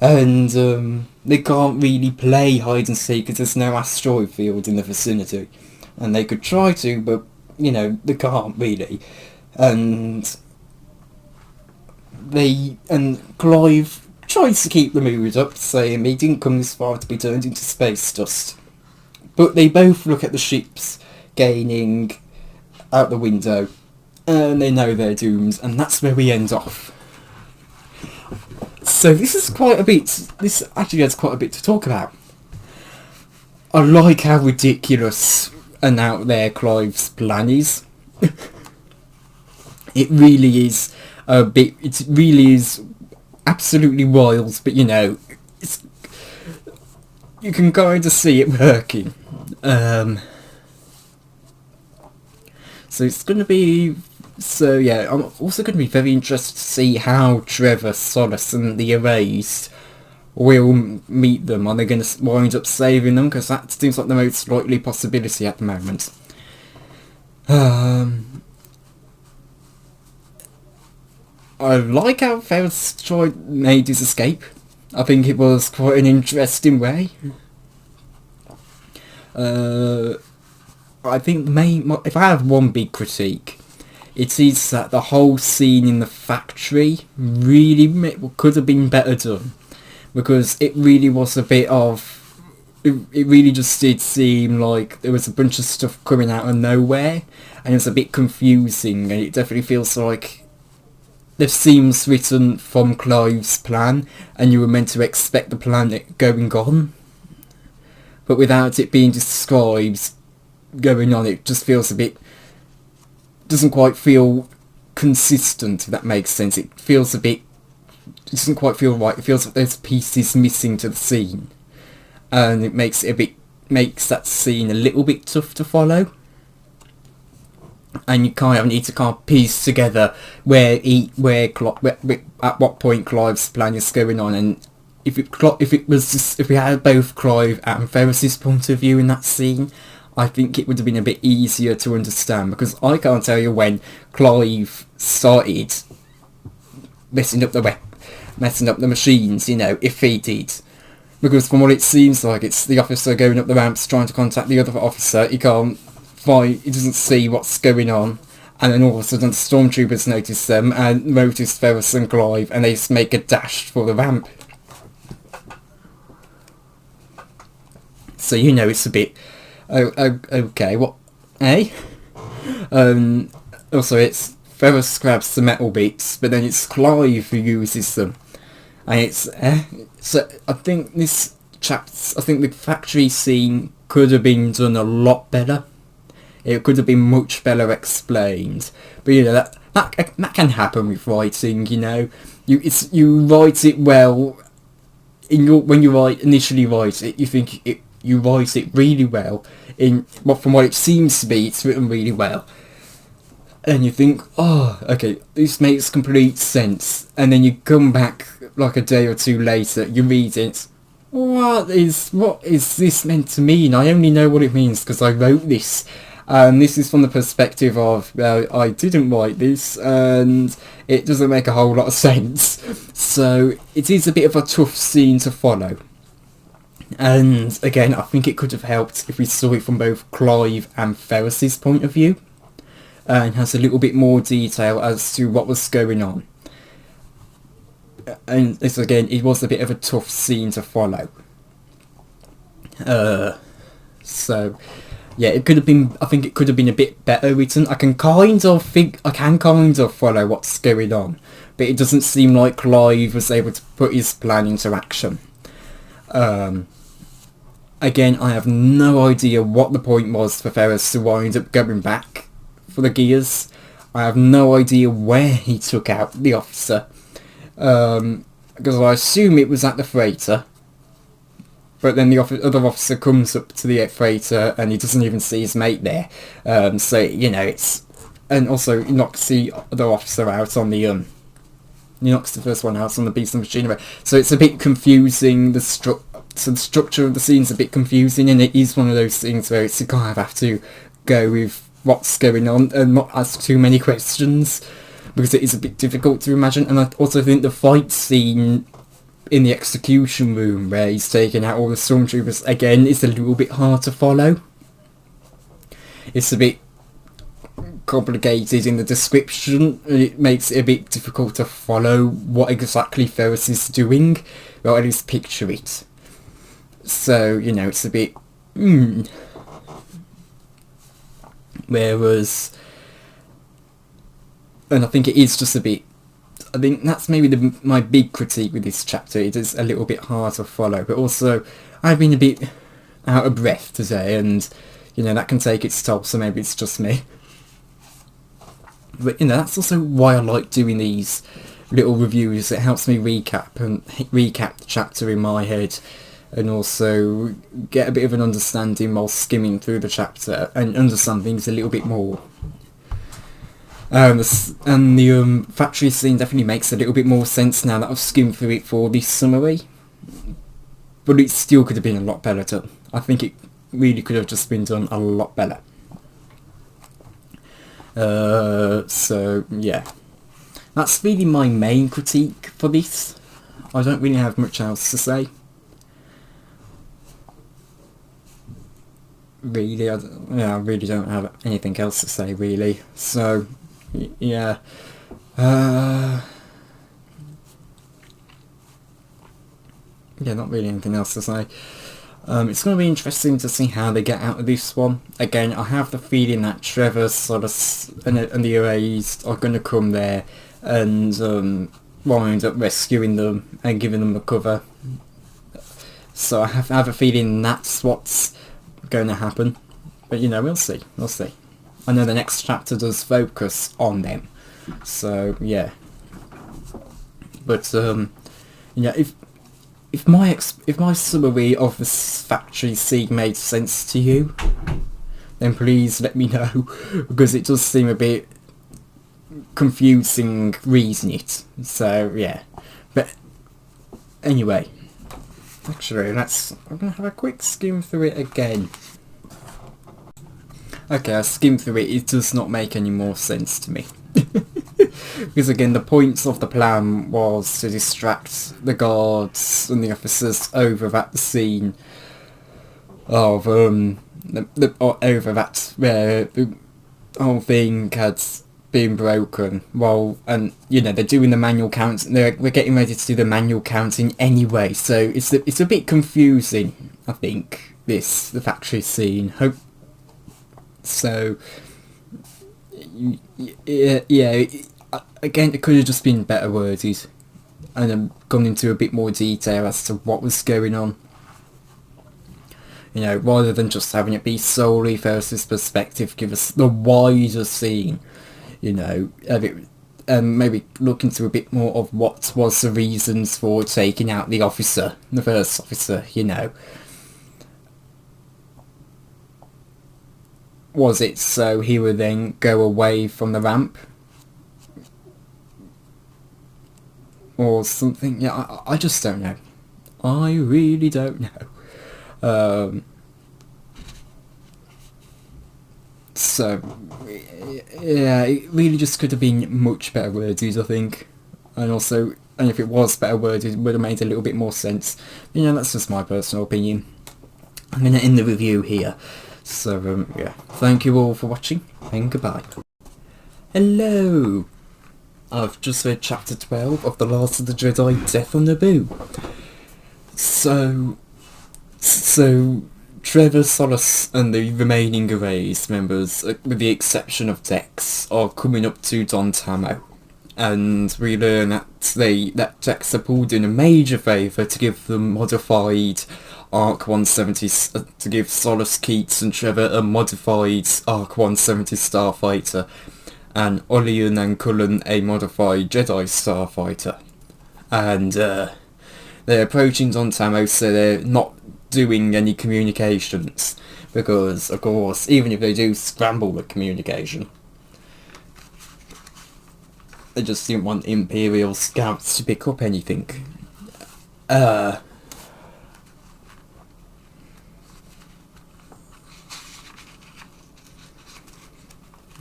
B: and they can't really play hide and seek because there's no asteroid field in the vicinity, and they could try to, but, you know, they can't really, and Clive tries to keep the mood up, saying he didn't come this far to be turned into space dust. But they both look at the ships gaining out the window, and they know they're doomed, and that's where we end off. So this actually has quite a bit to talk about. I like how ridiculous and out there Clive's plan is. It really is absolutely wild, but you know, you can kind of see it working. So it's going to be, I'm also going to be very interested to see how Trevor, Solace and the Erased will meet them. Are they going to wind up saving them? Because that seems like the most likely possibility at the moment. I like how Ferris made his escape. I think it was quite an interesting way. I think if I have one big critique, it is that the whole scene in the factory really could have been better done, because it really was a bit of... It really just did seem like there was a bunch of stuff coming out of nowhere, and it was a bit confusing, and it definitely feels like the scenes written from Clive's plan, and you were meant to expect the planet going on, but without it being described going on, it just feels a bit... doesn't quite feel consistent, if that makes sense. It feels a bit... it doesn't quite feel right. It feels like there's pieces missing to the scene, and it makes that scene a little bit tough to follow. And you kind of need to piece together at what point Clive's plan is going on, and if we had both Clive and Ferris's point of view in that scene, I think it would have been a bit easier to understand, because I can't tell you when Clive started messing up the machines, you know, if he did. Because from what it seems like, it's the officer going up the ramps trying to contact the other officer. He doesn't see what's going on, and then all of a sudden the stormtroopers notice them and notice Ferris and Clive, and they just make a dash for the ramp. So you know it's a bit... okay, what... eh? Also it's... Ferris grabs the metal bits, but then it's Clive who uses them. And it's... So I think the factory scene could have been done a lot better. It could have been much better explained. But you know, that can happen with writing, you know. You write it well... when you initially write it, you think you write it really well. From what it seems to be, it's written really well. And you think, oh, okay, this makes complete sense. And then you come back like a day or two later, you read it. What is this meant to mean? I only know what it means because I wrote this. And this is from the perspective of, well, I didn't write this, and it doesn't make a whole lot of sense. So it is a bit of a tough scene to follow. And again, I think it could have helped if we saw it from both Clive and Ferris's point of view, and has a little bit more detail as to what was going on. And this, again, it was a bit of a tough scene to follow. So yeah, it could have been. I think it could have been a bit better written. I can kind of follow what's going on, but it doesn't seem like Clive was able to put his plan into action. Again, I have no idea what the point was for Ferris to wind up going back for the gears. I have no idea where he took out the officer, because I assume it was at the freighter. But then the other officer comes up to the freighter and he doesn't even see his mate there. So, you know, it's... And also, he knocks the other officer out on the... He knocks the first one out on the beast of machinery. So it's a bit confusing. So the structure of the scene's a bit confusing, and it is one of those things where it's, you kind of have to go with what's going on and not ask too many questions, because it is a bit difficult to imagine. And I also think the fight scene in the execution room where he's taking out all the stormtroopers, again, is a little bit hard to follow. It's a bit complicated in the description, and it makes it a bit difficult to follow what exactly Ferris is doing, or at least picture it. So, you know, it's a bit... Whereas... And I think it is just a bit... I think that's maybe my big critique with this chapter. It is a little bit hard to follow, but also I've been a bit out of breath today, and you know that can take its toll. So maybe it's just me. But you know that's also why I like doing these little reviews. It helps me recap the chapter in my head, and also get a bit of an understanding while skimming through the chapter and understand things a little bit more. And the factory scene definitely makes a little bit more sense now that I've skimmed through it for this summary. But it still could have been a lot better done. I think it really could have just been done a lot better. So, yeah. That's really my main critique for this. I don't really have much else to say. Really, I really don't have anything else to say, really. So... yeah. Yeah, not really anything else to say. It's going to be interesting to see how they get out of this one. Again, I have the feeling that Trevor sort of and the Arrays are going to come there and wind up rescuing them and giving them the cover. So I have a feeling that's what's going to happen. But you know, we'll see. We'll see. I know the next chapter does focus on them, so yeah. But you know, if my summary of this factory scene made sense to you, then please let me know, because it does seem a bit confusing reading it. So yeah. But anyway, actually, I'm gonna have a quick skim through it again. Okay, I skimmed through it. It does not make any more sense to me. Because again, the point of the plan was to distract the guards and the officers over at the scene of over that where the whole thing had been broken. And you know, they're doing the manual count. We're getting ready to do the manual counting anyway. So it's a bit confusing. I think the factory scene. So, yeah, again, it could have just been better worded and gone into a bit more detail as to what was going on. You know, rather than just having it be solely Ferris's perspective, give us the wider scene, you know, and maybe look into a bit more of what was the reasons for taking out the first officer, you know. Was it so he would then go away from the ramp? Or something? Yeah, I just don't know. I really don't know. So, yeah, it really just could have been much better worded, I think. And also,
A: and if it was better worded, it would have made a little bit more sense. You know, that's just my personal opinion. I'm going to end the review here. So, yeah. Thank you all for watching, and goodbye. Hello! I've just read Chapter 12 of The Last of the Jedi, Death on Naboo. So Trevor, Solace and the remaining Erased members, with the exception of Dex, are coming up to Don Tamo. And we learn that Dex are pulled in a major favour to give them modified Arc 170, to give Solace, Keats and Trevor a modified Arc 170 Starfighter, and Olian and Cullen a modified Jedi Starfighter. And they're approaching Don Tamo, so they're not doing any communications, because of course, even if they do scramble the communication, they just didn't want Imperial scouts to pick up anything.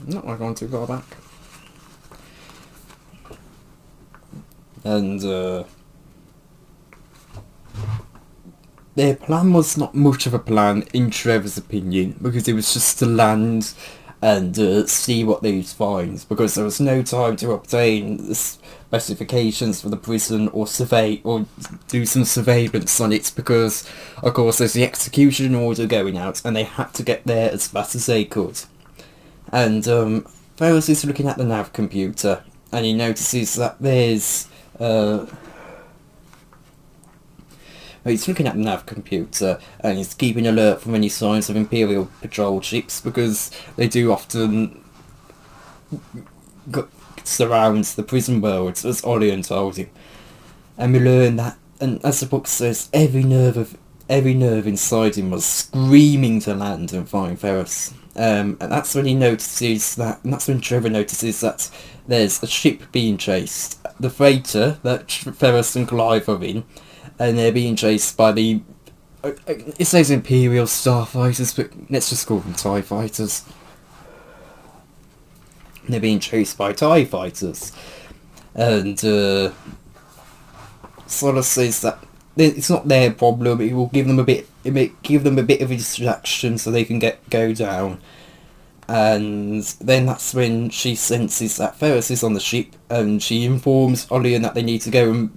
A: Not going too far back. And their plan was not much of a plan, in Trevor's opinion, because it was just to land and see what they'd find, because there was no time to obtain the specifications for the prison or do some surveillance on it, because of course there's the execution order going out and they had to get there as fast as they could. And Ferris is looking at the nav computer and he notices that there's he's looking at the nav computer and he's keeping alert for any signs of Imperial patrol ships, because they do often surround the prison world, as Olian told him. And we learn that, and as the book says, every nerve inside him was screaming to land and find Ferris. And that's when he notices that, and that's when Trevor notices that there's a ship being chased, the freighter that Ferris and Clive are in, and they're being chased by the, it says Imperial Starfighters, but let's just call them TIE Fighters. They're being chased by TIE Fighters. And Solace says that it's not their problem, it will give them a bit of a distraction so they can go down. And then that's when she senses that Ferris is on the ship, and she informs Olian that they need to go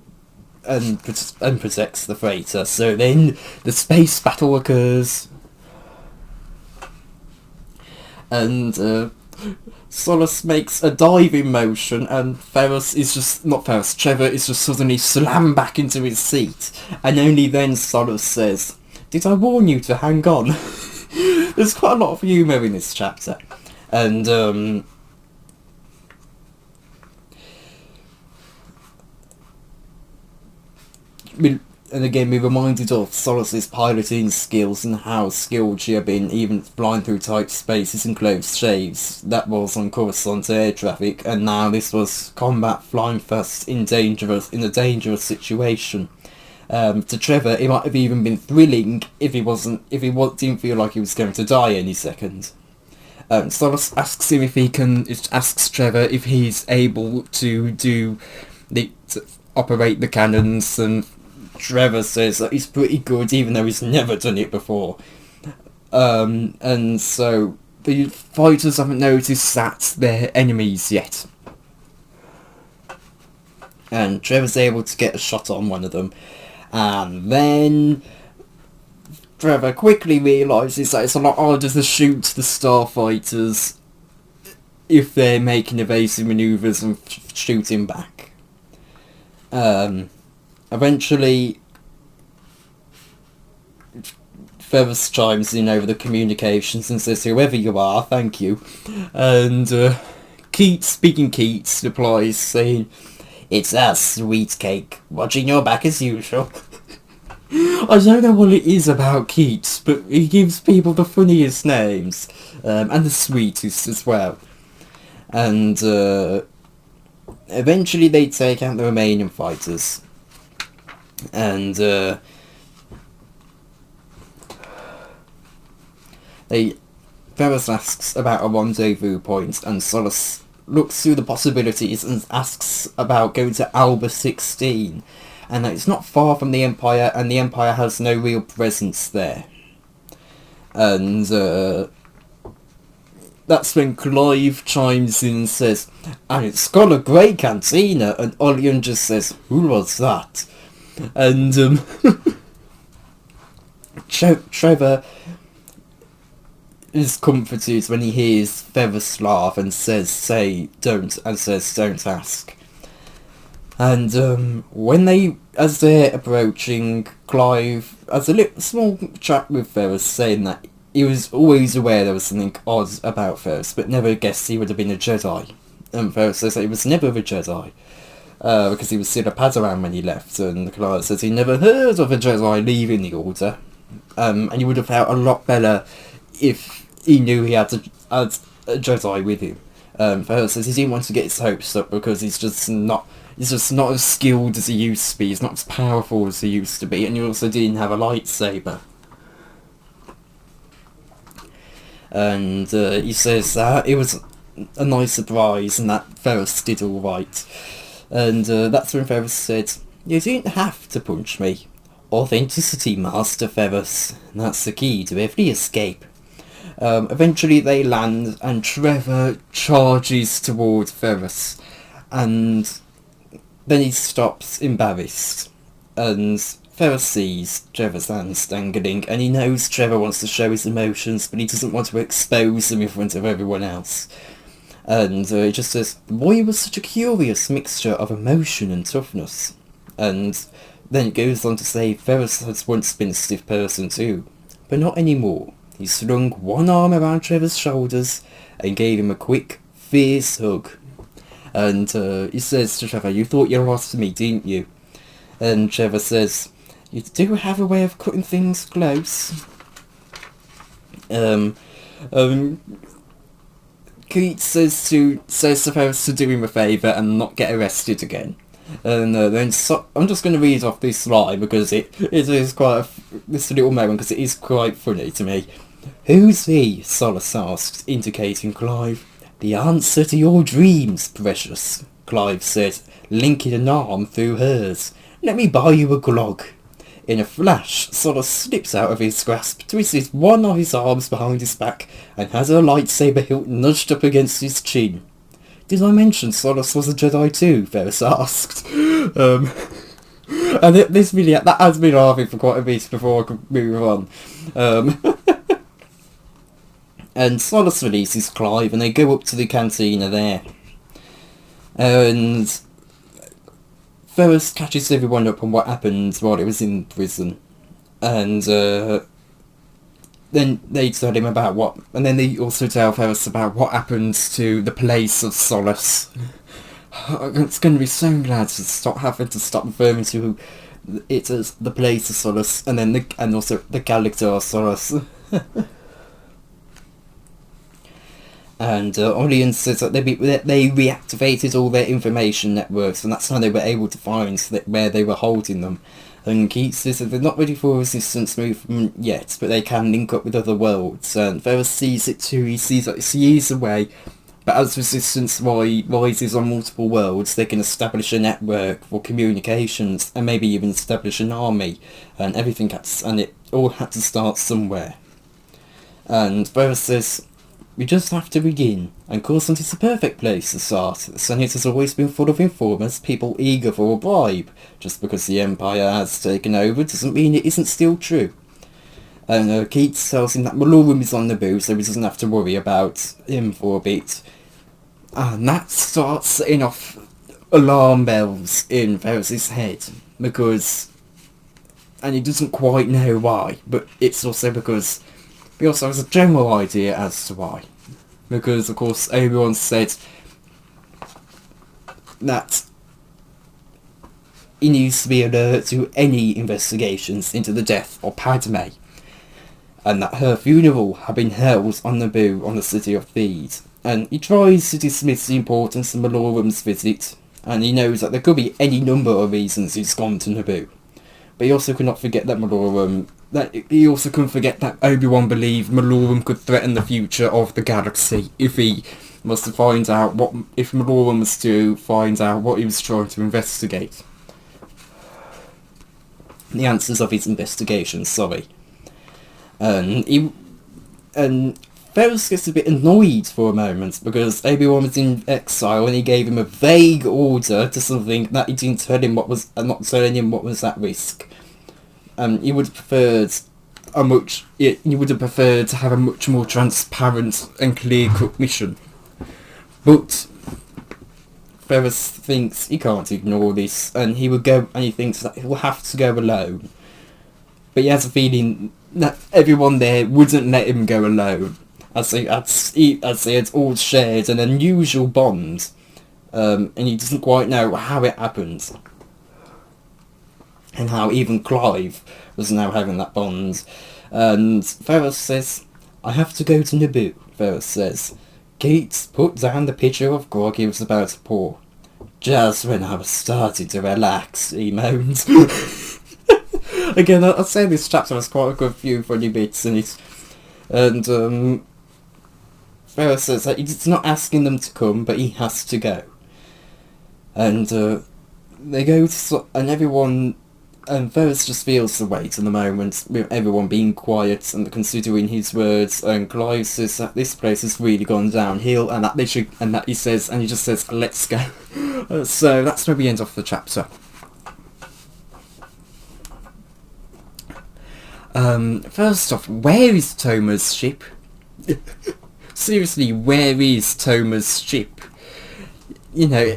A: and protects the freighter. So then the space battle occurs, and Solace makes a diving motion, and Trevor is just suddenly slammed back into his seat, and only then Solace says, "Did I warn you to hang on?" There's quite a lot of humour in this chapter, and again, we're reminded of Solace's piloting skills and how skilled she had been, even flying through tight spaces and close shaves. That was on Coruscant air traffic, and now this was combat flying fast in a dangerous situation. To Trevor, it might have even been thrilling if he didn't feel like he was going to die any second. Solace asks Trevor if he's able to operate the cannons, and Trevor says that he's pretty good, even though he's never done it before. And so the fighters haven't noticed that they're enemies yet. And Trevor's able to get a shot on one of them. And then Trevor quickly realises that it's a lot harder to shoot the starfighters if they're making evasive manoeuvres and shooting back. Eventually, Ferris chimes in over the communications and says, "Whoever you are, thank you." And Keats replies saying, "It's us, sweet cake, watching your back as usual." I don't know what it is about Keats, but he gives people the funniest names, and the sweetest as well. And eventually they take out the remaining fighters. And Ferris asks about a rendezvous point, and Solace
B: looks through the possibilities and asks about going to Alba 16, and that it's not far from the Empire, and the Empire has no real presence there. And that's when Clive chimes in and says, and it's got a great cantina, and Olion just says, who was that? And Trevor is comforted when he hears Ferris laugh and says, don't ask. And as they're approaching, Clive has a little small chat with Ferris, saying that he was always aware there was something odd about Ferris, but never guessed he would have been a Jedi. And Ferris says that he was never a Jedi, because he was still a Padawan when he left, and Clive says he never heard of a Jedi leaving the Order, and he would have felt a lot better if he knew he had a Jedi with him. Ferris says he didn't want to get his hopes up because he's just not as skilled as he used to be, he's not as powerful as he used to be, and he also didn't have a lightsaber. And he says that it was a nice surprise and that Ferris did alright. And that's when Ferris said, you didn't have to punch me. Authenticity, Master Ferris. And that's the key to every escape. Eventually they land and Trevor charges toward Ferris. And then he stops, embarrassed. And Ferris sees Trevor's hands dangling, and he knows Trevor wants to show his emotions, but he doesn't want to expose them in front of everyone else. And he just says, the boy was such a curious mixture of emotion and toughness. And then it goes on to say, Ferris has once been a stiff person too, but not anymore. He slung one arm around Trevor's shoulders and gave him a quick, fierce hug. And he says to Trevor, you thought you lost me, didn't you? And Trevor says, you do have a way of cutting things close. Keith says to Ferris to do him a favour and not get arrested again. And then I'm just going to read off this line because it is quite this little moment because it is quite funny to me. Who's he? Solace asked, indicating Clive. The answer to your dreams, precious, Clive said, linking an arm through hers. Let me buy you a glog. In a flash, Solace slips out of his grasp, twists one of his arms behind his back, and has her lightsaber hilt nudged up against his chin. Did I mention Solace was a Jedi too? Ferris asked. And this video, that has been laughing for quite a bit before I could move on. And Solace releases Clive, and they go up to the cantina there. And Ferris catches everyone up on what happened while he was in prison. And then they tell him about what... And then they also tell Ferris about what happens to the place of Solace. It's going to be so glad to stop having to stop referring to it as the place of Solace, and then and also the character of Solace. And Orion says that they reactivated all their information networks, and that's how they were able to find where they were holding them. And Keith says that they're not ready for a resistance movement yet, but they can link up with other worlds. And Ferris sees it too. He sees that it's years away, but as resistance rises on multiple worlds, they can establish a network for communications and maybe even establish an army. And it all had to start somewhere. And Ferris says, we just have to begin, and Coruscant is the perfect place to start. The Senate has always been full of informers, people eager for a bribe. Just because the Empire has taken over doesn't mean it isn't still true. And Keats tells him that Malorum is on Naboo, so he doesn't have to worry about him for a bit. And that starts setting off alarm bells in Ferris's head, because... And he doesn't quite know why, but it's also because... He also has a general idea as to why. Because, of course, everyone said that he needs to be alert to any investigations into the death of Padme, and that her funeral had been held on Naboo on the city of Thieves. And he tries to dismiss the importance of Malorum's visit, and he knows that there could be any number of reasons he's gone to Naboo. But he also could not forget that he also couldn't forget that Obi-Wan believed Malorum could threaten the future of the galaxy if he
A: was to find out what if Maloran was to find out what he was trying to investigate.
B: The answers of his investigation, sorry. And Ferris gets a bit annoyed for a moment because Obi-Wan was in exile and he gave him a vague order to something that he didn't tell him what was, not telling him what was at risk. He would have preferred to have a much more transparent and clear-cut mission. But Ferris thinks he can't ignore this, and he thinks that he will have to go alone. But he has a feeling that everyone there wouldn't let him go alone, as they had all shared an unusual bond, and he doesn't quite know how it happened, and how even Clive was now having that bond. And Ferris says, "I have to go to Naboo," Ferris says. Gates put down the pitcher of grog he was about to pour. "Just when I was starting to relax," he moaned. Again, I'd say this chapter has quite a good few funny bits in it. And Ferris says that he's not asking them to come, but he has to go. And they go to... and everyone... and Ferris just feels the weight in the moment, with everyone being quiet and considering his words, and Clive says that this place has really gone downhill, and that he just says, "Let's go." So that's where we end off the chapter. First off, where is Toma's ship? Seriously, where is Toma's ship? You know...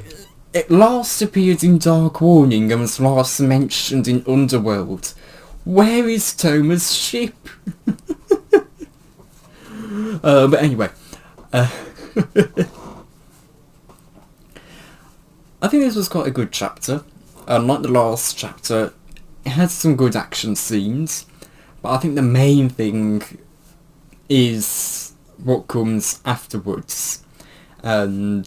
B: it last appeared in Dark Warning and was last mentioned in Underworld. Where is Toma's ship? But anyway. I think this was quite a good chapter. Like the last chapter, it had some good action scenes. But I think the main thing is what comes afterwards. And...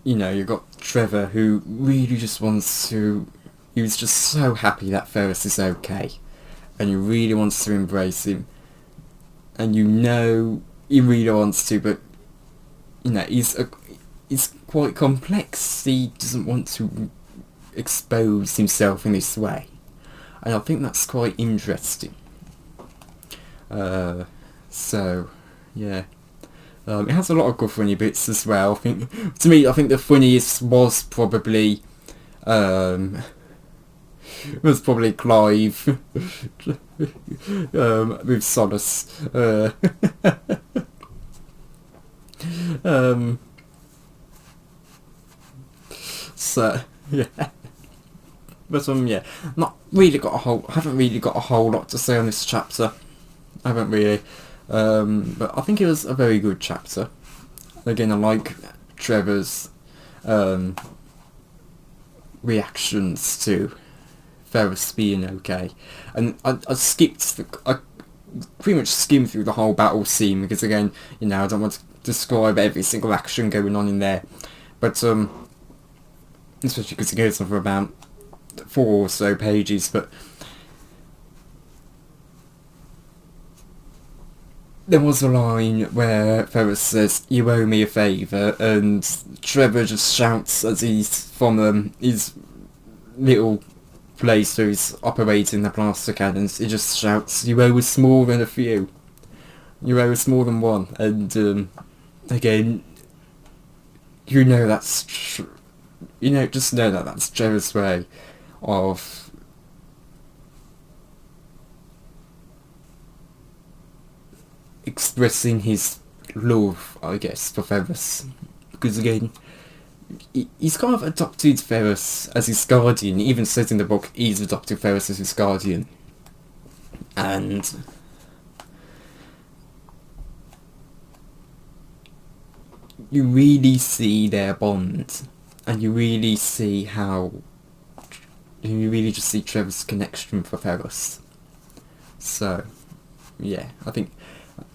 B: you know, you've got Trevor, who really just wants to... he was just so happy that Ferris is okay. And he really wants to embrace him. And you know he really wants to, but... you know, he's quite complex. He doesn't want to expose himself in this way. And I think that's quite interesting. So, yeah. It has a lot of good funny bits as well. I think the funniest was probably Clive with Solace. So yeah, but yeah, haven't really got a whole lot to say on this chapter. I haven't really. But I think it was a very good chapter. Again, I like Trevor's reactions to Ferris being okay. And I pretty much skimmed through the whole battle scene because, again, you know, I don't want to describe every single action going on in there. But especially because it goes on for about 4 or so pages, but there was a line where Ferris says, "You owe me a favour," and Trevor just shouts as he's from his little place where he's operating the blaster cannons. He just shouts, "You owe us more than a few. You owe us more than one." And again, you know that's just know that that's Trevor's way of expressing his love, I guess, for Ferris, because again, he's kind of adopted Ferris as his guardian. He even says in the book he's adopted Ferris as his guardian, and you really see their bond, and you really just see Trevor's connection for Ferris. So yeah, I think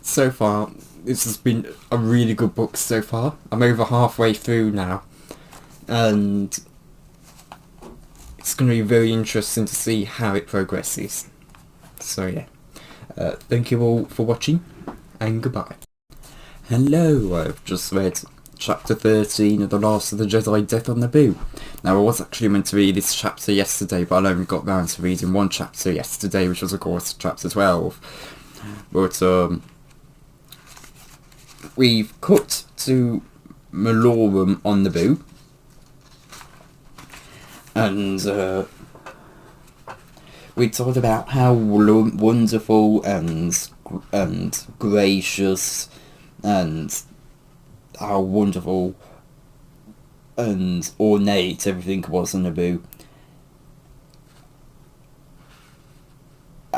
B: so far this has been a really good book so far. I'm over halfway through now, and it's going to be very interesting to see how it progresses. So yeah, thank you all for watching, and goodbye. Hello, I've just read
A: Chapter 13 of The Last of the Jedi, Death on Naboo. Now, I was actually meant to read this chapter yesterday, but I only got round to reading one chapter yesterday, which was, of course, chapter 12. But, we've cut to Malorum on Naboo, and, we talked about how wonderful and gracious and how wonderful and ornate everything was on Naboo.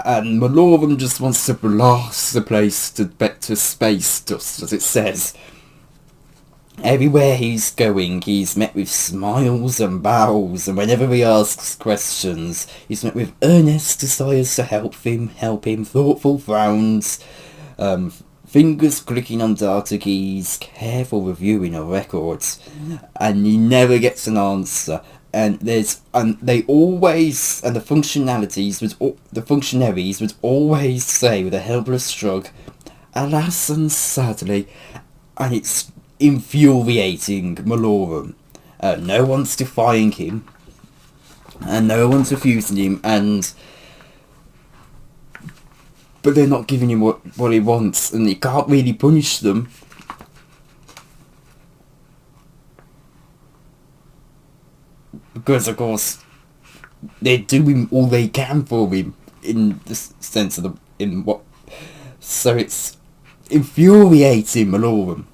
A: And Malorum just wants to blast the place to space dust, as it says. Everywhere he's going, he's met with smiles and bows, and whenever he asks questions, he's met with earnest desires to help him, thoughtful frowns, fingers clicking on data keys, careful reviewing of records, and he never gets an answer. And the functionaries would always say with a helpless shrug, "Alas and sadly," and it's infuriating Malorum. No one's defying him, and no one's refusing him, but they're not giving him what he wants, and he can't really punish them. Because, of course, they're doing all they can for him, in the sense of so it's infuriating Malorum.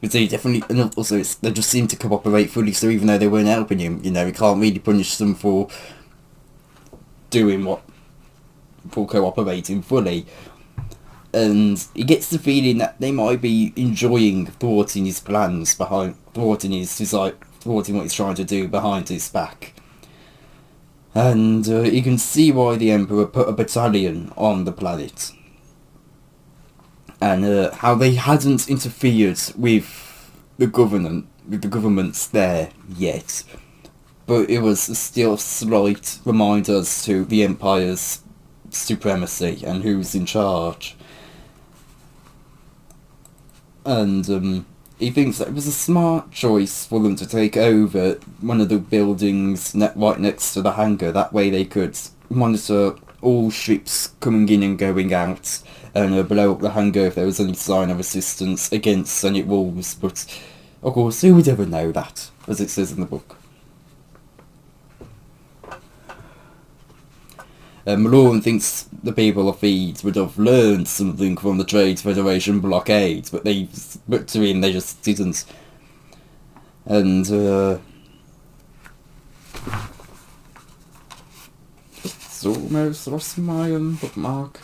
A: But they definitely, and also they just seem to cooperate fully, so even though they weren't helping him, he can't really punish them for cooperating fully. And he gets the feeling that they might be enjoying thwarting his plans thwarting what he's trying to do behind his back. And you can see why the Emperor put a battalion on the planet. And how they hadn't interfered with the governments there yet. But it was still a slight reminder as to the Empire's supremacy and who's in charge. And he thinks that it was a smart choice for them to take over one of the buildings right next to the hangar. That way they could monitor all ships coming in and going out, and blow up the hangar if there was any sign of resistance against Senate rules. But, of course, who would ever know that, as it says in the book? Malorum thinks the people of Theed would have learned something from the Trade Federation blockade, but to him they just didn't. And it's almost lost my bookmark.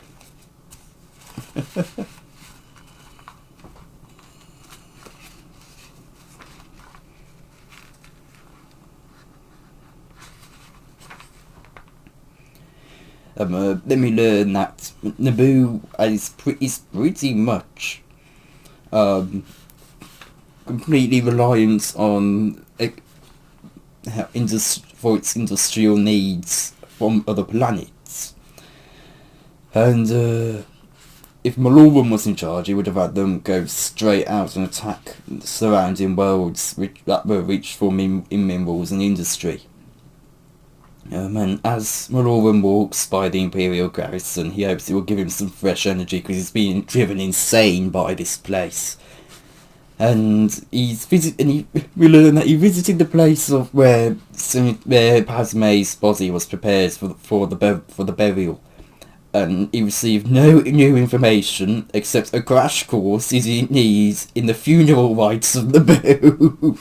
A: Then we learn that Naboo is pretty much completely reliant on for its industrial needs from other planets. And if Malorum was in charge, he would have had them go straight out and attack the surrounding worlds that were rich for in minerals and industry. And as Malorum walks by the Imperial garrison, he hopes it will give him some fresh energy, because he's being driven insane by this place. And we learn that he visited the place of where Padme's body was prepared for the burial, and he received no new information except a crash course he needs in the funeral rites of Naboo.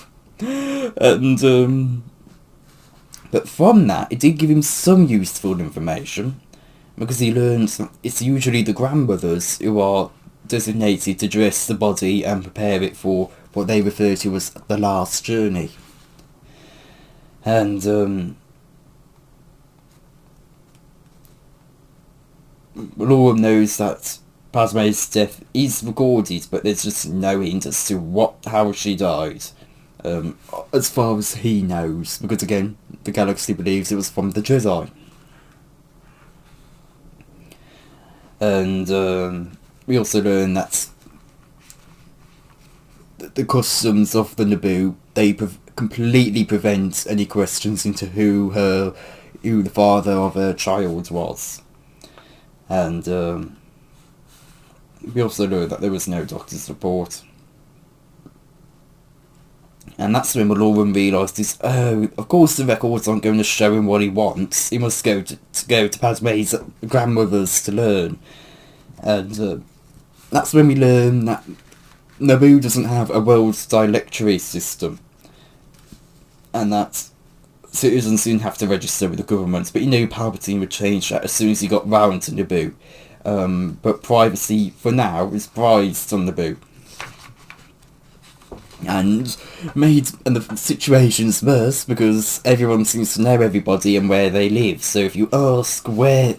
A: And but from that, it did give him some useful information, because he learned it's usually the grandmothers who are designated to dress the body and prepare it for what they refer to as the last journey. And Malorum knows that Padme's death is recorded, but there's just no hint as to how she died. As far as he knows, because again, the galaxy believes it was from the Jedi.
B: And we also learn that the customs of the Naboo, they completely prevent any questions into who the father of her child was. And we also learn that there was no doctor's report. And that's when Maloran realises, oh, of course the records aren't going to show him what he wants. He must go to Padme's grandmother's to learn. And that's when we learn that Naboo doesn't have a world directory system. And that citizens didn't have to register with the government. But he knew Palpatine would change that as soon as he got round to Naboo. But privacy, for now, is prized on Naboo. And the situation's worse because everyone seems to know everybody and where they live. So if you ask where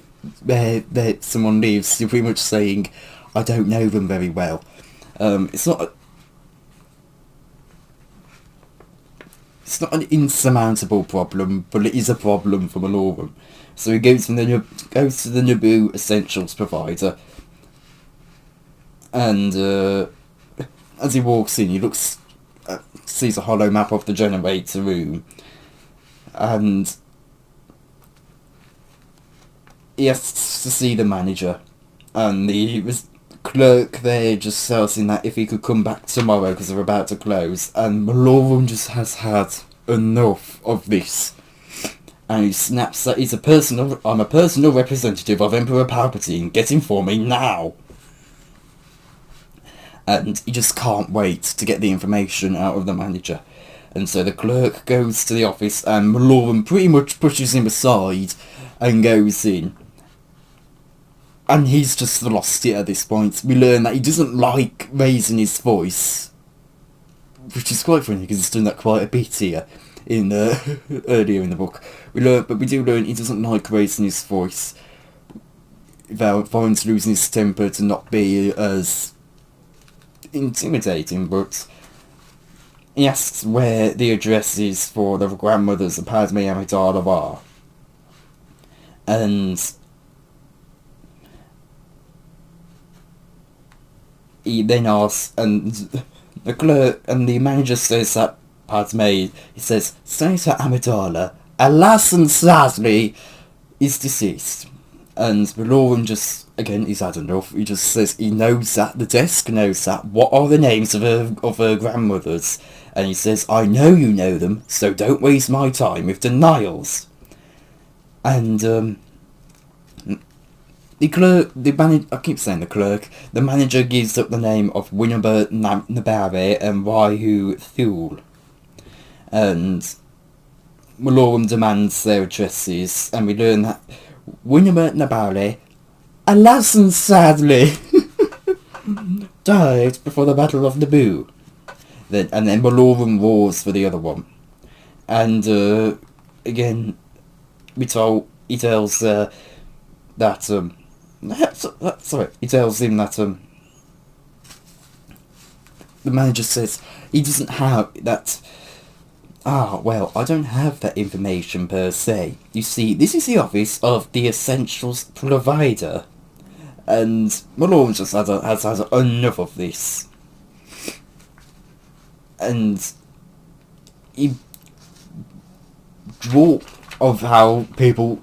B: someone lives, you're pretty much saying, I don't know them very well. It's not an insurmountable problem, but it is a problem for Maloran. So he goes to the Naboo Essentials provider, and as he walks in, he sees a hollow map of the generator room, and he asks to see the manager, and the clerk there just tells him that if he could come back tomorrow because they're about to close, and Maloran just has had enough of this, and he snaps that I'm a personal representative of Emperor Palpatine, get him for me now. And he just can't wait to get the information out of the manager. And so the clerk goes to the office and Maloran pretty much pushes him aside and goes in. And he's just lost it at this point. We learn that he doesn't like raising his voice, which is quite funny because he's done that quite a bit here in earlier in the book. But we do learn he doesn't like raising his voice. Finds losing his temper to not be as intimidating, but he asks where the address is for the grandmothers of Padme Amidala are. And he then asks, and the clerk and the manager says that Padme, he says, Senator Amidala, alas and sadly, is deceased. And Maloran just, again, he's had enough. He just says he knows that, the desk knows that. What are the names of her grandmothers? And he says, I know you know them, so don't waste my time with denials. And the manager gives up the name of Winnebert Nabare and Raihu Thule. And Maloran demands their addresses, and we learn that Winnebert Nabare, alas and sadly, died before the Battle of Naboo. Then Maloran roars for the other one. And again, he tells he tells him that the manager says he doesn't have that. Well, I don't have that information per se. You see, this is the office of the Essentials Provider. And Maloran just has had enough of this. And he draw of how people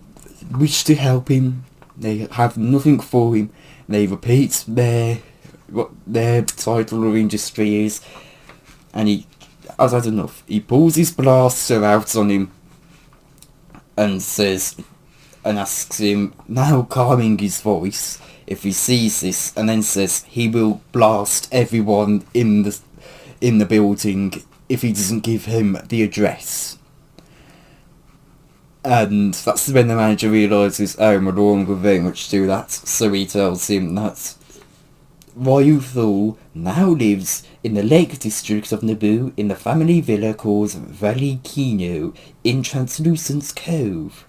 B: wish to help him. They have nothing for him. They repeat what their title or industry is. And he has had enough. He pulls his blaster out on him and asks him, now calming his voice, if he sees this, and then says he will blast everyone in the building if he doesn't give him the address. And that's when the manager realises, Maloran will very much do that, so he tells him that Raihu Thule now lives in the Lake District of Naboo in the family villa called Valley Kino in Translucent Cove.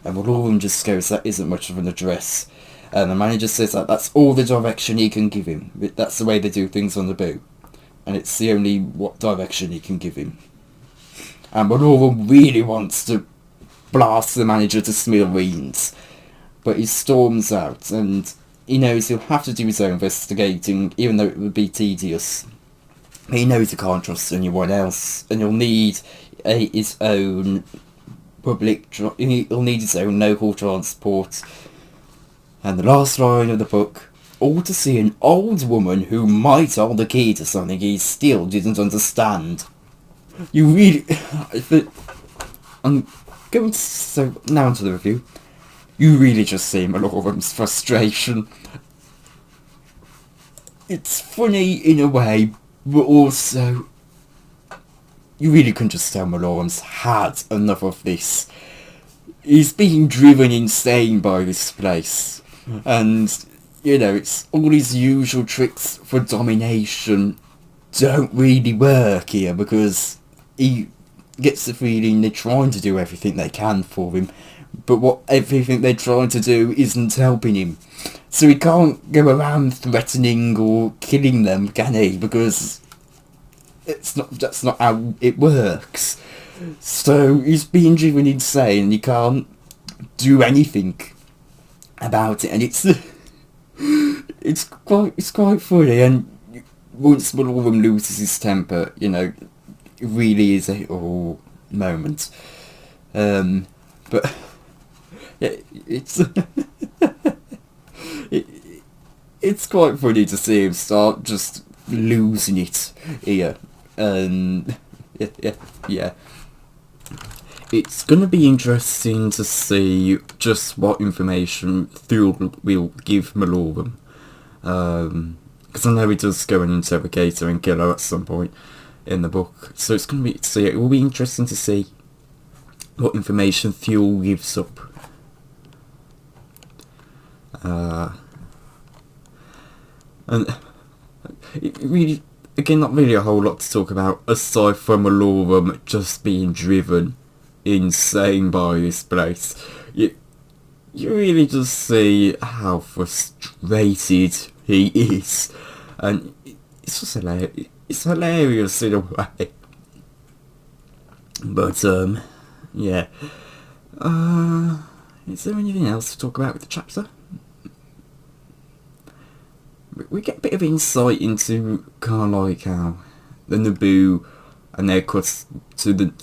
B: And Maloran just goes, that isn't much of an address. And the manager says that that's all the direction he can give him. That's the way they do things on Naboo. And it's the only direction he can give him. And Maloran really wants to blast the manager to smithereens. But he storms out, and he knows he'll have to do his own investigating, even though it would be tedious. He knows he can't trust anyone else, and he'll need his own he'll need his own local transport. And the last line of the book, all to see an old woman who might hold the key to something he still didn't understand. You really... I'm going to... So, now onto the review. You really just see Malorum's frustration. It's funny in a way, but also... You really can just tell Malorum's had enough of this. He's being driven insane by this place. And, you know, it's all his usual tricks for domination don't really work here, because he gets the feeling they're trying to do everything they can for him, but everything they're trying to do isn't helping him. So he can't go around threatening or killing them, can he? Because that's not how it works. So he's being driven insane and he can't do anything about it, and it's quite funny. And once Malorum loses his temper, you know, it really is a moment. But yeah, it's quite funny to see him start just losing it here. Yeah. It's gonna be interesting to see just what information Thule will give Malorum. Because I know he does go an interrogator and kill her at some point in the book. So it will be interesting to see what information Thule gives up. And it really, again, not really a whole lot to talk about aside from Malorum just being driven insane by this place. You really just see how frustrated he is, and it's just hilarious. It's hilarious in a way. But yeah. Is there anything else to talk about with the chapter? We get a bit of insight into kind of like how the Naboo and their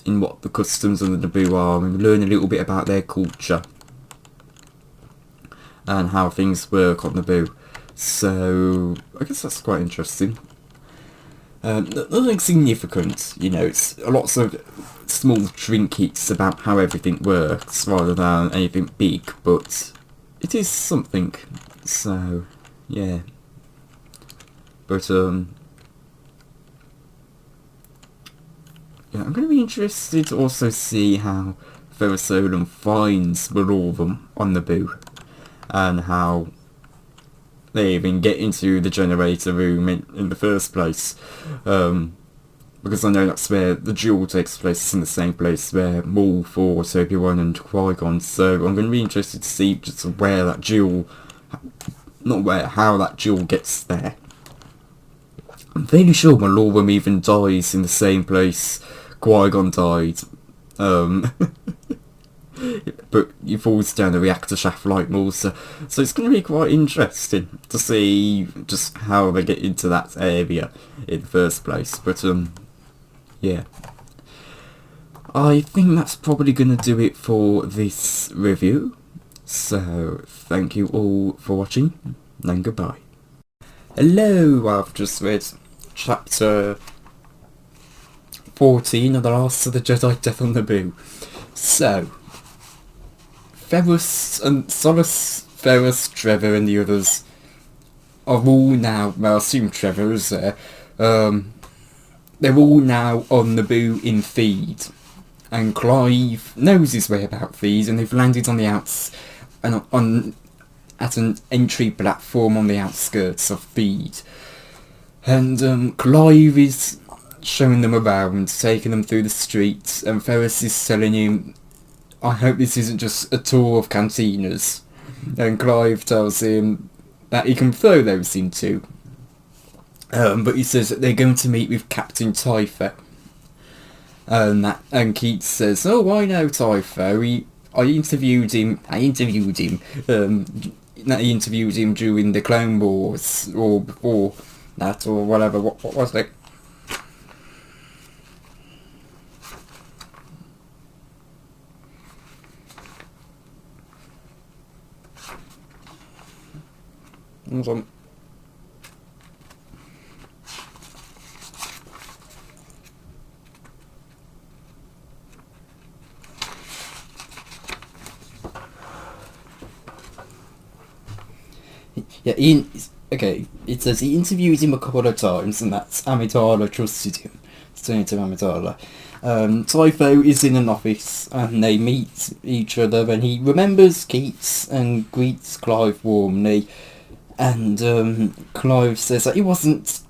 B: in what the customs of the Naboo are, and we learn a little bit about their culture and how things work on Naboo. So I guess that's quite interesting. Nothing significant, you know. It's lots of small trinkets about how everything works rather than anything big, but it is something. So yeah. But yeah, I'm going to be interested to also see how Ferrous Olin finds Malorum on Naboo, and how they even get into the generator room in the first place. Because I know that's where the duel takes place. It's in the same place where Maul fought Obi-Wan and Qui-Gon. So I'm going to be interested to see just where that duel, how that duel gets there. I'm fairly sure Malorum even dies in the same place Qui-Gon died. But he falls down the reactor shaft like Maul. So it's going to be quite interesting to see just how they get into that area in the first place. But yeah. I think that's probably going to do it for this review. So thank you all for watching, and goodbye. Hello, I've just read chapter 14 of The Last of the Jedi, Death on Naboo. So, Solus, Ferrous, Trevor and the others are all now, well I assume Trevor is there, they're all now on Naboo in Theed. And Clive knows his way about Theed, and they've landed on the at an entry platform on the outskirts of Theed. And Clive is showing them around, taking them through the streets, and Ferrous is telling him, I hope this isn't just a tour of cantinas. And Clive tells him that he can throw those into. But he says that they're going to meet with Captain Typho. And Keats says, oh, I know Typho. I interviewed him.
A: that he interviewed him during the Clone Wars, or before that, or whatever. What was it? Hold on.
B: Yeah, okay, it says he interviewed him a couple of times, and that's Amidala trusted him. It's turning to Amidala. Typho is in an office, and they meet each other, and he remembers Keats and greets Clive warmly, and Clive says that he wasn't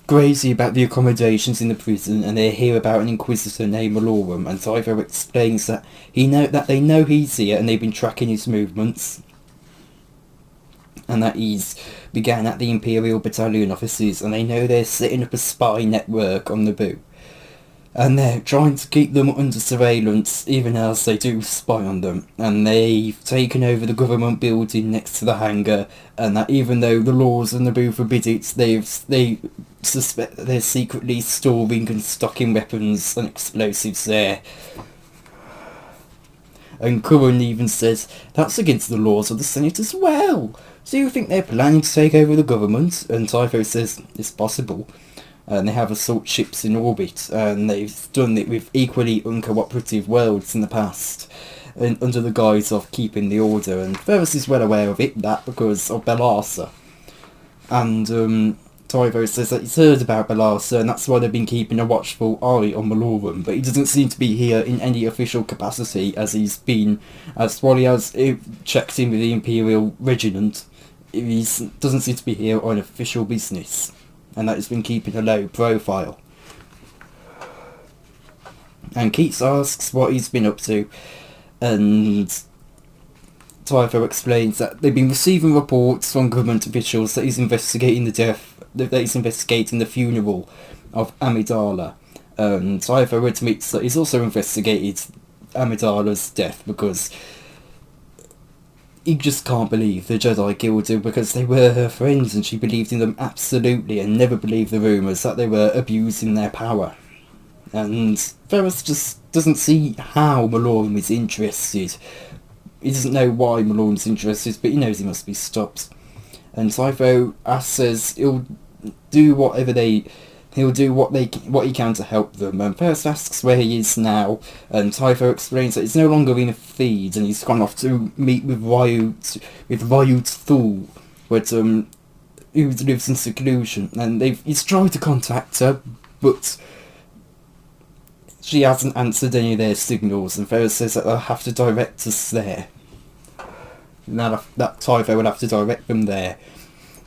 B: crazy about the accommodations in the prison, and they hear about an inquisitor named Malorum, and Typho explains that they know he's here, and they've been tracking his movements, and that he's began at the Imperial Battalion offices, and they know they're setting up a spy network on Naboo. And they're trying to keep them under surveillance, even as they do spy on them. And they've taken over the government building next to the hangar, and that even though the laws of Naboo forbid it, they suspect that they're secretly storing and stocking weapons and explosives there. And Curran even says, that's against the laws of the Senate as well. Do you think they're planning to take over the government? And Typho says, it's possible. And they have assault ships in orbit, and they've done it with equally uncooperative worlds in the past, and under the guise of keeping the order. And Ferris is well aware of it, that because of Belasa. And Typho says that he's heard about Belasa, and that's why they've been keeping a watchful eye on Malorum, but he doesn't seem to be here in any official capacity, as while he has checked in with the Imperial Regiment, he doesn't seem to be here on official business, and that he's been keeping a low profile. And Keats asks what he's been up to, and Typho explains that they've been receiving reports from government officials that he's investigating the funeral of Amidala. Typho admits that he's also investigated Amidala's death because he just can't believe the Jedi killed her, because they were her friends and she believed in them absolutely, and never believed the rumours that they were abusing their power. And Ferris just doesn't see how Malorum is interested. He doesn't know why Malorum's interested, but he knows he must be stopped. And Typho says he'll do what he can to help them. And Ferris asks where he is now, and Typho explains that he's no longer in a feed, and he's gone off to meet with Ryut Thul, who lives in seclusion. And he's tried to contact her, but she hasn't answered any of their signals, and Ferris says that they'll have to direct us there. That Typho will have to direct them there.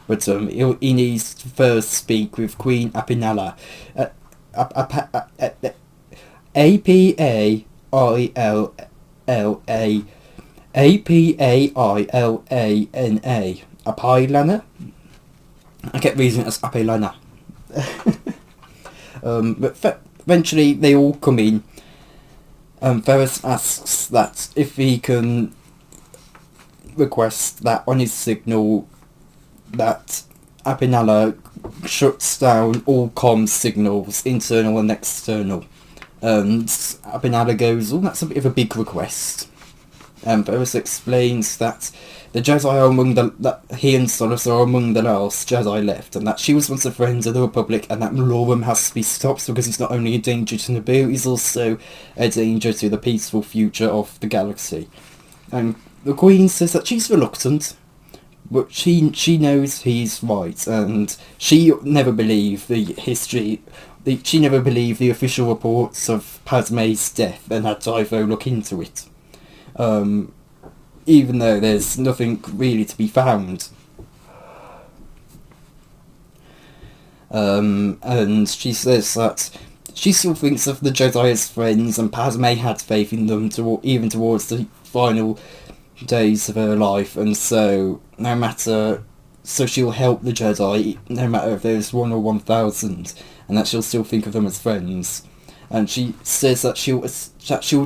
B: But he needs to first speak with Queen Apinala. Apailana. Apailana? I kept reading it as Apailana. But eventually they all come in. Ferris asks that if he can request that on his signal that Apinala shuts down all comms signals, internal and external. And Apinala goes, oh, that's a bit of a big request. And Ferris explains that the Jedi are that he and Solace are among the last Jedi left, and that she was once a friend of the Republic, and that Malorum has to be stopped because he's not only a danger to Naboo, he's also a danger to the peaceful future of the galaxy. And the Queen says that she's reluctant, but she knows he's right, and she never believed the official reports of Padme's death, and had Typho look into it. Even though there's nothing really to be found. And she says that she still thinks of the Jedi as friends, and Padme had faith in them even towards the final days of her life, and so she'll help the Jedi no matter if there's 1 or 1,000, and that she'll still think of them as friends. And she says that she'll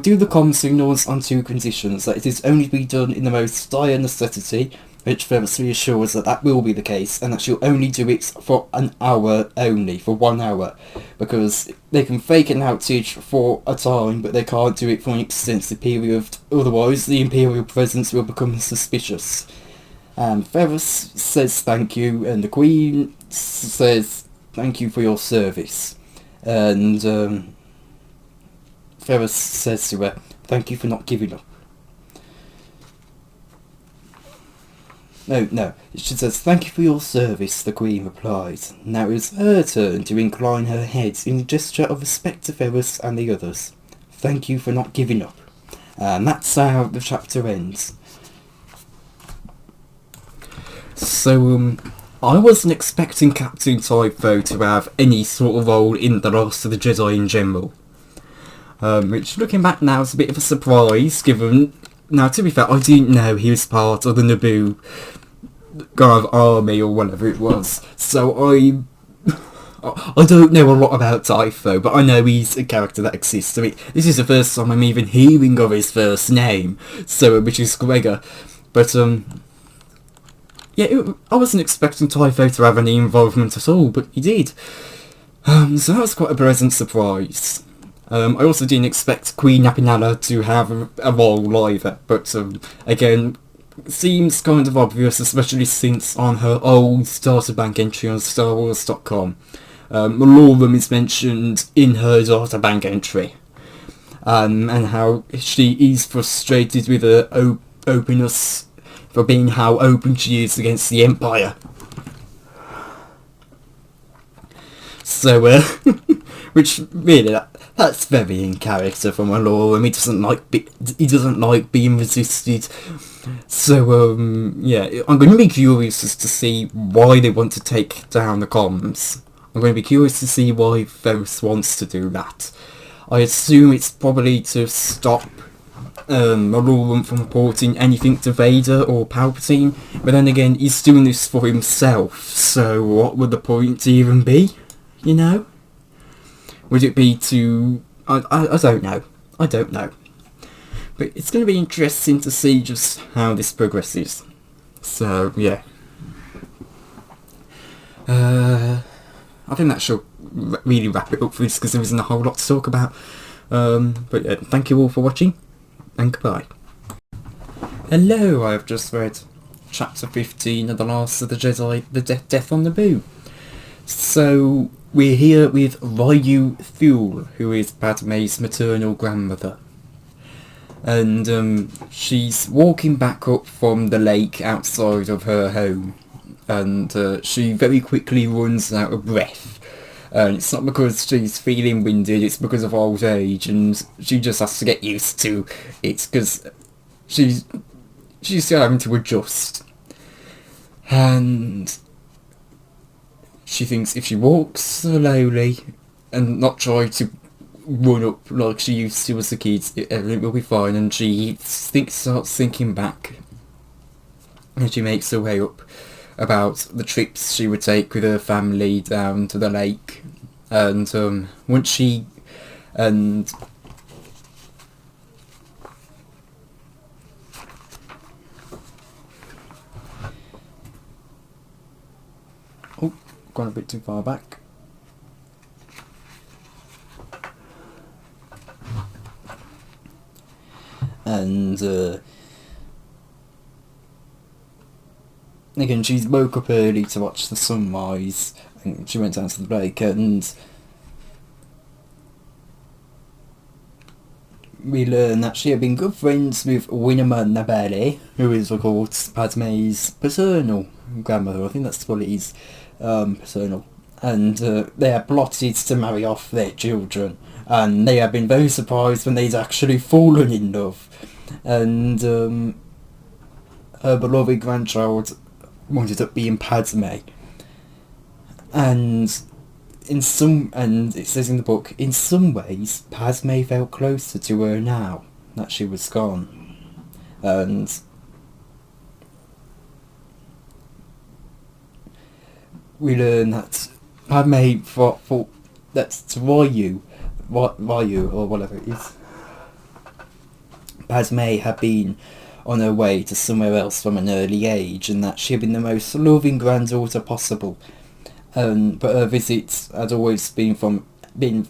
B: do the comm signals on 2 conditions: that it is only to be done in the most dire necessity, which further reassures that that will be the case, and that she'll only do it for an hour only, for 1 hour, because they can fake an outage for a time, but they can't do it for an extensive period, otherwise the Imperial presence will become suspicious. Ferris says thank you, and the Queen says thank you for your service, and Ferris says to her, thank you for not giving up. No, she says, thank you for your service, the Queen replies. Now it's her turn to incline her head in a gesture of respect to Ferris and the others. Thank you for not giving up. And that's how the chapter ends.
A: So, I wasn't expecting Captain Typho to have any sort of role in The Last of the Jedi in general. Which, looking back now, is a bit of a surprise, given... Now, to be fair, I didn't know he was part of the Naboo army or whatever it was. So I don't know a lot about Typho, but I know he's a character that exists. I mean, this is the first time I'm even hearing of his first name, so which is Gregor. But yeah, I wasn't expecting Typho to have any involvement at all, but he did. So that was quite a pleasant surprise. I also didn't expect Queen Apinala to have a role either, but again, seems kind of obvious, especially since on her old databank entry on StarWars.com, Malorum is mentioned in her databank entry, and how she is frustrated with her openness, for being how open she is against the Empire. So, which really, that's very in character from Malorum. He doesn't like being resisted. So, yeah, I'm going to be curious as to see why they want to take down the comms. I'm going to be curious to see why Ferris wants to do that. I assume it's probably to stop Malorum from reporting anything to Vader or Palpatine, but then again, he's doing this for himself, so what would the point even be, you know? Would it be to... I don't know. I don't know. But it's going to be interesting to see just how this progresses. So, yeah. I think that should really wrap it up for this, because there isn't a whole lot to talk about. But yeah, thank you all for watching, and goodbye. Hello, I have just read Chapter 15 of The Last of the Jedi, The Death on Naboo. So, we're here with Ryu Thule, who is Padmé's maternal grandmother. And she's walking back up from the lake outside of her home. And she very quickly runs out of breath. And it's not because she's feeling winded, it's because of old age, and she just has to get used to it, because she's still having to adjust. And she thinks if she walks slowly and not try to run up like she used to as a kid, everything will be fine. And she starts thinking back, and she makes her way up about the trips she would take with her family down to the lake. And once she... and oh, gone a bit too far back. And again, she woke up early to watch the sunrise, and she went down to the lake, and we learn that she had been good friends with Winema Nabele, who is, of course, Padmé's paternal grandmother. I think that's what it is, paternal. And they had plotted to marry off their children, and they had been very surprised when they'd actually fallen in love. And her beloved grandchild ended up being Padmé. And it says in the book, in some ways, Padmé felt closer to her now that she was gone. And we learn that Padmé thought that Ryu, or whatever it is, Padmé had been
B: on her way to somewhere else from an early age, and that she had been the most loving granddaughter possible. But her visits had always been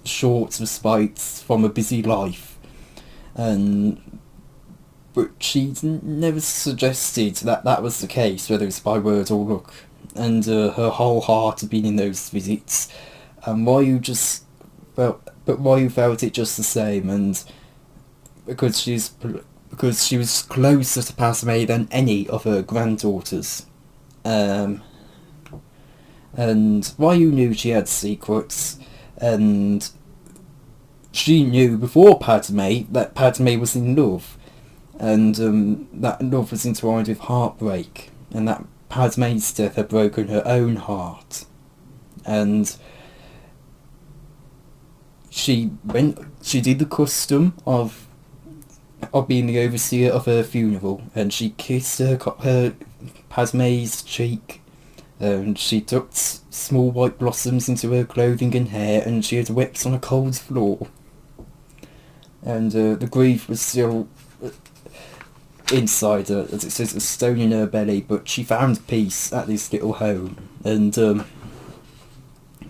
B: short respites from a busy life, but she never suggested that that was the case, whether it's by word or look, and her whole heart had been in those visits, and why you felt it just the same, and because she was closer to Padme than any of her granddaughters, and why you knew she had secrets, and she knew before Padme that Padme was in love, and that love was entwined with heartbreak, and that Padme's death had broken her own heart, and she did the custom of being the overseer of her funeral, and she kissed her Padme's cheek, and she tucked small white blossoms into her clothing and hair, and she had wept on a cold floor, and the grief was still inside her, as it says, a stone in her belly, but she found peace at this little home, and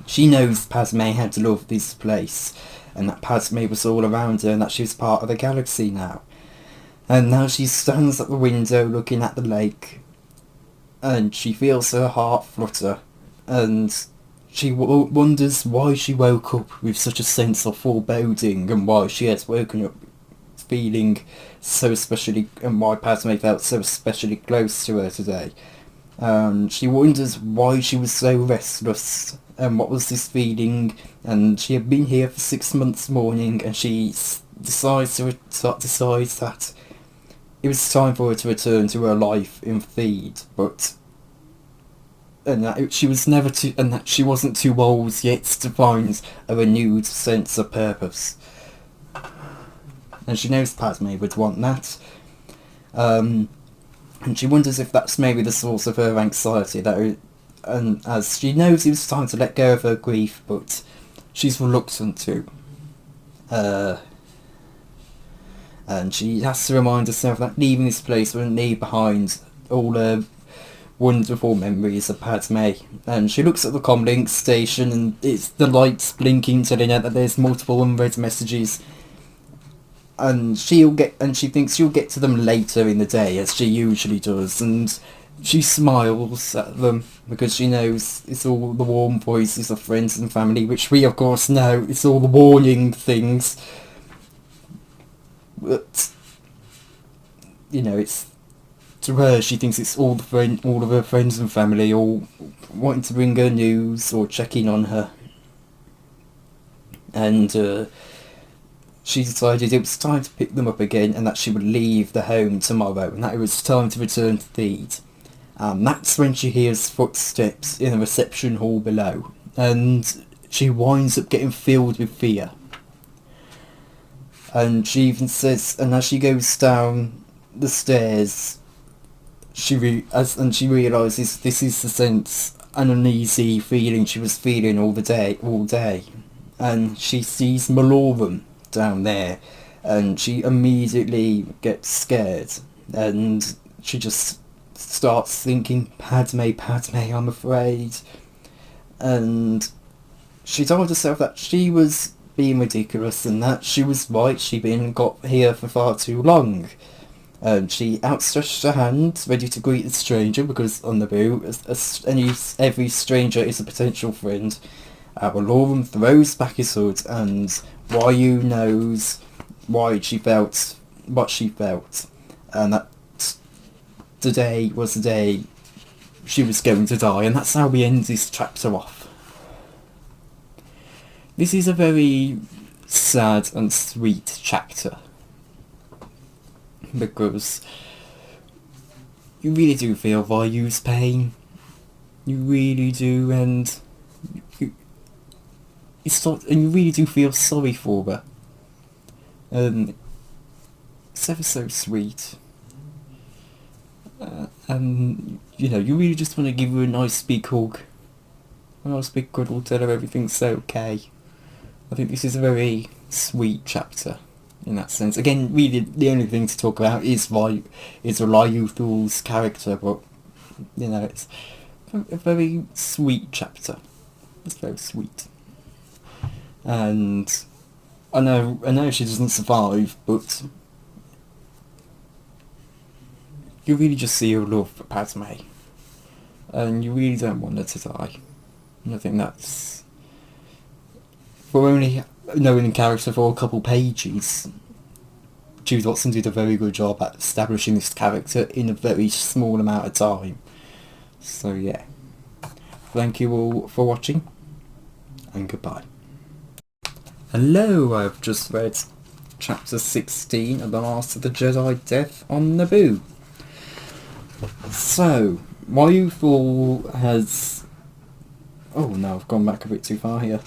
B: she knows Padme had loved this place, and that Padme was all around her, and that she was part of the galaxy now. And now she stands at the window looking at the lake, and she feels her heart flutter, and she wonders why she woke up with such a sense of foreboding, and why she has woken up feeling so especially, and why Padme felt so especially close to her today. She wonders why she was so restless, and what was this feeling, and she had been here for 6 months mourning, and she decides that it was time for her to return to her life in Theed, and that she wasn't too old yet to find a renewed sense of purpose. And she knows Padme would want that. And she wonders if that's maybe the source of her anxiety, and as she knows it was time to let go of her grief, but she's reluctant to. And she has to remind herself that leaving this place will leave behind all her wonderful memories of Padme. And she looks at the comlink station, and it's the lights blinking, telling her that there's multiple unread messages. And she thinks she'll get to them later in the day, as she usually does, and she smiles at them because she knows it's all the warm voices of friends and family, which we of course know it's all the warning things. But it's to her, she thinks it's all of her friends and family all wanting to bring her news or checking on her, and she decided it was time to pick them up again, and that she would leave the home tomorrow, and that it was time to return to Theed. And that's when she hears footsteps in the reception hall below, and she winds up getting filled with fear. And she even says, and as she goes down the stairs, she realises this is the sense, an uneasy feeling she was feeling all day, and she sees Malorum down there, and she immediately gets scared, and she just starts thinking, Padme, I'm afraid. And she told herself that she was being ridiculous, and that she was right, she'd been got here for far too long. And she outstretched her hand, ready to greet the stranger, because on Naboo, every stranger is a potential friend. Malorum throws back his hood, and Ryu knows why she felt what she felt, and that today was the day she was going to die, and that's how we end this chapter off. This is a very sad and sweet chapter, because you really do feel Ryu's pain, you really do, and you really do feel sorry for her, and it's ever so sweet, and you really just want to give her a nice big hug, a nice big cuddle, tell her everything's okay. I think this is a very sweet chapter, in that sense. Again, really, the only thing to talk about is Ryu Thul's character, but you know, it's a very sweet chapter. It's very sweet, and I know she doesn't survive, but you really just see her love for Padme, and you really don't want her to die. And I think that's, for only knowing the character for a couple pages, Jude Watson did a very good job at establishing this character in a very small amount of time. So yeah, thank you all for watching, and goodbye. Hello, I've just read chapter 16 of The Last of the Jedi, Death on Naboo. So, Ryu Thul has... Oh no, I've gone back a bit too far here.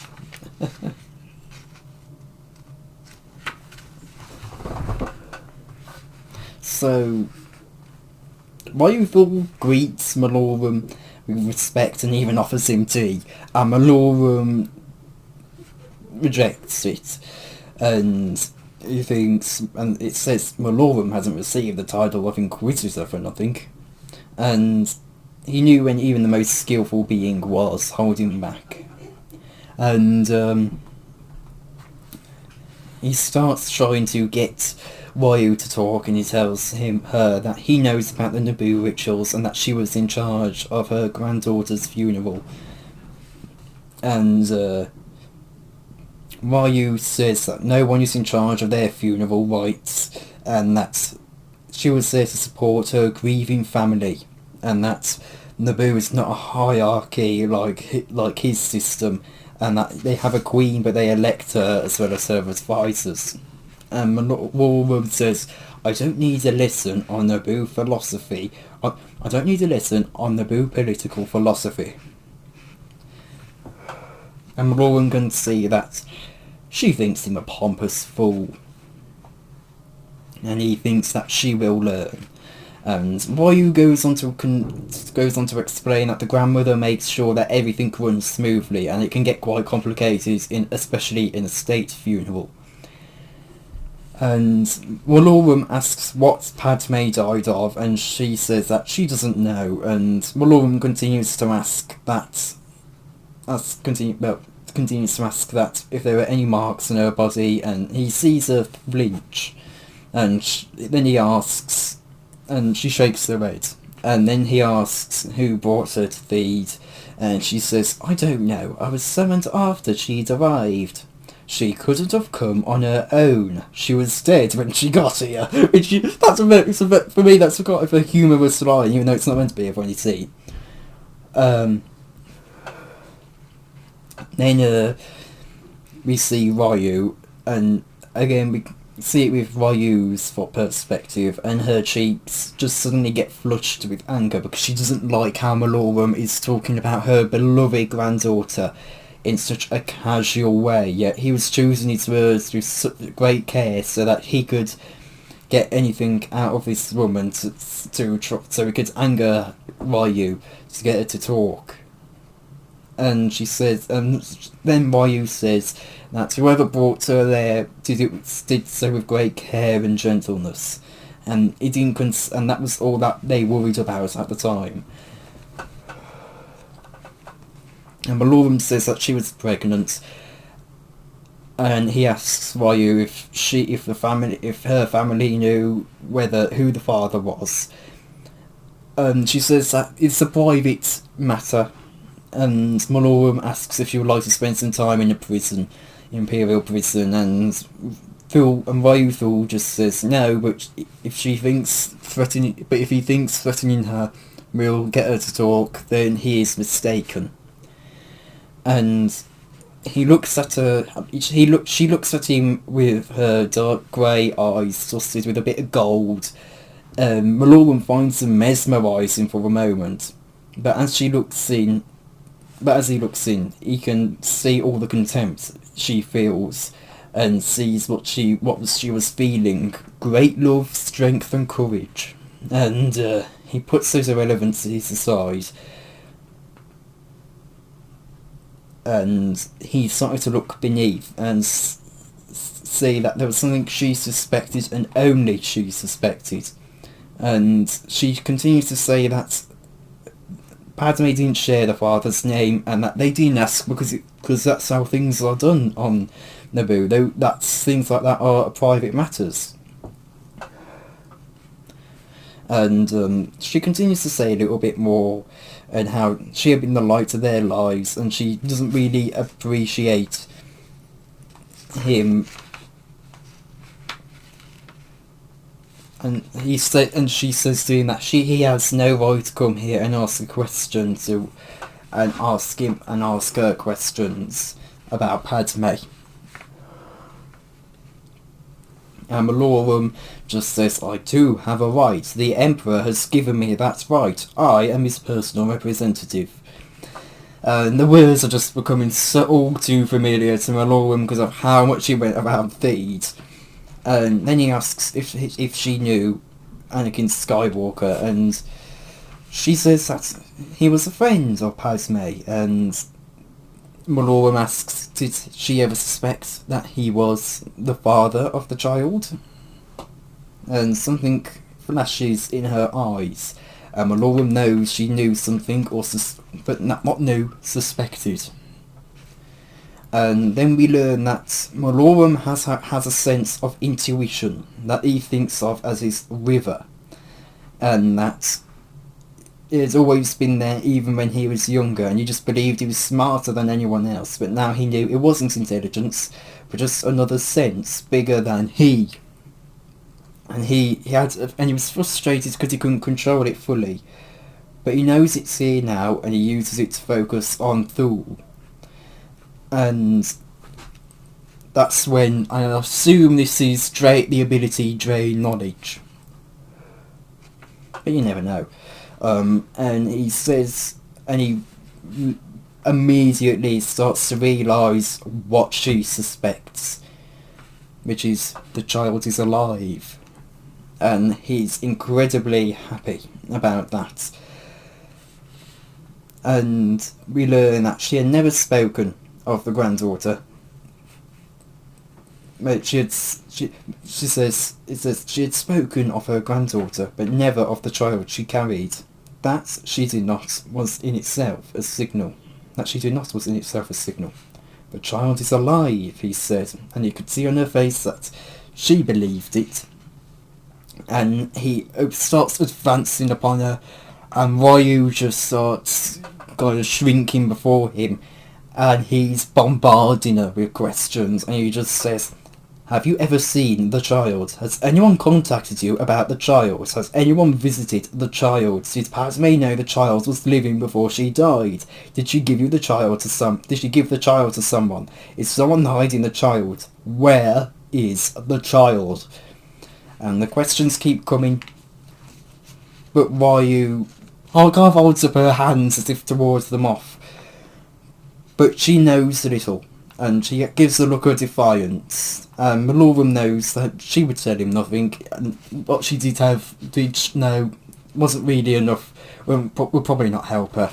B: So, Ryu Thul greets Malorum with respect and even offers him tea, and Malorum rejects it, and he thinks, and it says Malorum hasn't received the title of Inquisitor for nothing, and he knew when even the most skillful being was holding him back, and he starts trying to get Ryu to talk, and he tells her that he knows about the Naboo rituals and that she was in charge of her granddaughter's funeral, and Ryu says that no one is in charge of their funeral rites, and that she was there to support her grieving family, and that Naboo is not a hierarchy like his system, and that they have a queen but they elect her as well as her advisors. And Malorum says, I don't need a lesson on Naboo philosophy. I don't need a lesson on Naboo political philosophy. And Malorum can see that she thinks him a pompous fool, and he thinks that she will learn. And Ryu goes on to explain that the grandmother makes sure that everything runs smoothly, and it can get quite complicated, especially in a state funeral. And Malorum asks what Padme died of, and she says that she doesn't know. And Malorum continues to ask that if there were any marks on her body, and he sees her flinch, and then he asks, and she shakes her head, and then he asks who brought her to feed, and she says, I don't know, I was summoned after she'd arrived. She couldn't have come on her own. She was dead when she got here. For me, that's quite of a humorous line, even though it's not meant to be a funny scene. Then we see Ryu, and again we see it with Ryu's perspective, and her cheeks just suddenly get flushed with anger because she doesn't like how Malorum is talking about her beloved granddaughter in such a casual way, yet he was choosing his words with great care so that he could get anything out of this woman so he could anger Ryu to get her to talk. And she says, then Ryu says that whoever brought her there did so with great care and gentleness, and and that was all that they worried about at the time. And Malorum says that she was pregnant, and he asks Ryu if her family knew who the father was. And she says that it's a private matter, and Malorum asks if she would like to spend some time in a prison, Imperial prison, and Ryu Thul just says no, but if he thinks threatening her will get her to talk, then he is mistaken. And he looks at her. She looks at him with her dark grey eyes dusted with a bit of gold. Malorum finds them mesmerising for a moment, but as he looks in, he can see all the contempt she feels, and sees what she was feeling: great love, strength, and courage. And he puts those irrelevancies aside, and he started to look beneath and say that there was something she suspected and only she suspected. And she continues to say that Padme didn't share the father's name and that they didn't ask because that's how things are done on Naboo. Though that's things like that are private matters. And she continues to say a little bit more and how she had been the light of their lives and she doesn't really appreciate him. And she says to him that he has no right to come here and ask a question and ask her questions about Padme. And Malorum just says, I do have a right. The Emperor has given me that right. I am his personal representative. And the words are just becoming so all too familiar to Malorum because of how much he went about Theed. And then he asks if she knew Anakin Skywalker, and she says that he was a friend of Padme, and Malorum asks, did she ever suspect that he was the father of the child? And something flashes in her eyes, and Malorum knows she knew something, but not knew, suspected. And then we learn that Malorum has a sense of intuition that he thinks of as his river, and that it has always been there even when he was younger, and he just believed he was smarter than anyone else, but now he knew it wasn't intelligence, but just another sense bigger than he. And he was frustrated because he couldn't control it fully, but he knows it's here now, and he uses it to focus on Thule. And that's when I assume this is the ability drain knowledge, but you never know. And he says, and he immediately starts to realise what she suspects, which is the child is alive, and he's incredibly happy about that. And we learn that she had never spoken of the granddaughter. But she says she had spoken of her granddaughter, but never of the child she carried. That she did not was in itself a signal. The child is alive, he said, and you could see on her face that she believed it. And he starts advancing upon her, and Ryu just starts kind of shrinking before him, and he's bombarding her with questions, and he just says, have you ever seen the child? Has anyone contacted you about the child? Has anyone visited the child? Did Padme know the child was living before she died? Did she give the child to someone? Is someone hiding the child? Where is the child? And the questions keep coming, but Ryu holds up her hands as if to ward them off. But she knows a little, and she gives a look of defiance. Malorum knows that she would tell him nothing, and what she did know wasn't really enough. Would probably not help her,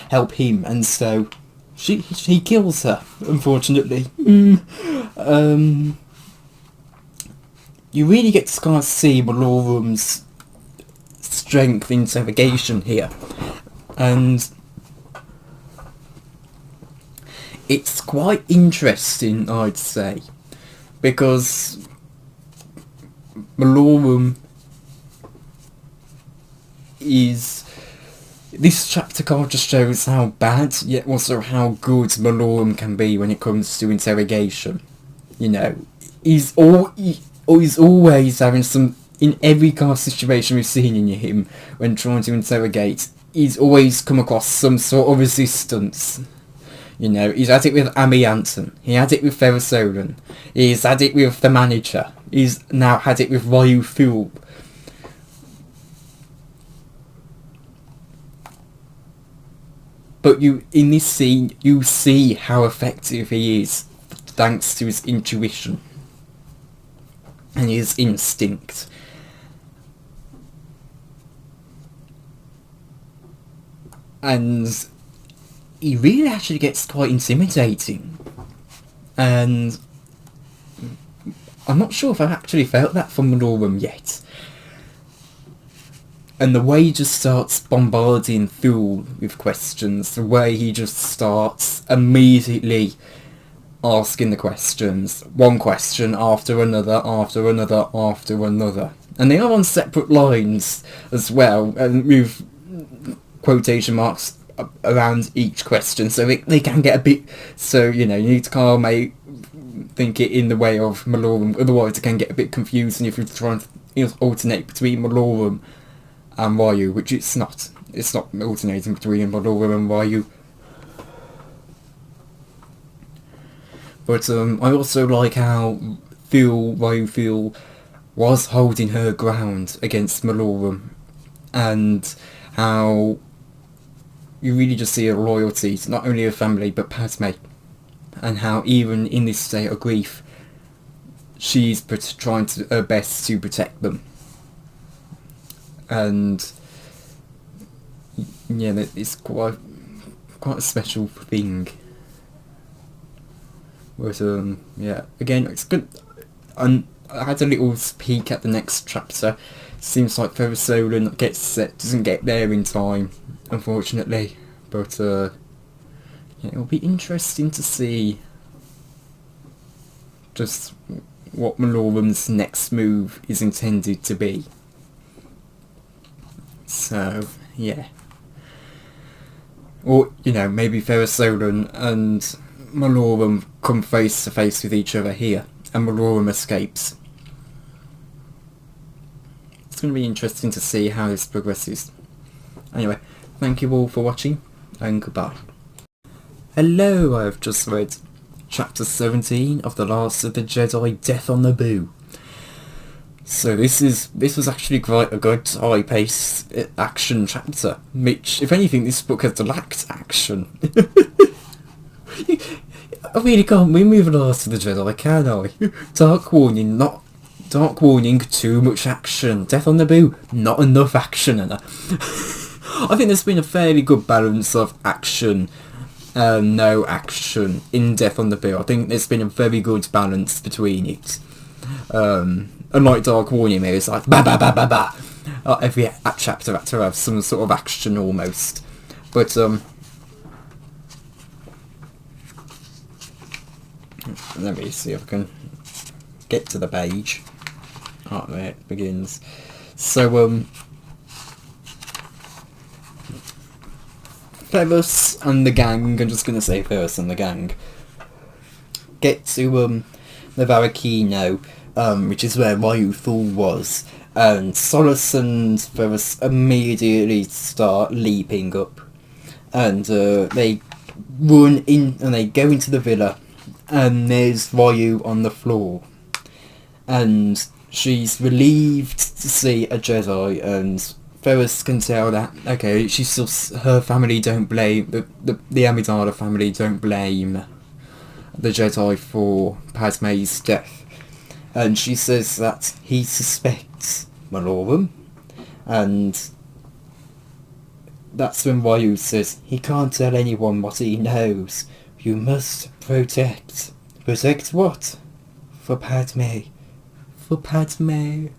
B: help him, and so he kills her. Unfortunately, you really get to kind of see Malorum's strength interrogation here, and it's quite interesting, I'd say, because Malorum is... This chapter kind of just shows how bad, yet also how good Malorum can be when it comes to interrogation. You know, he's always having some... In every kind of situation we've seen in him when trying to interrogate, he's always come across some sort of resistance. You know, he's had it with Amy Anton, he had it with Ferrosolan, he's had it with the manager, he's now had it with Ryu Fulb. But in this scene, you see how effective he is, thanks to his intuition and his instinct. And he really actually gets quite intimidating. And
A: I'm not sure if I've actually felt that from Malorum yet. And the way he just starts bombarding Thule with questions, the way he just starts immediately asking the questions, one question after another, after another, after another. And they are on separate lines as well, and with quotation marks around each question, so they can get a bit... So, you need to kind of think it in the way of Malorum, otherwise it can get a bit confusing if you're trying to alternate between Malorum and Ryu, which it's not. It's not alternating between Malorum and Ryu. But I also like how Ryu was holding her ground against Malorum, and how you really just see her loyalty to not only her family but Padme, and how even in this state of grief she's trying her best to protect them. And yeah, it's quite a special thing. But yeah, again, it's good. I had a little peek at the next chapter. Seems like Ferris Solon doesn't get there in time, unfortunately. But yeah, it'll be interesting to see just what Malorum's next move is intended to be. So yeah, or maybe Ferris Solon and Malorum come face to face with each other here, and Malorum escapes. It's going to be interesting to see how this progresses. Anyway, thank you all for watching, and goodbye. Hello, I have just read Chapter 17 of The Last of the Jedi, Death on Naboo. So this was actually quite a good high-paced action chapter, which, if anything, this book has lacked action. I really can't win with The Last of the Jedi, can I? Dark Warning, too much action. Death on Naboo, not enough action. And I think there's been a fairly good balance of action, no action in Death on Naboo. I think there's been a very good balance between it. Unlike Dark Warning, where it's like ba ba ba ba ba. Every chapter had to have some sort of action almost. But let me see if I can get to the page. Oh, there it begins. So Ferris and the gang, I'm just going to say Ferris and the gang, get to the Varakino, which is where Ryu Thule was, and Solace and Ferris immediately start leaping up, and they run in and they go into the villa, and there's Ryu on the floor, and she's relieved to see a Jedi, and Ferris can tell that, okay, her family don't blame, the Amidala family don't blame the Jedi for Padme's death. And she says that he suspects Malorum, and that's when Ryu says, he can't tell anyone what he knows. You must protect. Protect what? For Padme. For Padme.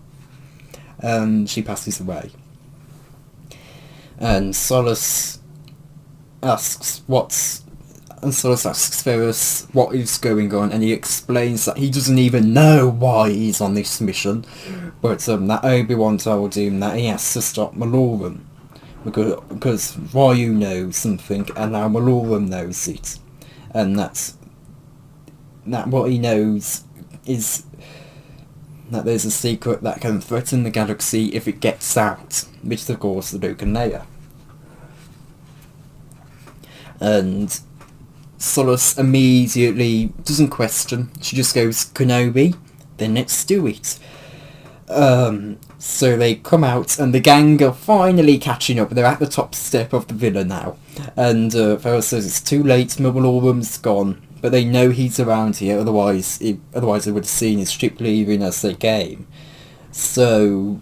A: And she passes away. And Solace asks Ferris what is going on, and he explains that he doesn't even know why he's on this mission, but that Obi-Wan told him that he has to stop Malorum, because Ryu knows something, and now Malorum knows it, and that what he knows is that there's a secret that can threaten the galaxy if it gets out, which is of course the Luke and Leia. And Solace immediately doesn't question, she just goes, Kenobi, then let's do it. So they come out, and the gang are finally catching up. They're at the top step of the villa now, and Ferris says it's too late, Malorum's gone, but they know he's around here, otherwise they would have seen his ship leaving as they came. So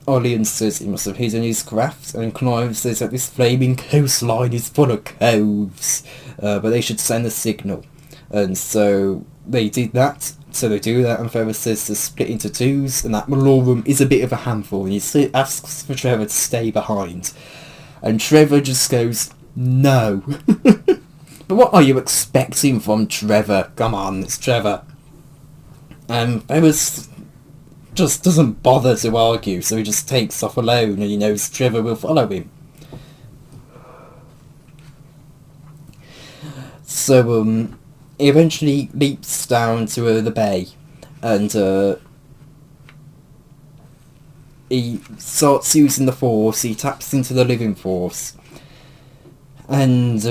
A: Olian says he must have hidden his craft, and Clive says that this flaming coastline is full of coves, but they should send a signal. And so they did that
B: So they do that, and Ferris says to split into twos, and that Malorum is a bit of a handful, and he asks for Trevor to stay behind. And Trevor just goes, no. But what are you expecting from Trevor? Come on, it's Trevor. And Ferris just doesn't bother to argue, so he just takes off alone, and he knows Trevor will follow him. So, he eventually leaps down to the bay, and he starts using the Force. He taps into the living Force, and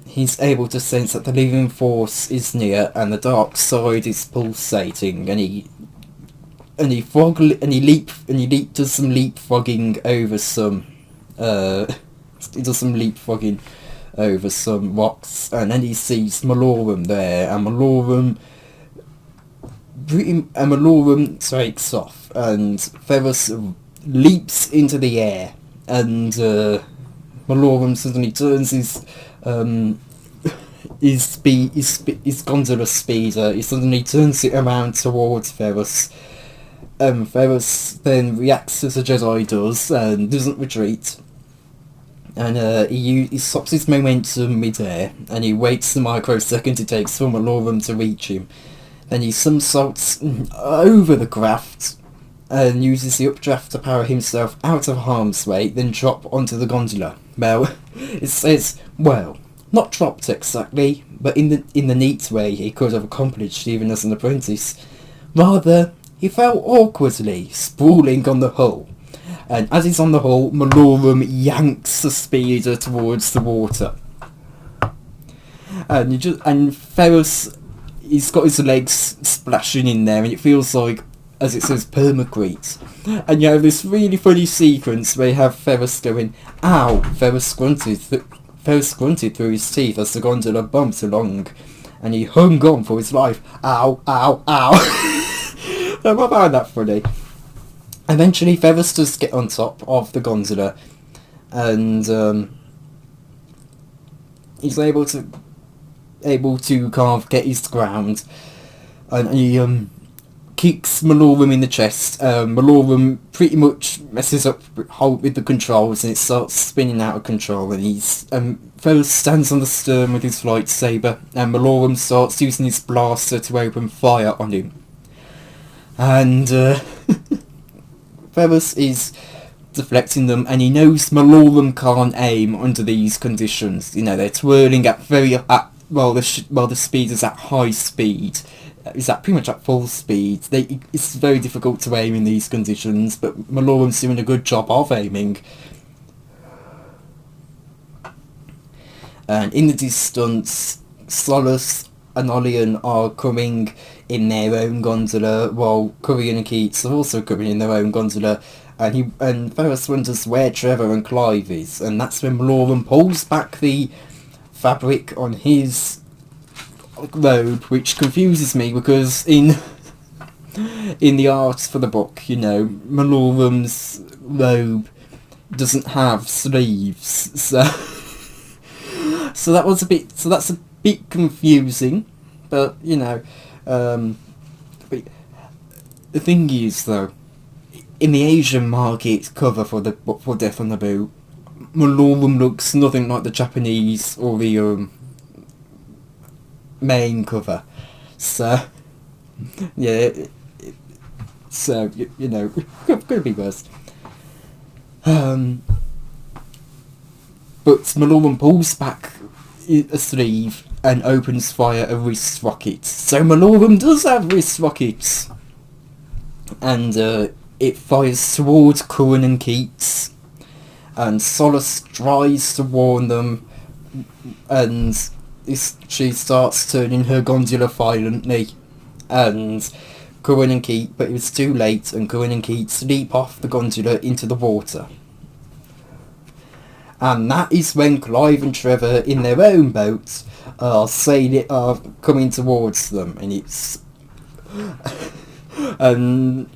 B: he's able to sense that the living Force is near, and the dark side is pulsating, and he does some leapfrogging over some over some rocks, and then he sees Malorum there, and Malorum takes off, and Ferris leaps into the air, and Malorum suddenly turns his gondola speeder. He suddenly turns it around towards Ferris. Ferris then reacts as a Jedi does and doesn't retreat. And he stops his momentum mid-air, and he waits the microsecond it takes for Malorum to reach him. Then he somersaults over the craft and uses the updraft to power himself out of harm's way, then drop onto the gondola. Well, it says, well, not dropped exactly, but in the neat way he could have accomplished even as an apprentice. Rather, he fell awkwardly, sprawling on the hull. And as he's on the hull, Malorum yanks the speeder towards the water. And Ferris, he's got his legs splashing in there, and it feels like, as it says, permacrete. And you have this really funny sequence where you have Ferris going, ow! Ferris grunted through his teeth as the gondola bumped along, and he hung on for his life. Ow, ow, ow! I found that funny. Eventually, Ferris does get on top of the gondola, and he's able to kind of get his ground, and he kicks Malorum in the chest. Malorum pretty much messes up with the controls, and it starts spinning out of control. And Ferris stands on the stern with his lightsaber, and Malorum starts using his blaster to open fire on him. And Ferris is deflecting them, and he knows Malorum can't aim under these conditions. You know, they're twirling while the speed is at high speed. Is that pretty much at full speed? It's very difficult to aim in these conditions, but Malorum's doing a good job of aiming. And in the distance, Solus and Olian are coming in their own gondola, while Currian and Keats are also coming in their own gondola, and Ferris wonders where Trevor and Clive is, and that's when Malorum pulls back the fabric on his robe, which confuses me because in the art for the book, you know, Malorum's robe doesn't have sleeves, so that's a bit confusing, but you know, the thing is though, in the Asian market cover for Death on Naboo, Malorum looks nothing like the Japanese or the main cover, so yeah, so you know, could be worse. But Malorum pulls back a sleeve and opens fire a wrist rocket. So Malorum does have wrist rockets, and it fires towards Curran and Keats, and Solus tries to warn them, and she starts turning her gondola violently, and Curran and Keats, but it was too late, and Curran and Keats leap off the gondola into the water. And that is when Clive and Trevor, in their own boat, are coming towards them, and it's and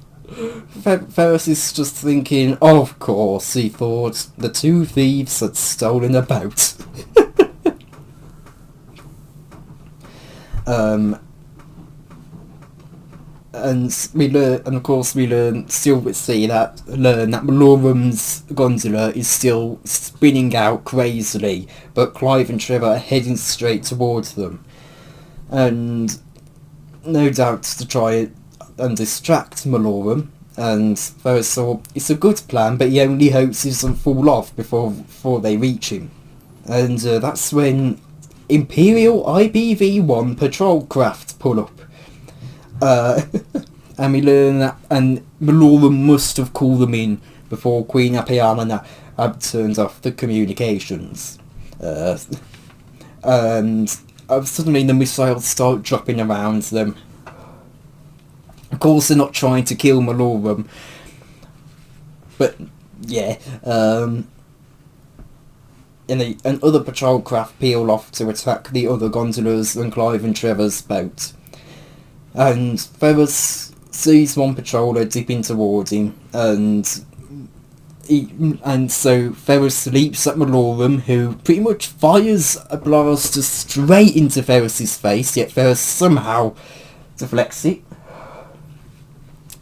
B: Ferris is just thinking, of course, he thought the two thieves had stolen a boat. And we learn, and of course we learn, learn that Malorum's gondola is still spinning out crazily, but Clive and Trevor are heading straight towards them. And no doubt to try and distract Malorum, and Ferris saw it's a good plan, but he only hopes he doesn't fall off before they reach him. And that's when Imperial IBV-1 patrol craft pull up. And we learn that, and Malorum must have called them in before Queen Apayana had turned off the communications. And suddenly the missiles start dropping around them. Of course they're not trying to kill Malorum, but yeah, and other patrol craft peel off to attack the other gondolas and Clive and Trevor's boat. And Ferris sees one patroller dipping towards him, and so Ferris leaps at Malorum, who pretty much fires a blaster straight into Ferris's face, yet Ferris somehow deflects it.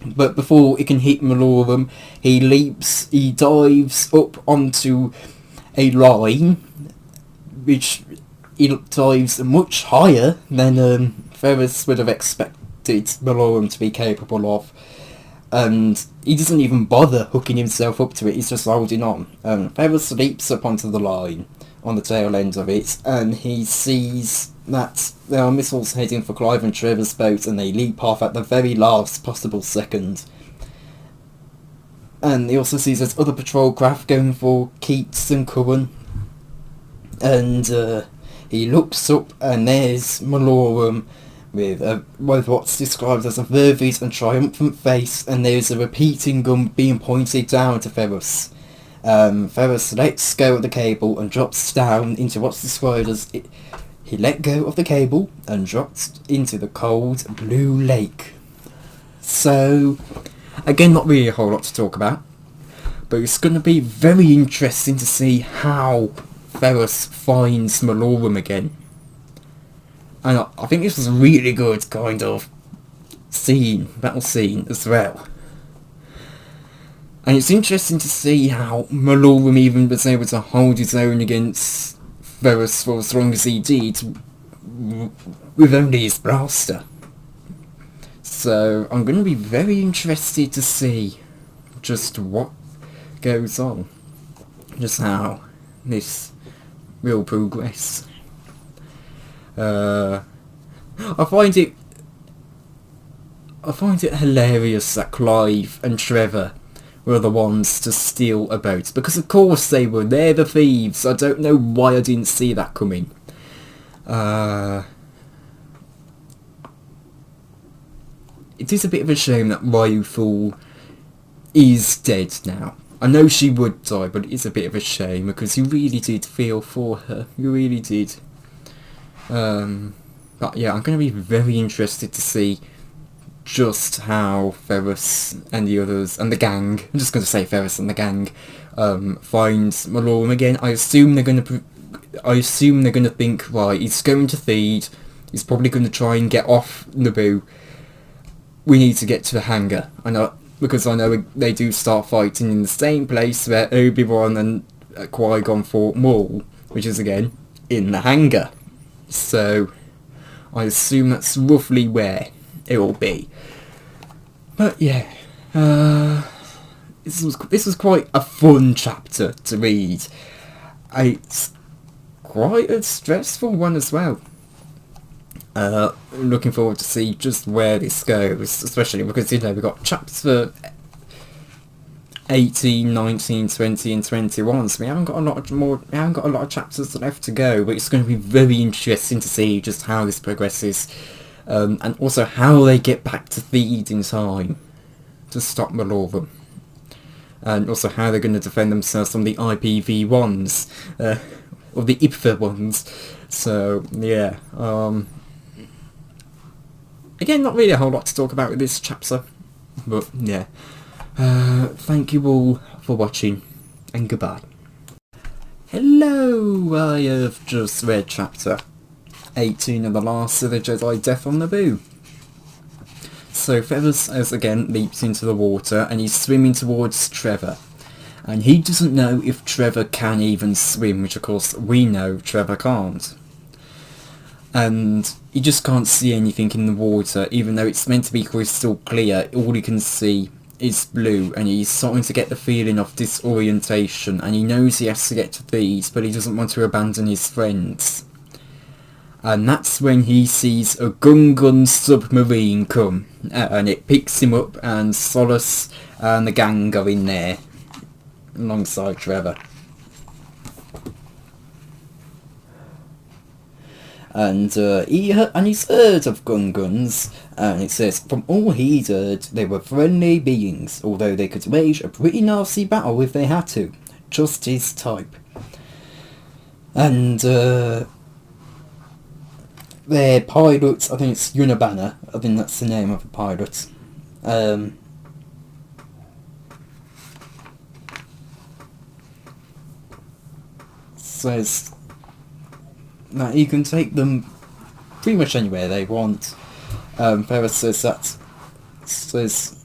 B: But before it can hit Malorum, he dives up onto a line, which he dives much higher than Ferris would have expected Malorum to be capable of, and he doesn't even bother hooking himself up to it, he's just holding on. Ferris leaps up onto the line on the tail end of it, and he sees that there are missiles heading for Clive and Trevor's boat, and they leap off at the very last possible second. And he also sees there's other patrol craft going for Keats and Curran, and he looks up, and there's Malorum with what's described as a fervid and triumphant face, and there's a repeating gun being pointed down to Ferris. Ferris lets go of the cable and drops down into what's described as... He let go of the cable and dropped into the cold blue lake. So, again, not really a whole lot to talk about, but it's going to be very interesting to see how Ferris finds Malorum again. And I think this was a really good kind of battle scene as well. And it's interesting to see how Malorum even was able to hold his own against Ferris for as long as he did with only his blaster. So I'm going to be very interested to see just what goes on. Just how this will progress. I find it hilarious that Clive and Trevor were the ones to steal a boat, because of course they were. They're the thieves. I don't know why I didn't see that coming. It is a bit of a shame that Ryuthul is dead now. I know she would die, but it is a bit of a shame because you really did feel for her. You really did. But yeah, I'm going to be very interested to see just how Ferris and the others, and the gang, I'm just going to say Ferris and the gang, find Malorum again. I assume they're going to think, right, he's going to Theed, he's probably going to try and get off Naboo, we need to get to the hangar. Because I know they do start fighting in the same place where Obi-Wan and Qui-Gon fought Maul, which is again in the hangar. So I assume that's roughly where it will be. But yeah, this was quite a fun chapter to read. It's quite a stressful one as well. Looking forward to see just where this goes, especially because, you know, we've got chapter 18, 19, 20 and 21, so we haven't got a lot of chapters left to go, but it's going to be very interesting to see just how this progresses, and also how they get back to Theed in time to stop Malorum, and also how they're going to defend themselves from the IPV-1s, or the IPFA ones. So yeah, again, not really a whole lot to talk about with this chapter, but yeah. Thank you all for watching, and goodbye. Hello, I have just read chapter 18 of The Last of the Jedi Death on Naboo.
A: So Feathers as again leaps into the water and he's swimming towards Trevor. And he doesn't know if Trevor can even swim, which of course we know Trevor can't. And he just can't see anything in the water, even though it's meant to be crystal clear. All he can see is blue, and he's starting to get the feeling of disorientation, and he knows he has to get to these, but he doesn't want to abandon his friends. And that's when he sees a Gungan submarine come, and it picks him up, and Solace and the gang are in there alongside Trevor. And he's heard of Gungans, and it says, from all he'd heard, they were friendly beings, although they could wage a pretty nasty battle if they had to. Just his type. And their pilot, I think it's Unabana, I think that's the name of the pilot. Says that you can take them pretty much anywhere they want. Ferris says that. Says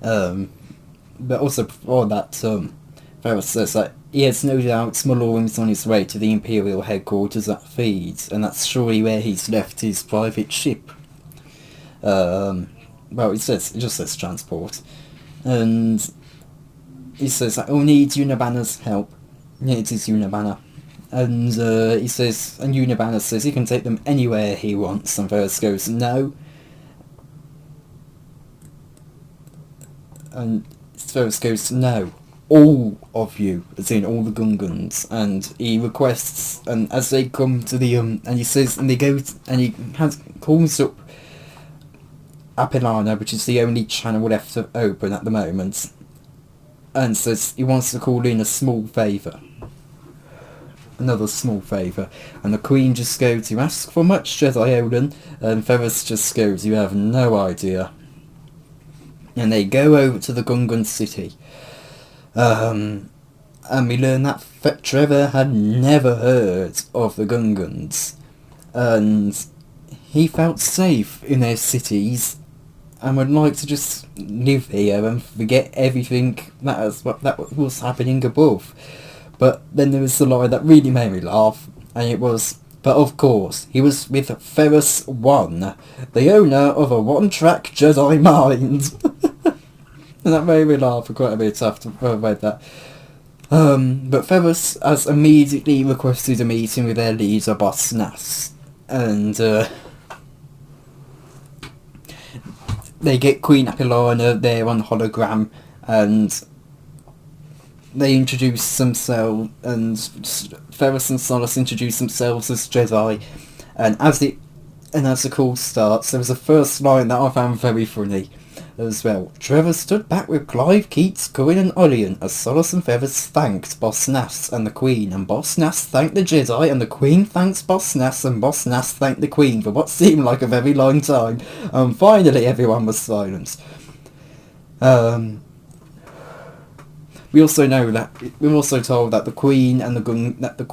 A: but also before that, Ferris says that he has no doubt Smalorim's on his way to the Imperial headquarters at Feeds, and that's surely where he's left his private ship. Well, it just says transport. And he says that he'll need Unabana's help. Needs his Unabana. And he says, and Unabana says he can take them anywhere he wants, and Ferris goes, no. And Ferris goes, no. All of you, as in all the Gungans, and he requests, and as they come to the and he says, and they go, and he calls up Apilana, which is the only channel left open at the moment, and says he wants to call in a small favour. Another small favour. And the Queen just goes, you ask for much, Jedi Odin? And Ferris just goes, you have no idea. And they go over to the Gungan city. And we learn that Trevor had never heard of the Gungans. And he felt safe in their cities and would like to just live here and forget everything that was happening above. But then there was the line that really made me laugh, and it was, but of course, he was with Ferris 1, the owner of a one-track Jedi mind. And that made me laugh for quite a bit after I read that. But Ferris has immediately requested a meeting with their leader, Boss Nass, and they get Queen Apilana there on hologram, and they introduce themselves, and Ferris and Solace introduce themselves as Jedi, and as the call starts, there was a first line that I found very funny as well. Trevor stood back with Clive, Keats, Corin and Olian as Solace and Ferris thanked Boss Nass and the Queen, and Boss Nass thanked the Jedi, and the Queen thanks Boss Nass, and Boss Nass thanked the Queen for what seemed like a very long time, and finally everyone was silent. We also know that we're also told that the Queen and the the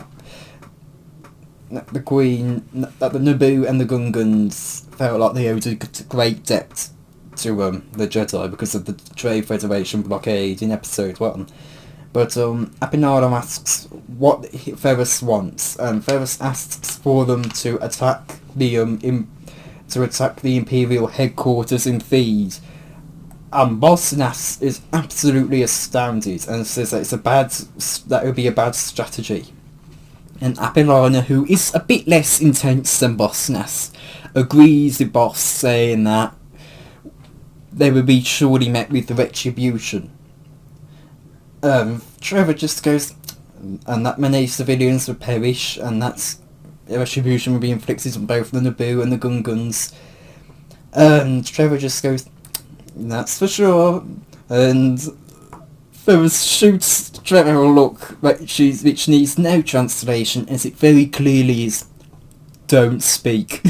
A: Naboo and the Gungans felt like they owed a great debt to the Jedi because of the Trade Federation blockade in Episode 1. But Apinado asks what Ferris wants, and Ferris asks for them to attack the Imperial headquarters in Theed. And Boss Nass is absolutely astounded and says that that would be a bad strategy. And Apilana, who is a bit less intense than Boss Nass, agrees with Boss, saying that they would be surely met with the retribution. Trevor just goes, and that many civilians would perish, and that's retribution would be inflicted on both the Naboo and the Gungans. And Trevor just goes, that's for sure. And Ferris shoots Trevor a look which needs no translation, as it very clearly is, don't speak.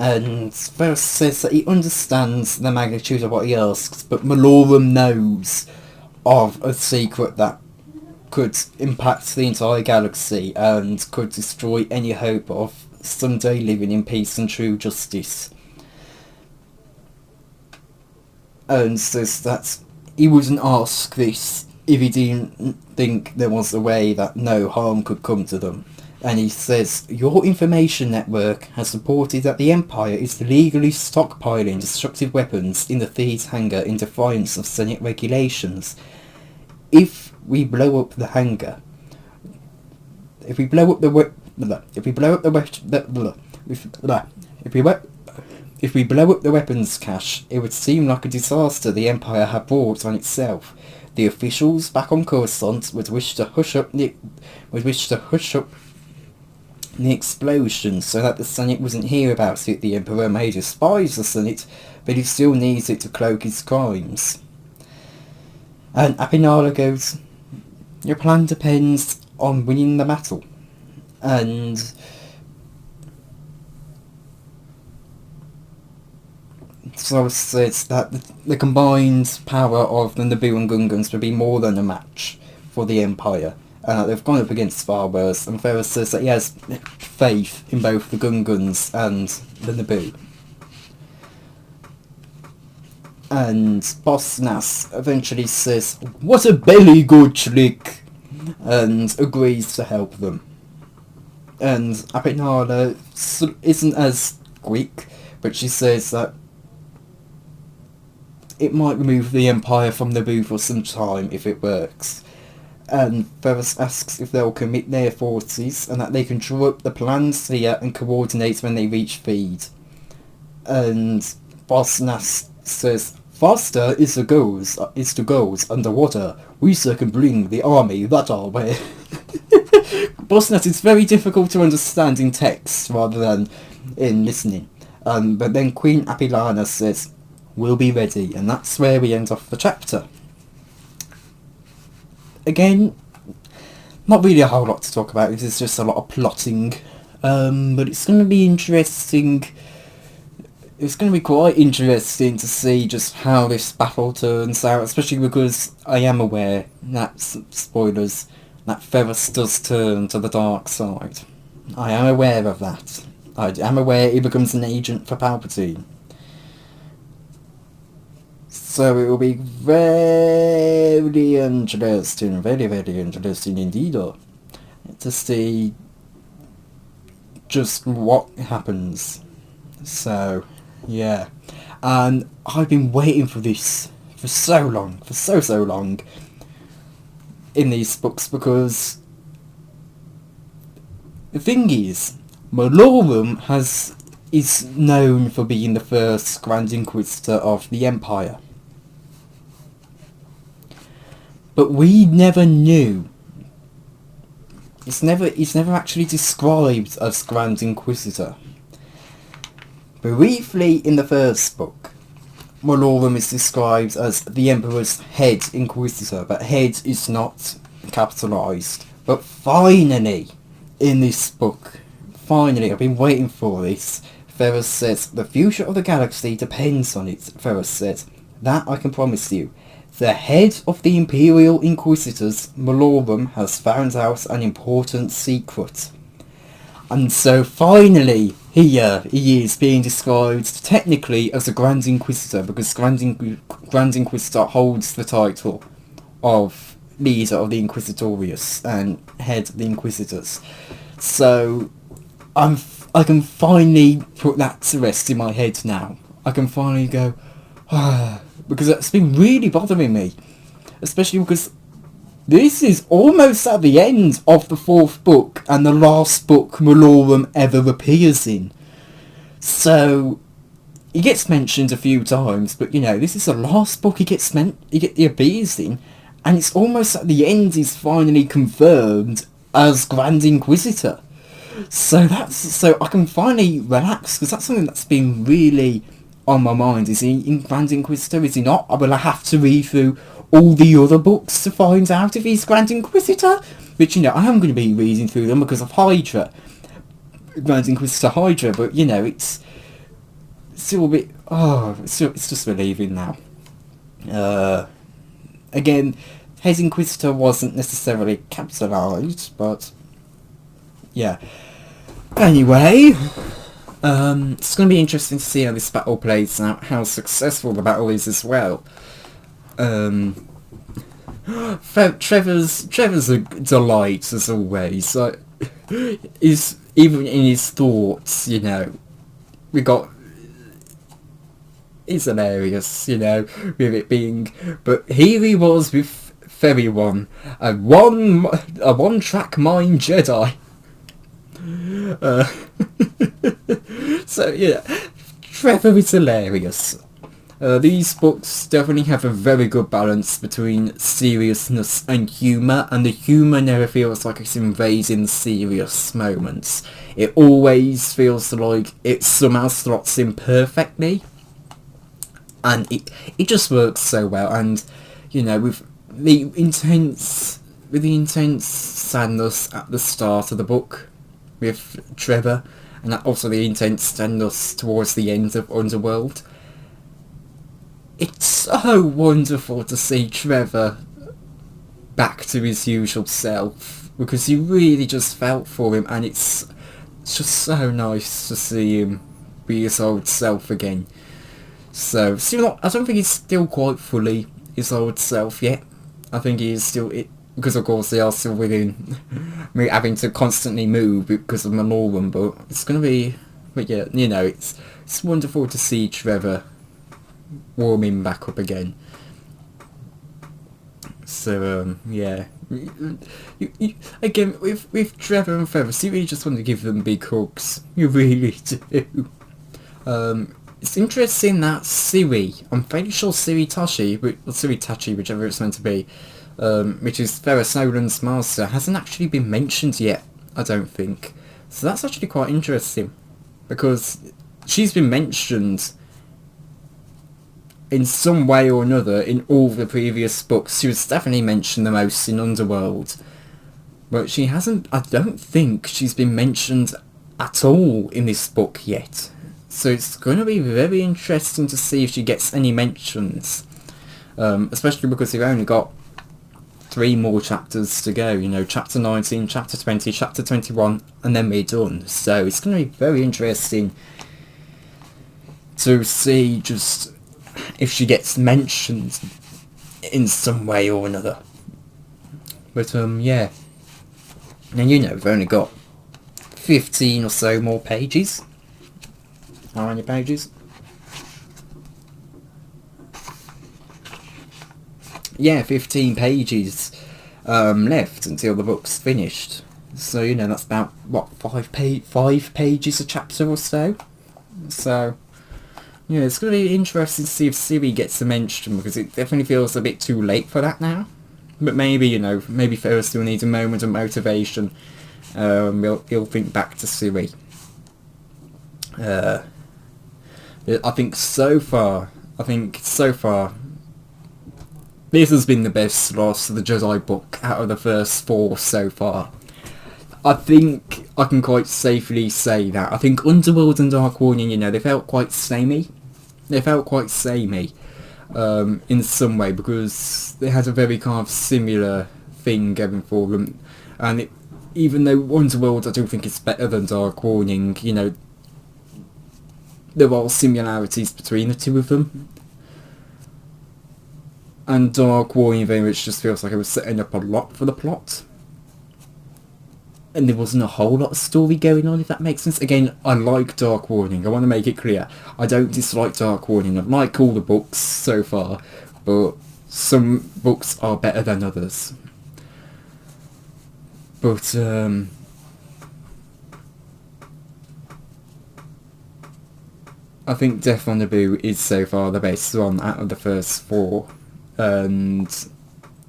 B: And Varys says that he understands the magnitude of what he asks, but Malorum knows of a secret that could impact the entire galaxy and could destroy any hope of someday living in peace and true justice. And says that he wouldn't ask this if he didn't think there was a way that no harm could come to them. And he says, your information network has reported that the Empire is legally stockpiling destructive weapons in the Thieves' hangar in defiance of Senate regulations. If we blow up the hangar, if we blow up the weapons cache, it would seem like a disaster the Empire had brought on itself. The officials back on Coruscant would wish to hush up the explosion so that the Senate wouldn't hear about it. The Emperor may despise the Senate, but he still needs it to cloak his crimes. And Apinala goes, your plan depends on winning the battle. And so says that the combined power of the Naboo and Gungans would be more than a match for the Empire. They've gone up against far worse, and Varys says that he has faith in both the Gungans and the Naboo. And Boss Nass eventually says, what a belly good trick, and agrees to help them. And Apinala isn't as quick, but she says that it might remove the Empire from Naboo for some time if it works. And Varys asks if they'll commit their forces and that they can draw up the plans here and coordinate when they reach feed. And Boss Nass says, faster is the goals underwater. We can bring the army that our way. Boss Nass is very difficult to understand in text rather than in listening. But then Queen Apilana says, we'll be ready, and that's where we end off the chapter. Again, not really a whole lot to talk about, this is just a lot of plotting, but it's going to be interesting. It's going to be quite interesting to see just how this battle turns out, especially because I am aware that, spoilers, that Varys does turn to the dark side. I am aware of that. I am aware he becomes an agent for Palpatine. So it will be very interesting, very, very interesting indeed, to see just what happens. So, yeah. And I've been waiting for this for so long, for so long, in these books, because the thing is, Malorum is known for being the first Grand Inquisitor of the Empire. But we never knew. He's never actually described as Grand Inquisitor. Briefly in the first book, Malorum is described as the Emperor's head Inquisitor, but head is not capitalised. But finally, in this book, finally, I've been waiting for this, Varys says, the future of the galaxy depends on it, Varys says. That I can promise you. The head of the Imperial Inquisitors, Malorum, has found out an important secret. And so finally, here he is being described technically as a Grand Inquisitor, because Grand Inquisitor holds the title of leader of the Inquisitorius and head of the Inquisitors. So I can finally put that to rest in my head now. I can finally go, because it's been really bothering me, especially because this is almost at the end of the fourth book and the last book Malorum ever appears in. So he gets mentioned a few times, but you know, this is the last book he appears in, and it's almost at the end he's finally confirmed as Grand Inquisitor. So I can finally relax, because that's something that's been really on my mind. Is he in Grand Inquisitor? Is he not? Will I have to read through all the other books to find out if he's Grand Inquisitor? Which, you know, I am going to be reading through them because of Hydra. Grand Inquisitor Hydra, but, you know, it's
A: still a bit, it's just relieving now. Again, Head Inquisitor wasn't necessarily capitalised, but yeah. Anyway, it's going to be interesting to see how this battle plays out, how successful the battle is as well. Trevor's a delight as always. Like, is even in his thoughts, you know, he's hilarious, you know, with it being, but here he was with Ferry One, a one-track mind Jedi. So yeah, Trevor is hilarious. These books definitely have a very good balance between seriousness and humour, and the humour never feels like it's invading serious moments. It always feels like it somehow slots in perfectly, and it just works so well. And you know, with the intense sadness at the start of the book with Trevor, and also the intense sadness towards the end of Underworld. It's so wonderful to see Trevor back to his usual self, because you really just felt for him, and it's just so nice to see him be his old self again. So, I don't think he's still quite fully his old self yet. I think he is still it, because of course they are still within me having to constantly move because of Malorum, but it's gonna be, but yeah, you know, it's wonderful to see Trevor warming back up again. So yeah, you, again with Trevor and Ferris, you really just want to give them big hugs. You really do. It's interesting that Siri, I'm fairly sure Siri Tachi, whichever it's meant to be, which is Ferris Nolan's master, hasn't actually been mentioned yet, I don't think. So that's actually quite interesting, because she's been mentioned in some way or another in all the previous books. She was definitely mentioned the most in Underworld, but she hasn't, I don't think she's been mentioned at all in this book yet. So it's going to be very interesting to see if she gets any mentions, especially because we've only got 3 more chapters to go, you know, chapter 19, chapter 20, chapter 21, and then we're done. So it's going to be very interesting to see just if she gets mentioned in some way or another. But yeah, and you know, we've only got 15 or so more pages. How many pages? Yeah, 15 pages left until the book's finished. So, you know, that's about, what, 5 pages a chapter or so? So, yeah, it's going to be interesting to see if Siri gets a mention, because it definitely feels a bit too late for that now. But maybe, you know, maybe Ferris still needs a moment of motivation. He'll think back to Siri. I think so far, this has been the best Lost of the Jedi book out of the first 4 so far. I think I can quite safely say that. I think Underworld and Dark Warning, you know, they felt quite samey. In some way, because they had a very kind of similar thing going for them. And even though Underworld I do think it's better than Dark Warning, you know, there are similarities between the two of them. And Dark Warning very much just feels like it was setting up a lot for the plot. And there wasn't a whole lot of story going on, if that makes sense. Again, I like Dark Warning. I want to make it clear. I don't dislike Dark Warning. I like all the books so far, but some books are better than others. But, I think Death on Naboo is so far the best one out of the first 4. And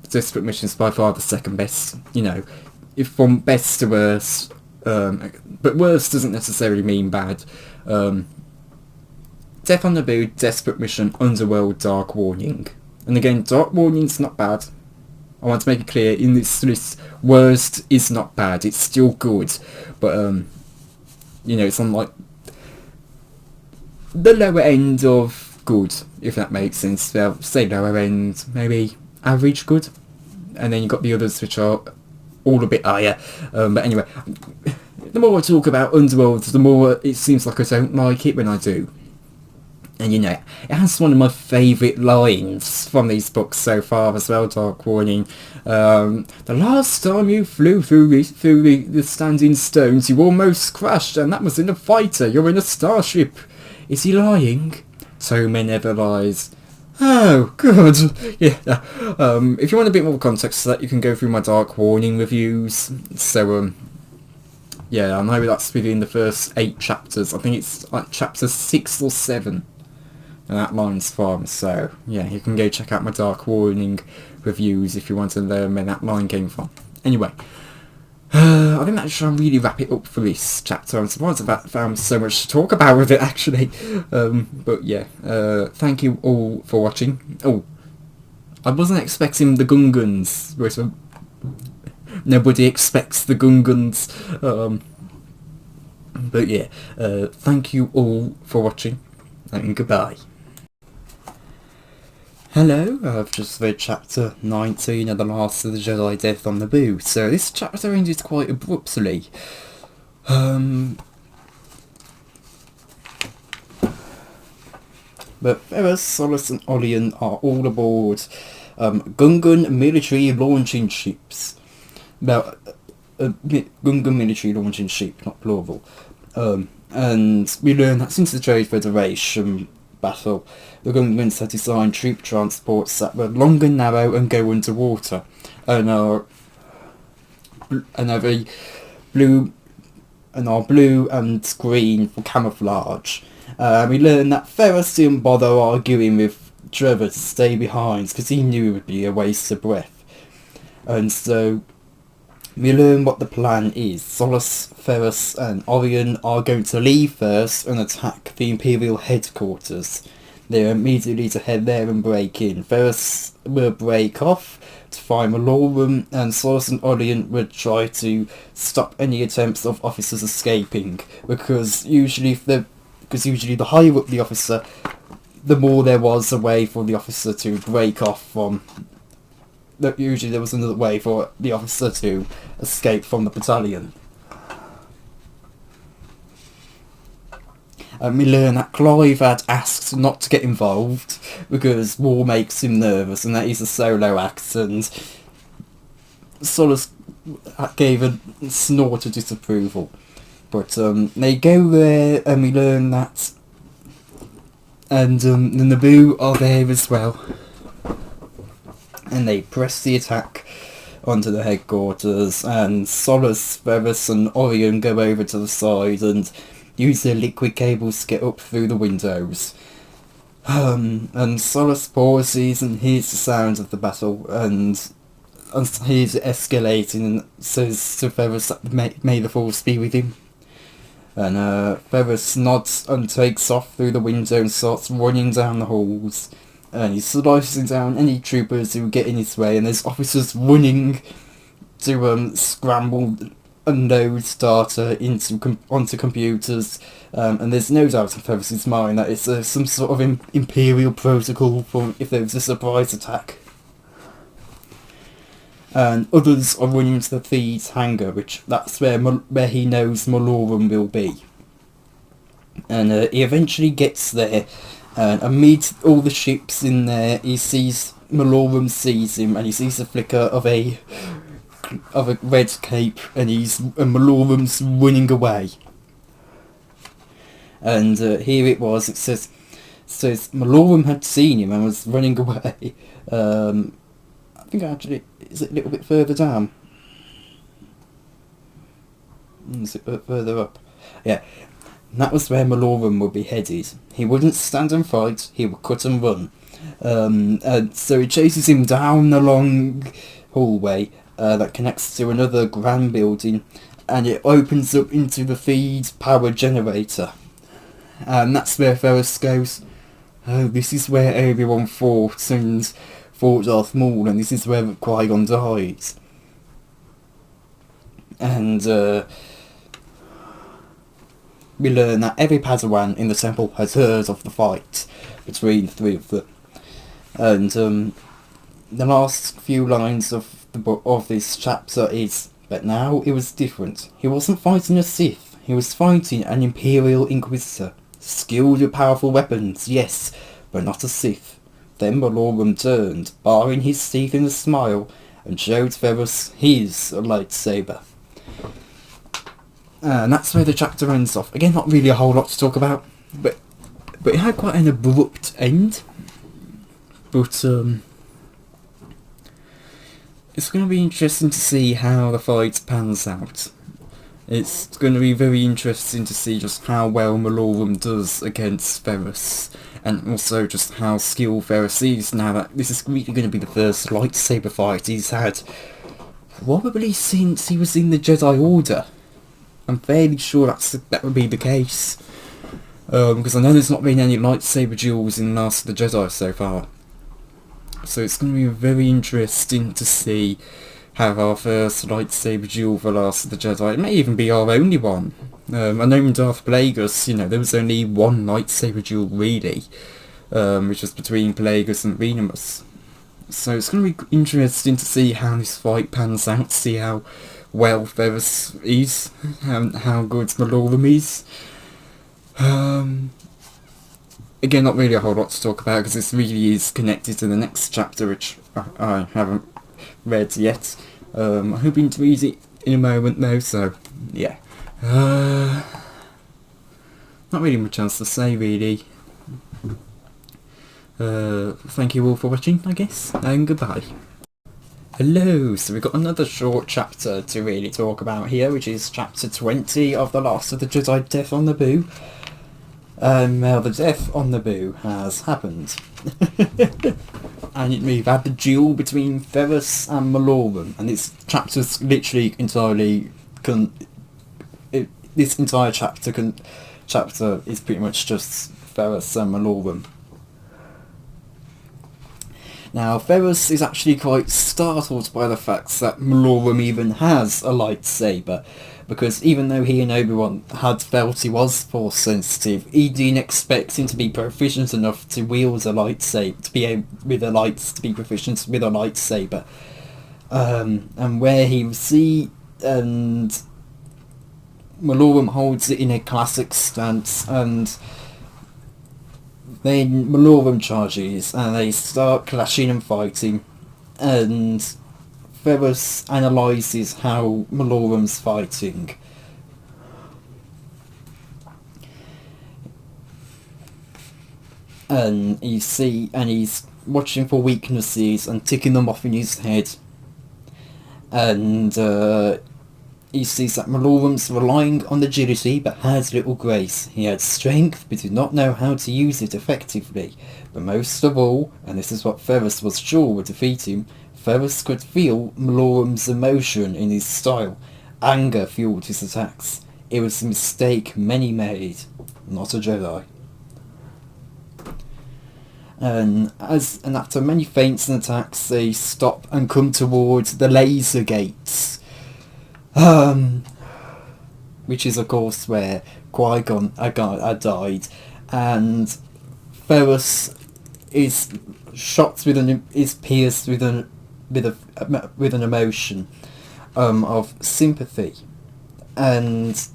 A: Desperate Mission is by far the second best, you know. If from best to worst, but worst doesn't necessarily mean bad. Death on Naboo, Desperate Mission, Underworld, Dark Warning. And again, Dark Warning's not bad. I want to make it clear, in this list, worst is not bad, it's still good. But, you know, it's unlike... the lower end of good, if that makes sense. Well, say lower end, maybe average good, and then you've got the others which are all a bit higher. But anyway, the more I talk about Underworld, the more it seems like I don't like it when I do. And you know, it has one of my favourite lines from these books so far as well, Dark Warning. The last time you flew through the standing stones, you almost crashed, and that was in a fighter. You're in a starship. Is he lying? Tome never lies. Oh, good. Yeah. If you want a bit more context to that, you can go through my Dark Warning reviews. So, yeah, I know that's within the first 8 chapters. I think it's like chapter 6 or 7. And that line's from, so yeah, you can go check out my Dark Warning reviews if you want to learn where that line came from. Anyway, I think that should really wrap it up for this chapter. I'm surprised I found so much to talk about with it, actually. But yeah, thank you all for watching. Oh, I wasn't expecting the Gungans. Nobody expects the Gungans. But yeah, thank you all for watching, and goodbye. Hello, I've just read chapter 19 of The Last of the Jedi Death on Naboo. So this chapter ended quite abruptly. But Ferris, Solus and Olian are all aboard Gungan military launching ships. Well, Gungan military launching ship, not plural. And we learn that since the Trade Federation battle, the Gungans had designed troop transports that were long and narrow and go underwater, and are blue and green for camouflage. We learn that Ferris didn't bother arguing with Trevor to stay behind because he knew it would be a waste of breath, and so we learn what the plan is. Solus, Ferris and Orion are going to leave first and attack the Imperial headquarters. They're immediately to head there and break in. Ferris will break off to find Malorum, and Solus and Orion would try to stop any attempts of officers escaping, because usually the higher up the officer, the more there was a way for the officer to break off from. Usually there was another way for the officer to escape from the battalion. And we learn that Clive had asked not to get involved because war makes him nervous and that he's a solo act, and Solus gave a snort of disapproval. But they go there and we learn that, and the Naboo are there as well. And they press the attack onto the headquarters, and Solus, Ferris and Orion go over to the side and use their liquid cables to get up through the windows. And Solus pauses and hears the sounds of the battle, and hears it escalating, and says to Ferris that may the force be with him. And Ferris nods and takes off through the window and starts running down the halls. And he's slicing down any troopers who get in his way, and there's officers running to scramble unload data onto computers, and there's no doubt in Ferris's mind that it's some sort of Imperial protocol for if there was a surprise attack. And others are running to the Thieves' hangar, that's where he knows Malorum will be. And he eventually gets there, and amid all the ships in there, he sees Malorum sees him, and he sees the flicker of a red cape, and Malorum's running away. And here it was. It says Malorum had seen him and was running away. I think actually is it a little bit further down. Is it a bit further up? Yeah. And that was where Malorum would be headed. He wouldn't stand and fight, he would cut and run. And so he chases him down the long hallway that connects to another grand building, and it opens up into the feed power generator. And that's where Ferris goes, oh, this is where everyone fought Darth Maul, and this is where Qui-Gon died. And
B: we learn that every Padawan in the temple has heard of the fight between the three of them. And the last few lines of the book of this chapter is, but now it was different. He wasn't fighting a Sith, he was fighting an Imperial Inquisitor. Skilled with powerful weapons, yes, but not a Sith. Then Malorum turned, baring his teeth in a smile, and showed Ferrus his lightsaber. And that's where the chapter ends off. Again, not really a whole lot to talk about, but it had quite an abrupt end. But it's going to be interesting to see how the fight pans out. It's going to be very interesting to see just how well Malorum does against Ferrus, and also just how skilled Ferrus is now that this is really going to be the first lightsaber fight he's had probably since he was in the Jedi Order. I'm fairly sure that would be the case, because I know there's not been any lightsaber duels in Last of the Jedi so far. So it's going to be very interesting to see how our first lightsaber duel for Last of the Jedi. It may even be our only one. I know in Darth Plagueis, there was only one lightsaber duel really, which was between Plagueis and Venemus. So it's going to be interesting to see how this fight pans out, to see how well Ferrus is, and how good Malorum is. Again, not really a whole lot to talk about because this really is connected to the next chapter, which I haven't read yet. I'm hoping to read it in a moment though, so yeah. Not really much else to say really. Thank you all for watching, I guess, and goodbye. Hello, so we've got another short chapter to really talk about here, which is chapter 20 of The Last of the Jedi, Death on Naboo. Well, the death on Naboo has happened. And we've had the duel between Ferrus and Malorum, and this chapter's literally entirely... this entire chapter is pretty much just Ferrus and Malorum. Now, Ferrus is actually quite startled by the fact that Malorum even has a lightsaber, because even though he and Obi-Wan had felt he was Force sensitive, he didn't expect him to be proficient enough to wield a lightsaber, to be proficient with a lightsaber. And where he will see, and Malorum holds it in a classic stance, and then Malorum charges, and they start clashing and fighting, and Ferrus analyses how Malorum's fighting. And he's watching for weaknesses and ticking them off in his head. And he sees that Malorum's relying on agility but has little grace. He had strength but did not know how to use it effectively. But most of all, and this is what Ferrus was sure would defeat him, Ferrus could feel Malorum's emotion in his style. Anger fueled his attacks. It was a mistake many made, not a Jedi. And after many feints and attacks, they stop and come towards the laser gates. Which is of course where Qui-Gon had died, and Ferrus is pierced with an emotion of sympathy. And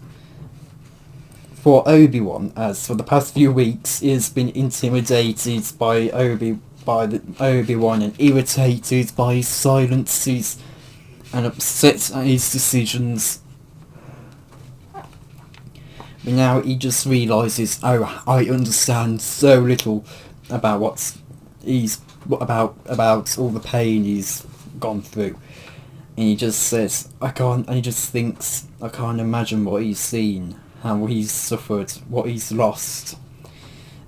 B: for Obi-Wan, as for the past few weeks, he has been intimidated by Obi-Wan and irritated by his silences and upset at his decisions. But now he just realises, oh, I understand so little about about all the pain he's gone through. And he just says, I can't imagine what he's seen, how he's suffered, what he's lost.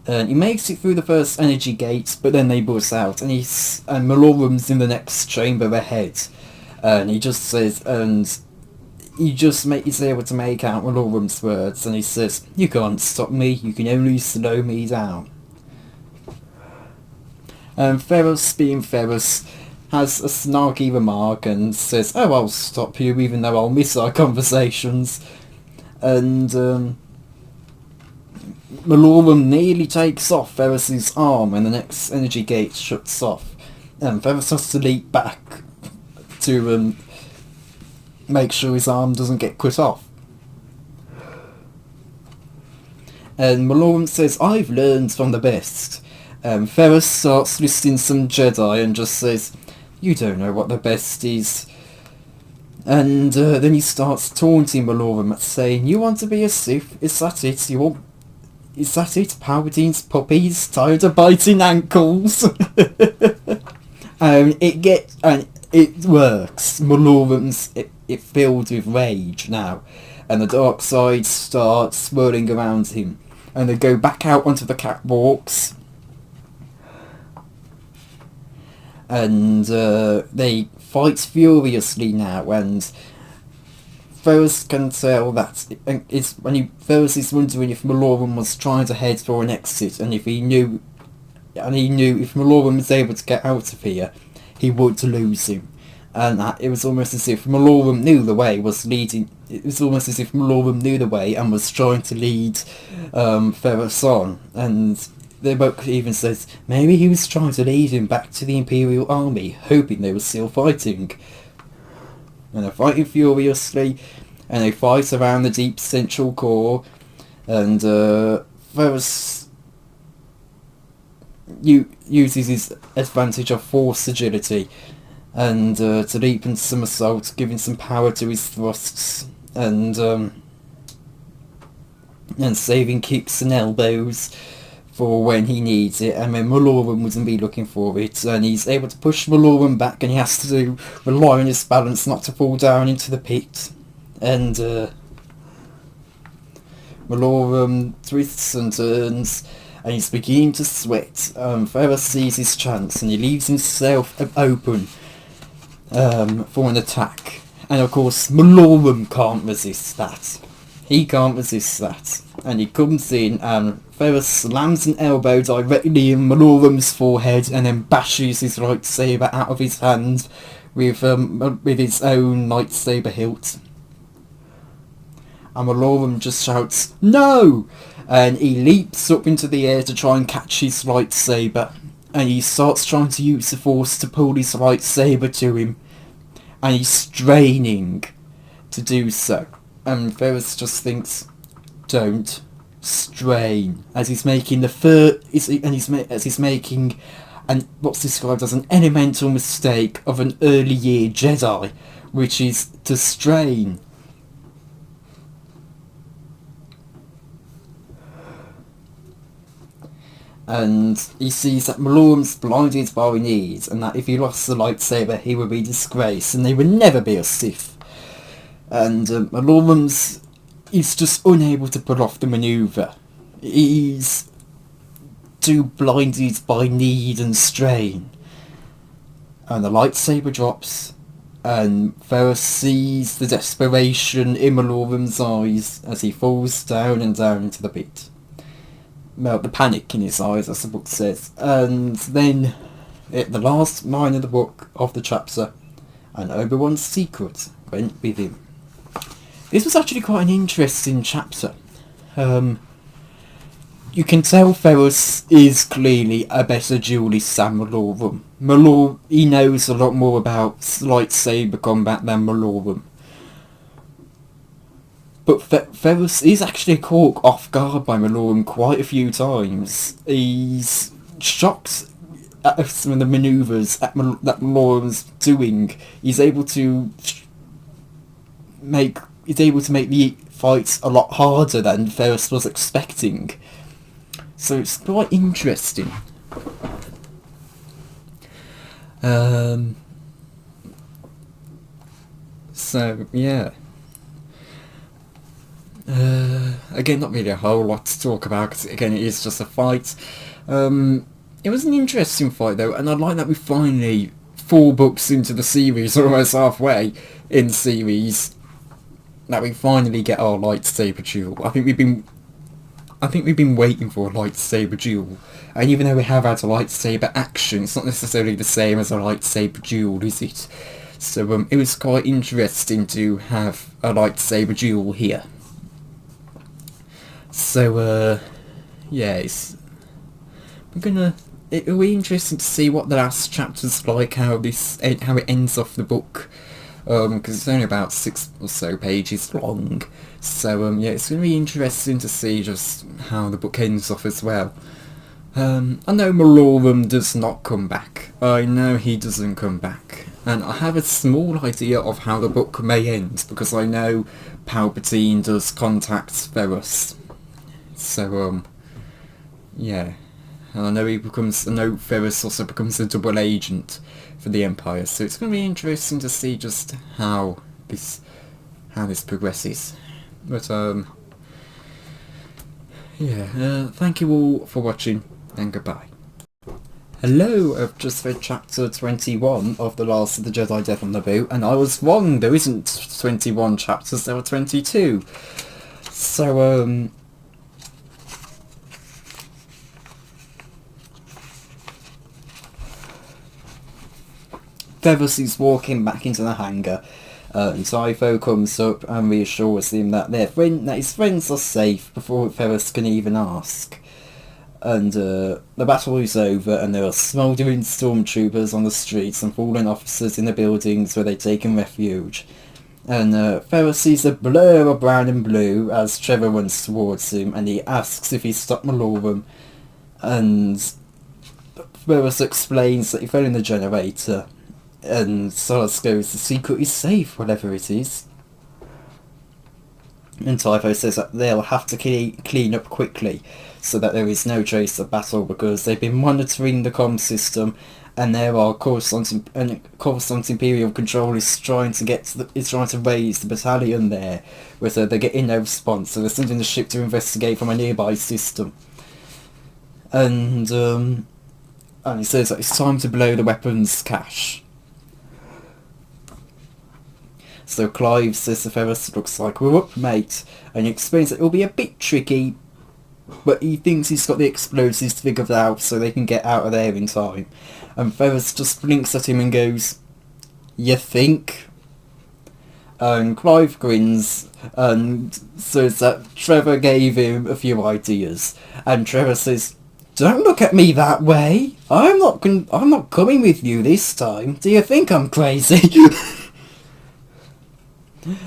B: And he makes it through the first energy gate, but then they buzz out, and Malorum's in the next chamber ahead. And he just says, he's able to make out Malorum's words, and he says, you can't stop me, you can only slow me down. And Ferrus, being Ferrus, has a snarky remark and says, oh, I'll stop you even though I'll miss our conversations. And Malorum nearly takes off Ferris's arm and the next energy gate shuts off. And Ferris has to leap back to make sure his arm doesn't get cut off. And Malorum says, "I've learned from the best." Ferris starts listing some Jedi and just says, "You don't know what the best is." And then he starts taunting Malorum, saying, "You want to be a Sith? Is that it? Is that it? Palpatine's puppies tired of biting ankles?" And it works. Malorum's it filled with rage now, and the dark side starts swirling around him. And they go back out onto the catwalks, and they fight furiously now. And Ferris can tell that Ferris is wondering if Malorum was trying to head for an exit, and he knew if Malorum was able to get out of here, he would lose him. And it was almost as if Malorum knew the way was leading. It was almost as if Malorum knew the way and was trying to lead Ferris on. And the book even says maybe he was trying to lead him back to the Imperial Army, hoping they were still fighting. And they're fighting furiously, and they fight around the deep central core. And Ferris uses his advantage of force agility and to leap and somersault, giving some power to his thrusts, and saving kicks and elbows for when he needs it, and when Malorum wouldn't be looking for it. And he's able to push Malorum back, and he has to rely on his balance not to fall down into the pit. And Malorum twists and turns, and he's beginning to sweat. Ferris sees his chance, and he leaves himself open for an attack. And of course, Malorum can't resist that. He can't resist that. And he comes in, and Ferris slams an elbow directly in Malorum's forehead, and then bashes his lightsaber out of his hand with his own lightsaber hilt. And Malorum just shouts, "No!" And he leaps up into the air to try and catch his lightsaber, and he starts trying to use the force to pull his lightsaber to him, and he's straining to do so. And Ferris just thinks, "Don't strain," as he's making what's described as an elemental mistake of an early year Jedi, which is to strain. And he sees that Malorum's blinded by needs, and that if he lost the lightsaber he would be disgraced and they would never be a Sith. And Malorum's is just unable to pull off the manoeuvre. He's too blinded by need and strain. And the lightsaber drops, and Ferris sees the desperation in Malorum's eyes as he falls down and down into the pit. Well, the panic in his eyes, as the book says. And then, at the last line of the book, of the chapter, and Obi-Wan's secret went with him. This was actually quite an interesting chapter. You can tell Ferris is clearly a better duelist than Malorum. He knows a lot more about lightsaber combat than Malorum. But Ferris is actually caught off guard by Malorum quite a few times. He's shocked at some of the manoeuvres that Malorum's doing. He's able to make the fights a lot harder than Ferris was expecting. So it's quite interesting. So yeah. Again, not really a whole lot to talk about, because again it is just a fight. It was an interesting fight though, and I like that we finally, 4 books into the series, almost halfway in the series, that we finally get our lightsaber duel. I think we've been waiting for a lightsaber duel, and even though we have had a lightsaber action, it's not necessarily the same as a lightsaber duel, is it? So it was quite interesting to have a lightsaber duel here. So
A: yeah, it'll be interesting to see what the last chapter's like, how it ends off the book, because it's only about 6 or so pages long. So yeah, it's going to be interesting to see just how the book ends off as well. I know Malorum does not come back. I know he doesn't come back. And I have a small idea of how the book may end, because I know Palpatine does contact Ferrus. So, yeah. And I know Ferrus also becomes a double agent for the Empire, so it's going to be interesting to see just how this progresses. But, yeah, thank you all for watching, and goodbye. Hello, I've just read chapter 21 of The Last of the Jedi Death on Naboo, and I was wrong, there isn't 21 chapters, there are 22. So, Ferrus is walking back into the hangar, and Typho comes up and reassures him that his friends are safe before Ferrus can even ask. And the battle is over, and there are smouldering stormtroopers on the streets and fallen officers in the buildings where they've taken refuge. And Ferrus sees a blur of brown and blue as Trevor runs towards him, and he asks if he's stopped Malorum. And Ferrus explains that he fell in the generator. And Solus goes, the secret is safe, whatever it is. And Typho says that they'll have to clean up quickly, so that there is no trace of battle, because they've been monitoring the comm system, and there are Coruscant Imperial Control is trying to raise the battalion there, but they're getting no response, so they're sending the ship to investigate from a nearby system. And he says that it's time to blow the weapons cache. So Clive says to Ferrus, looks like we're up, mate, and he explains that it'll be a bit tricky, but he thinks he's got the explosives figured out so they can get out of there in time. And Ferrus just blinks at him and goes, you think? And Clive grins and says that Trevor gave him a few ideas, and Trevor says, don't look at me that way, I'm not coming with you this time, do you think I'm crazy?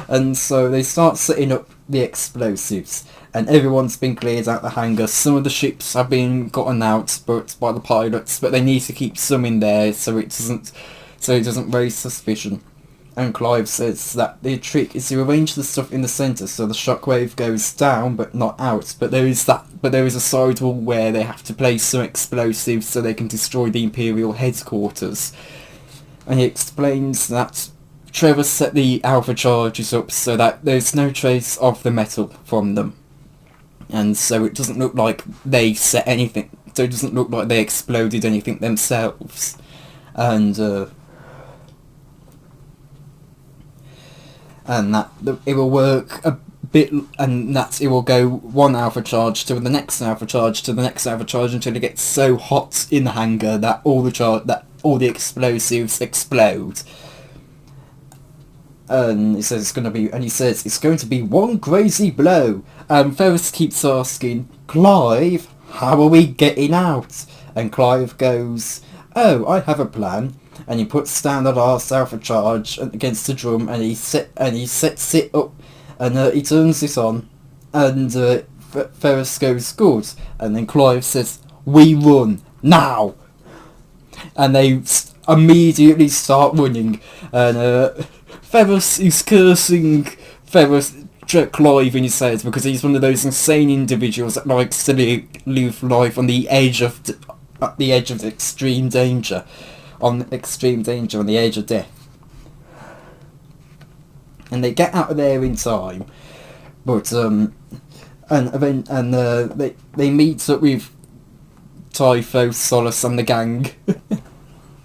A: And so they start setting up the explosives, and everyone's been cleared out the hangar. Some of the ships have been gotten out by the pilots, but they need to keep some in there so it doesn't raise suspicion. And Clive says that the trick is to arrange the stuff in the centre so the shockwave goes down but not out. But there is a side wall where they have to place some explosives so they can destroy the Imperial headquarters. And he explains that Trevor set the alpha charges up so that there's no trace of the metal from them, and so it doesn't look like they set anything, so it doesn't look like they exploded anything themselves. And that it will work a bit, and that it will go one alpha charge to the next alpha charge to the next alpha charge until it gets so hot in the hangar that all the explosives explode. And he says it's going to be one crazy blow. And Ferrus keeps asking, Clive, how are we getting out? And Clive goes, oh, I have a plan. And he puts down the last alpha charge against the drum, and he sets it up, and he turns it on, and Ferrus goes, good. And then Clive says, we run now. And they immediately start running, and Ferrus is cursing Clive in his head because he's one of those insane individuals that likes to live life on the edge of extreme danger, on the edge of death. And they get out of there in time, but they meet up with Typho, Solus, and the gang,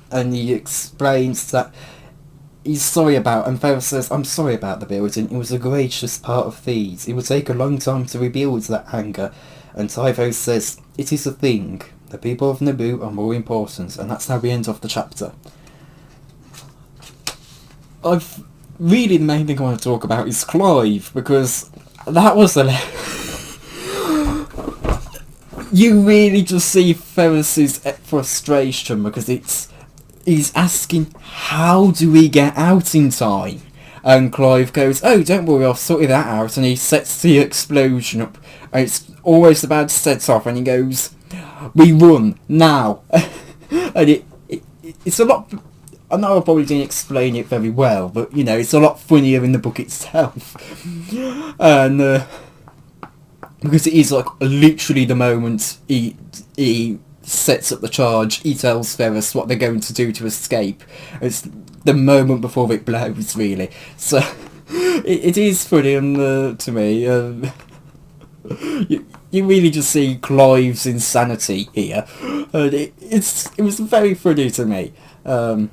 A: and he explains that. He's sorry and Ferrus says, I'm sorry about the building, it was a gracious part of Thieves. It would take a long time to rebuild that hangar. And Typho says, it is a thing. The people of Naboo are more important, and that's how we end off the chapter. Really the main thing I want to talk about is Clive, because that was
B: you really just see Ferris's frustration because he's asking, how do we get out in time? And Clive goes, oh, don't worry, I've sorted that out. And he sets the explosion up. And it's almost about to set off. And he goes, we run, now. And it's a lot... I know I probably didn't explain it very well, but, you know, it's a lot funnier in the book itself. And... because it is like literally the moment he sets up the charge, he tells Ferris what they're going to do to escape. It's the moment before it blows, really. So it is funny to me. You really just see Clive's insanity here. It was very funny to me. And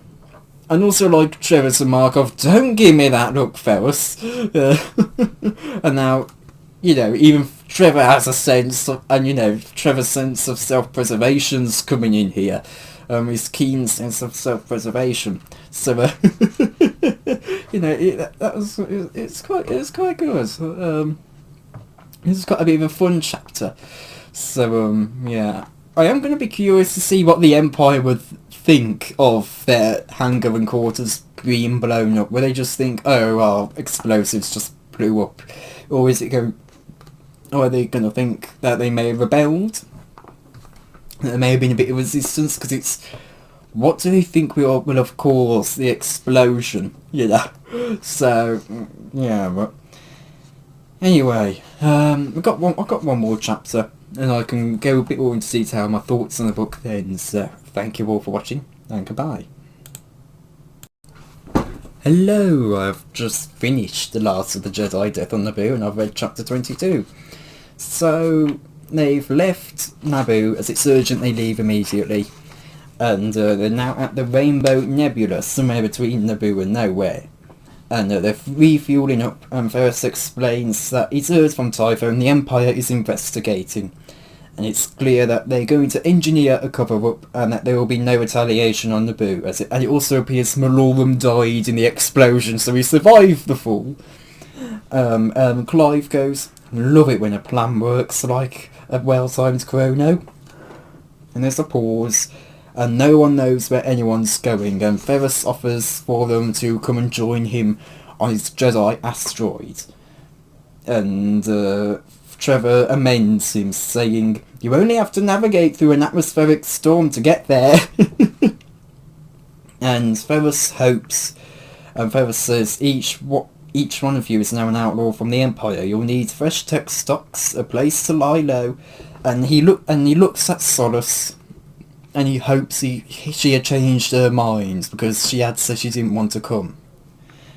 B: also like Trevor's remark of, don't give me that look, Ferris. And now, you know, even Trevor has a sense of, and you know, Trevor's sense of self-preservation's coming in here. His keen sense of self-preservation. So, you know, it's quite good. It's got a bit of a fun chapter. So, yeah, I am going to be curious to see what the Empire would think of their hangar and quarters being blown up. Will they just think, oh, well, explosives just blew up, or is it going? Or are they going to think that they may have rebelled? That there may have been a bit of resistance, because it's... What do they think will have caused the explosion? You know? So, yeah, but... Anyway, I've got one more chapter, and I can go a bit more into detail my thoughts on the book then, so thank you all for watching, and goodbye. Hello, I've just finished The Last of the Jedi, Death on Naboo, and I've read chapter 22. So, they've left Naboo as it's urgent they leave immediately, and they're now at the Rainbow Nebula, somewhere between Naboo and nowhere. And they're refueling up, and Ferris explains that he's heard from Typhon the Empire is investigating, and it's clear that they're going to engineer a cover-up and that there will be no retaliation on Naboo. And it also appears Malorum died in the explosion, so he survived the fall. Clive goes, love it when a plan works like a well-timed chrono. And there's a pause, and no one knows where anyone's going, and Ferris offers for them to come and join him on his Jedi asteroid. And Trevor amends him, saying, you only have to navigate through an atmospheric storm to get there. And Ferris hopes, and Ferris says, each one of you is now an outlaw from the Empire. You'll need fresh tech stocks, a place to lie low. And he looks at Solace, and he hopes she had changed her mind, because she had said she didn't want to come.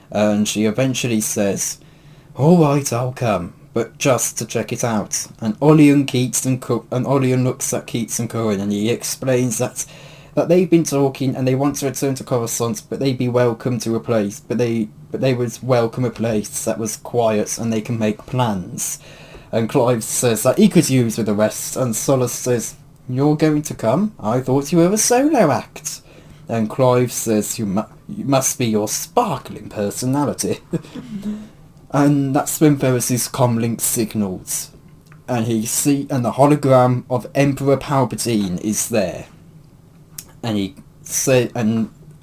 B: And she eventually says, alright, I'll come, but just to check it out. And Olion looks at Keats and Cohen, and he explains that they've been talking and they want to return to Coruscant, but they'd be welcome to a place, but they would welcome a place that was quiet and they can make plans. And Clive says that he could use with the rest, and Solace says, you're going to come? I thought you were a solo act. And Clive says, you must be your sparkling personality. And that's when Ferris's comlink signals, and the hologram of Emperor Palpatine is there. And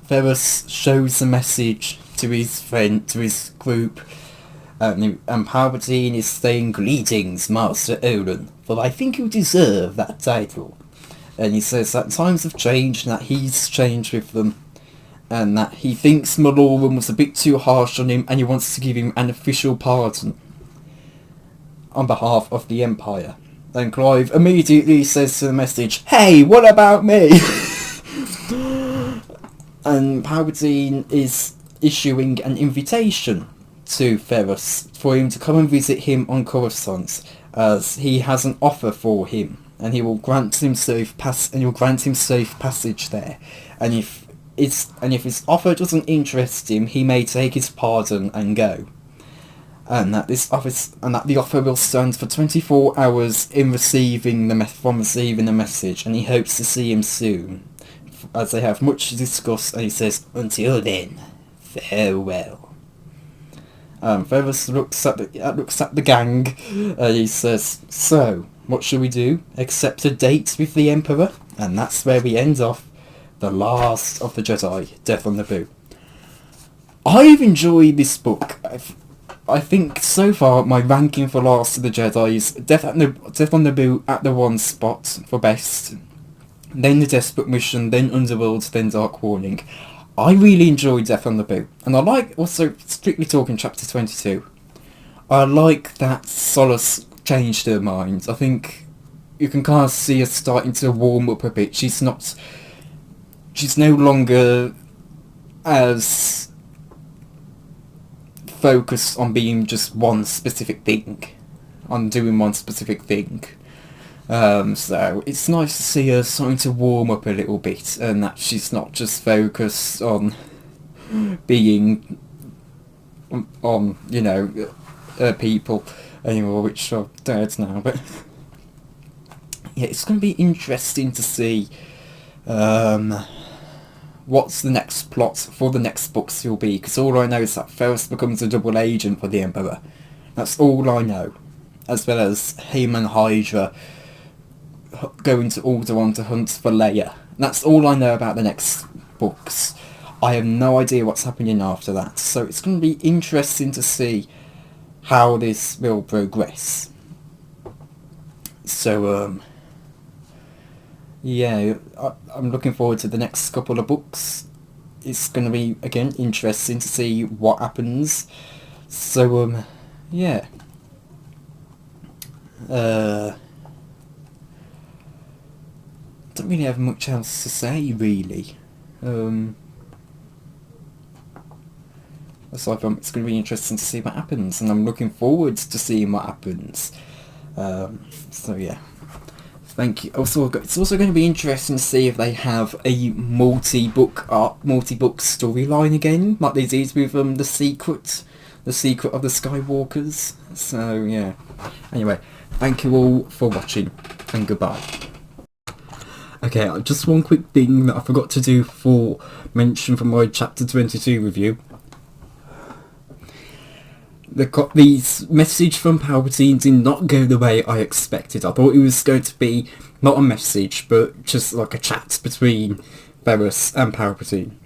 B: Ferris shows the message to his friend, to his group, and Palpatine is saying, greetings, Master Olin, for I think you deserve that title. And he says that times have changed, and that he's changed with them, and that he thinks Malorum was a bit too harsh on him, and he wants to give him an official pardon on behalf of the Empire. Then Clive immediately says to the message, hey, what about me? And Palpatine is issuing an invitation to Ferris for him to come and visit him on Coruscant, as he has an offer for him, and he will grant him safe passage there. And if his offer doesn't interest him, he may take his pardon and go. And that the offer will stand for 24 hours from receiving the message, and he hopes to see him soon, as they have much to discuss. And he says, until then, farewell. Ferris looks at the gang, and he says, so, what should we do? Accept a date with the Emperor? And that's where we end off The Last of the Jedi, Death on Naboo. I've enjoyed this book. I think so far my ranking for Last of the Jedi is Death on Naboo at the 1 spot for best, then The Desperate Mission, then Underworld, then Dark Warning. I really enjoyed Death on Naboo, and I like, also, strictly talking, Chapter 22. I like that Solace changed her mind. I think you can kind of see her starting to warm up a bit. She's no longer as focused on being just one specific thing, on doing one specific thing. So it's nice to see her starting to warm up a little bit, and that she's not just focused on being on, you know, people anymore, which are dead now. But yeah, it's going to be interesting to see what's the next plot for the next books will be, because all I know is that Ferris becomes a double agent for the Emperor. That's all I know. As well as him and Hydra going to Alderaan to hunt for Leia. That's all I know about the next books. I have no idea what's happening after that, so it's going to be interesting to see how this will progress. So, yeah, I'm looking forward to the next couple of books. It's going to be, again, interesting to see what happens. So, yeah. Don't really have much else to say, really. Aside from, it's going to be interesting to see what happens, and I'm looking forward to seeing what happens. So yeah. Thank you. Also, it's also going to be interesting to see if they have a multi-book storyline again, like they did with the secret of the Skywalkers. So yeah. Anyway, thank you all for watching, and goodbye. Okay, just one quick thing that I forgot to do for mention from my Chapter 22 review. The message from Palpatine did not go the way I expected. I thought it was going to be not a message, but just like a chat between Ferris and Palpatine.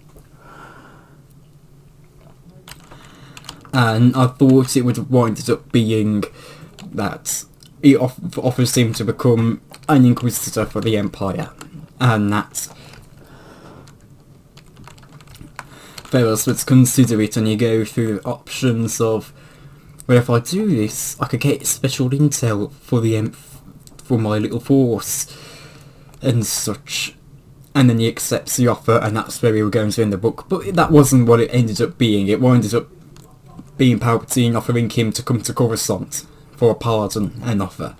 B: And I thought it would wind up being that he offers him to become an Inquisitor for the Empire, and that Ferris would consider it, and you go through options of, well, if I do this, I could get special intel for my little force and such. And then he accepts the offer, and that's where we were going to end the book. But that wasn't what it ended up being. It ended up being Palpatine offering him to come to Coruscant for a pardon and offer.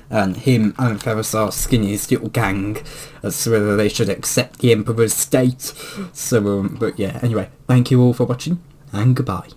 B: And him and Ferris are asking his little gang as to whether they should accept the Emperor's state. So, but yeah, anyway, thank you all for watching, and goodbye.